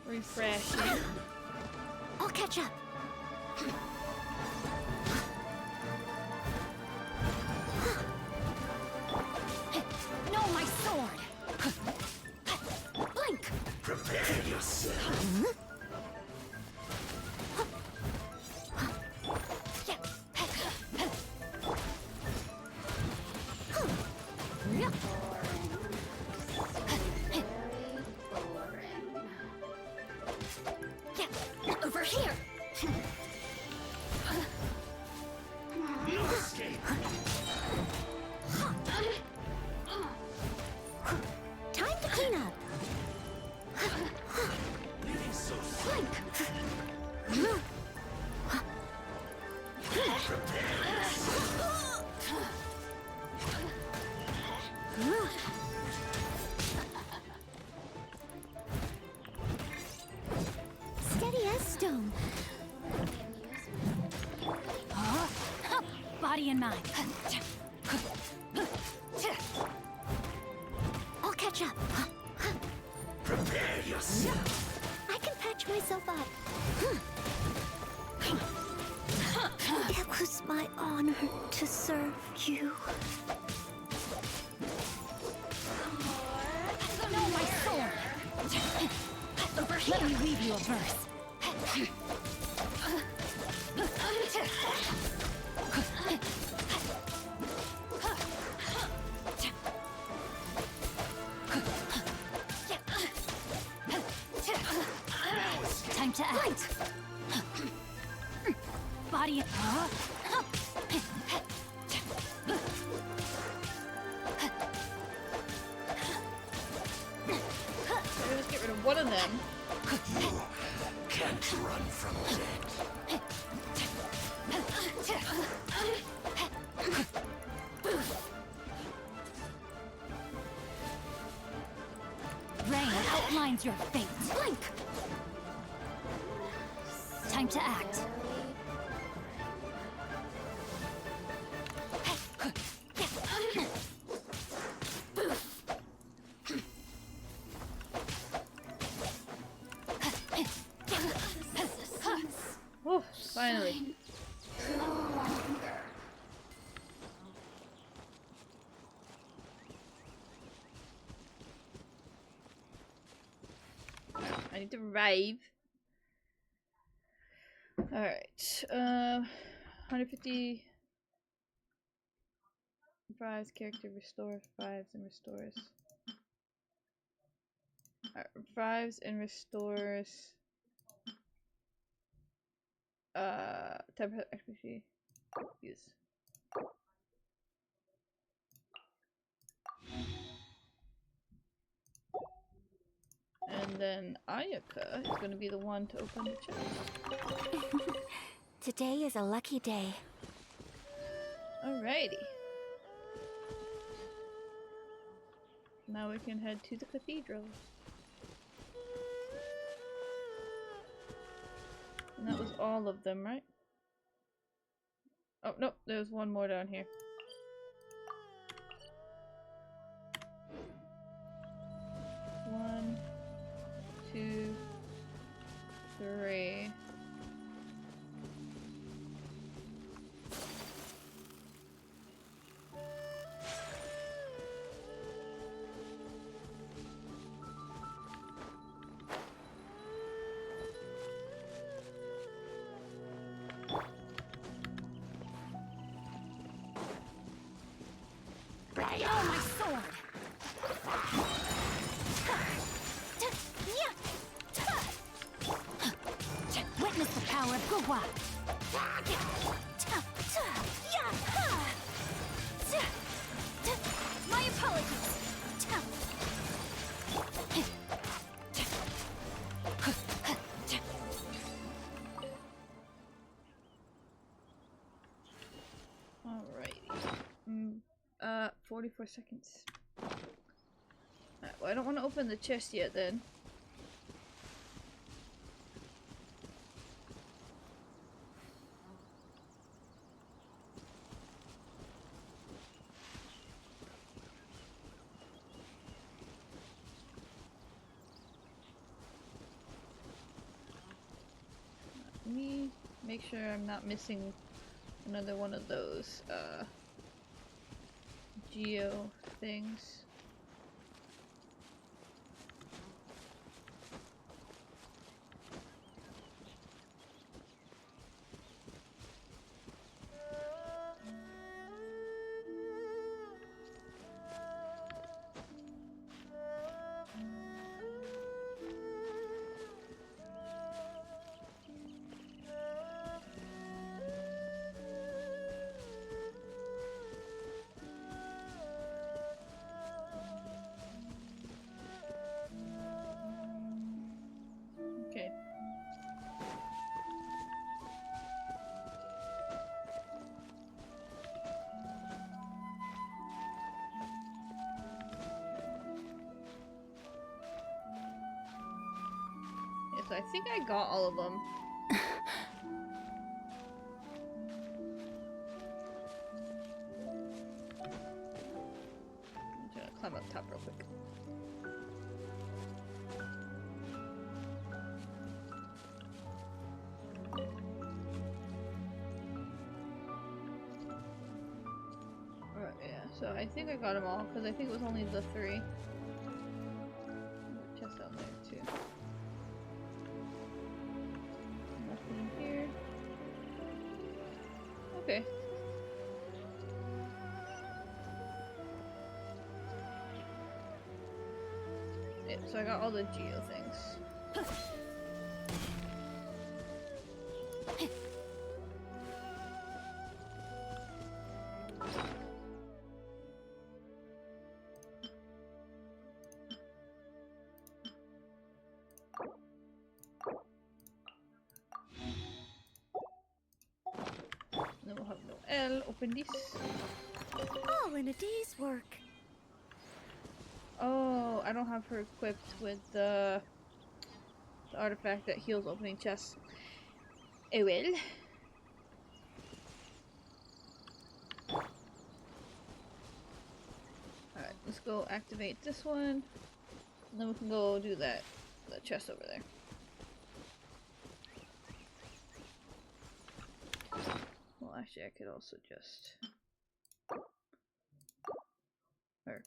refreshing. I'll catch up. No, my sword. Blink. Prepare yourself. Over here. Time to clean up. Blink. Steady as stone. Body and mind. I'll catch up. Prepare yourself. I can patch myself up. It was my honor to serve you. No, my sword! Over here. Let me read you a verse. Time to act. Body. one of them. You can't run from death. Rain outlines your fate. Blink! Time to act. Oh, finally. I need to revive. Alright, 150 revives, character restores, revives and restores. Alright, revives and restores 10% XP. Use. And then Ayaka is going to be the one to open the chest. Today is a lucky day. Alrighty. Now we can head to the cathedral. And that was all of them, right? Oh, nope, there's one more down here. One, two, three. Oh, my sword! Witness the power of Gugwa! My apologies! Alrighty. 44 seconds. Alright, well, I don't want to open the chest yet then. Let me make sure I'm not missing another one of those geo things. Okay. Yes, I think I got all of them. I'm gonna climb up top real quick. Alright, yeah, so I think I got them all, because I think it was only the 3. Chest down there, too. Nothing here. Okay. Yeah, so I got all the geo things. well. Open this. All in a day's work. Oh, I don't have her equipped with the artifact that heals opening chests. Oh well. Alright, let's go activate this one. And then we can go do that chest over there. Well, actually, I could also just... Or...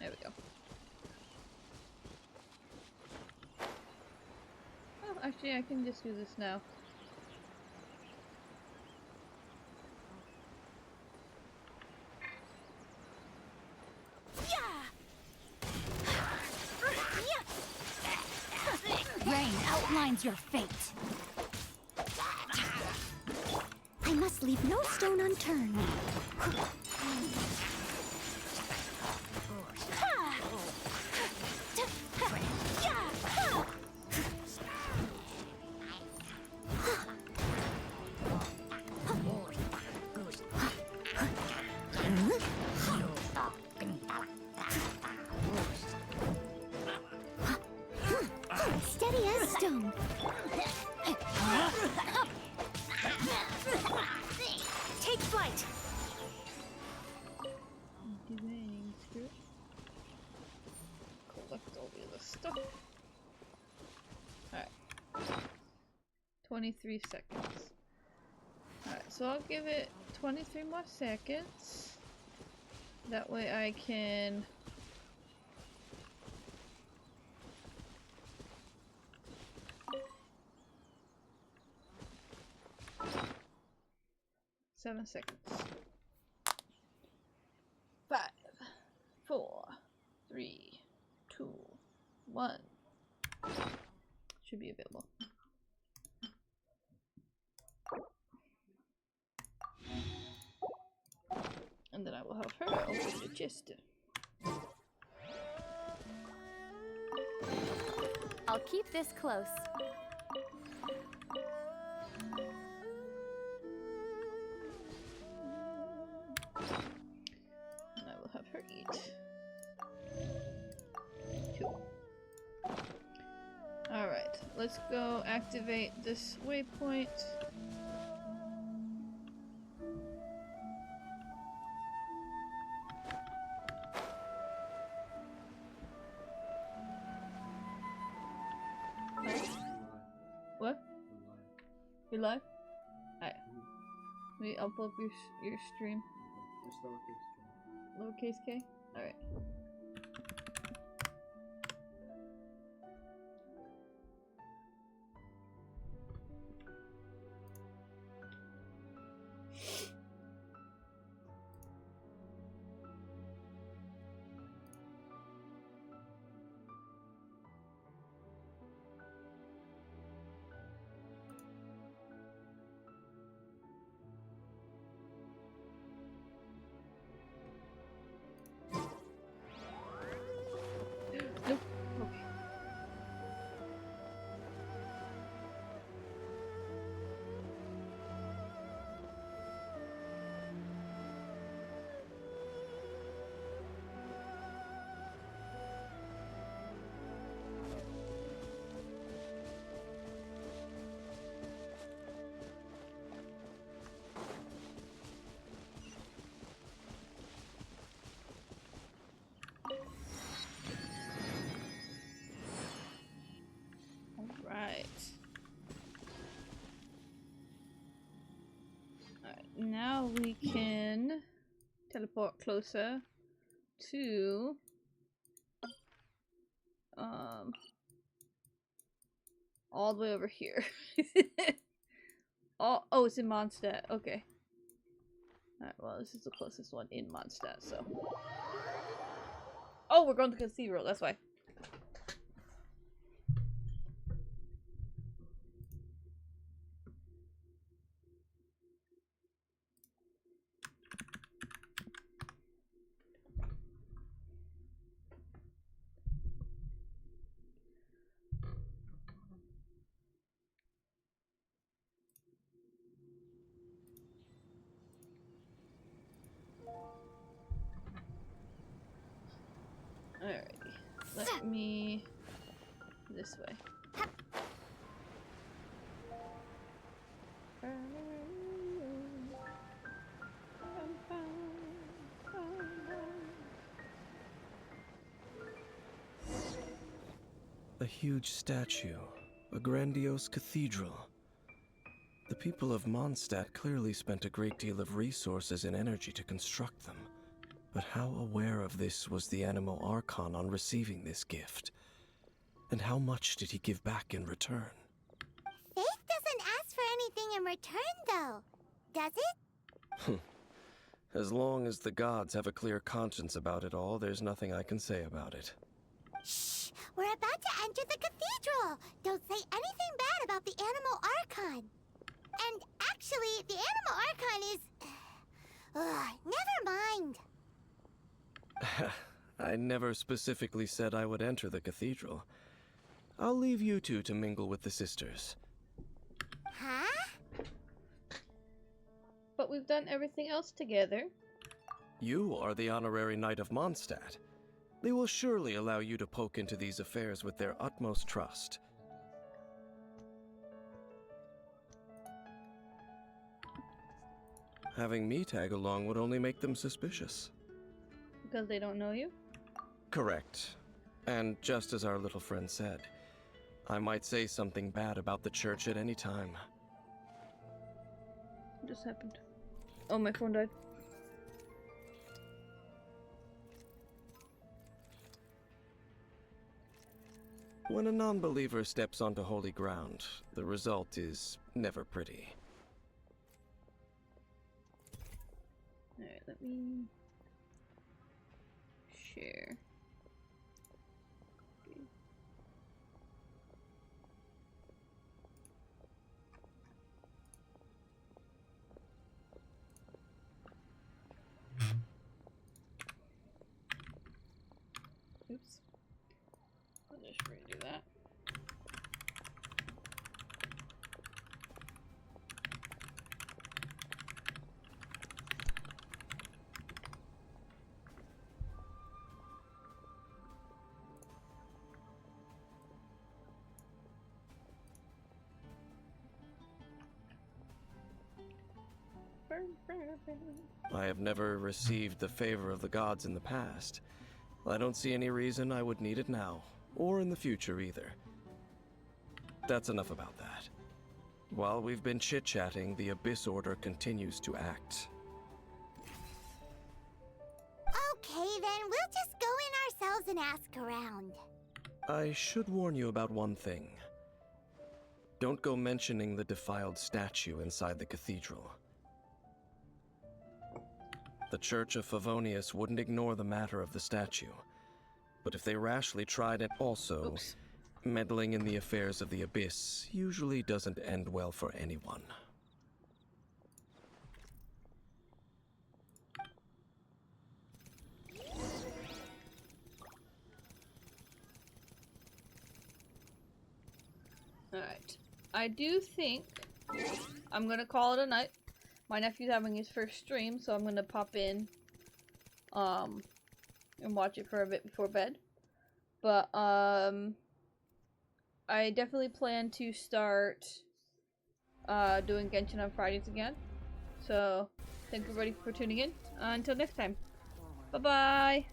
There we go. Oh, actually, I can just do this now. Rain outlines your fate. I must leave no stone unturned. Steady as stone. Take flight. Divining spirit. Collect all the other stuff. Alright. 23 seconds. Alright, so I'll give it 23 more seconds. That way I can... Seven seconds. 5, 4, 3, 2, 1. Should be available. And then I will have her open the chest. I'll keep this close. And I will have her eat. 2. Alright, let's go activate this waypoint. What? You're live? Alright. Let me upload your stream. Lowercase k? Alright. Nope. Okay. Alright. Alright, now we can teleport closer to all the way over here. Oh, it's in Mondstadt. Okay. Alright, well, this is the closest one in Mondstadt, so. Oh, we're going to the cathedral, that's why. Alrighty. Let me... this way. A huge statue, a grandiose cathedral. The people of Mondstadt clearly spent a great deal of resources and energy to construct them. But how aware of this was the Animo Archon on receiving this gift? And how much did he give back in return? Faith doesn't ask for anything in return, though. Does it? As long as the gods have a clear conscience about it all, there's nothing I can say about it. Shh! We're about to enter the cathedral! Don't say anything bad about the Animo Archon! And actually, the Animo Archon is... never mind! I never specifically said I would enter the cathedral. I'll leave you two to mingle with the sisters. Huh? But we've done everything else together. You are the honorary knight of Mondstadt. They will surely allow you to poke into these affairs with their utmost trust. Having me tag along would only make them suspicious. Because they don't know you? Correct. And just as our little friend said, I might say something bad about the church at any time. What just happened? Oh, my phone died. When a non-believer steps onto holy ground, the result is never pretty. Alright, let me... share. Okay. Oops. I'll just redo that. I have never received the favor of the gods in the past. I don't see any reason I would need it now, or in the future either. That's enough about that. While we've been chit-chatting, the Abyss Order continues to act. Okay, then we'll just go in ourselves and ask around. I should warn you about one thing. Don't go mentioning the defiled statue inside the cathedral. The Church of Favonius wouldn't ignore the matter of the statue. But if they rashly tried it also, meddling in the affairs of the Abyss usually doesn't end well for anyone. Alright. I do think I'm gonna call it a night. My nephew's having his first stream, so I'm gonna pop in and watch it for a bit before bed. But I definitely plan to start doing Genshin on Fridays again. So thank you everybody for tuning in. Until next time. Bye bye.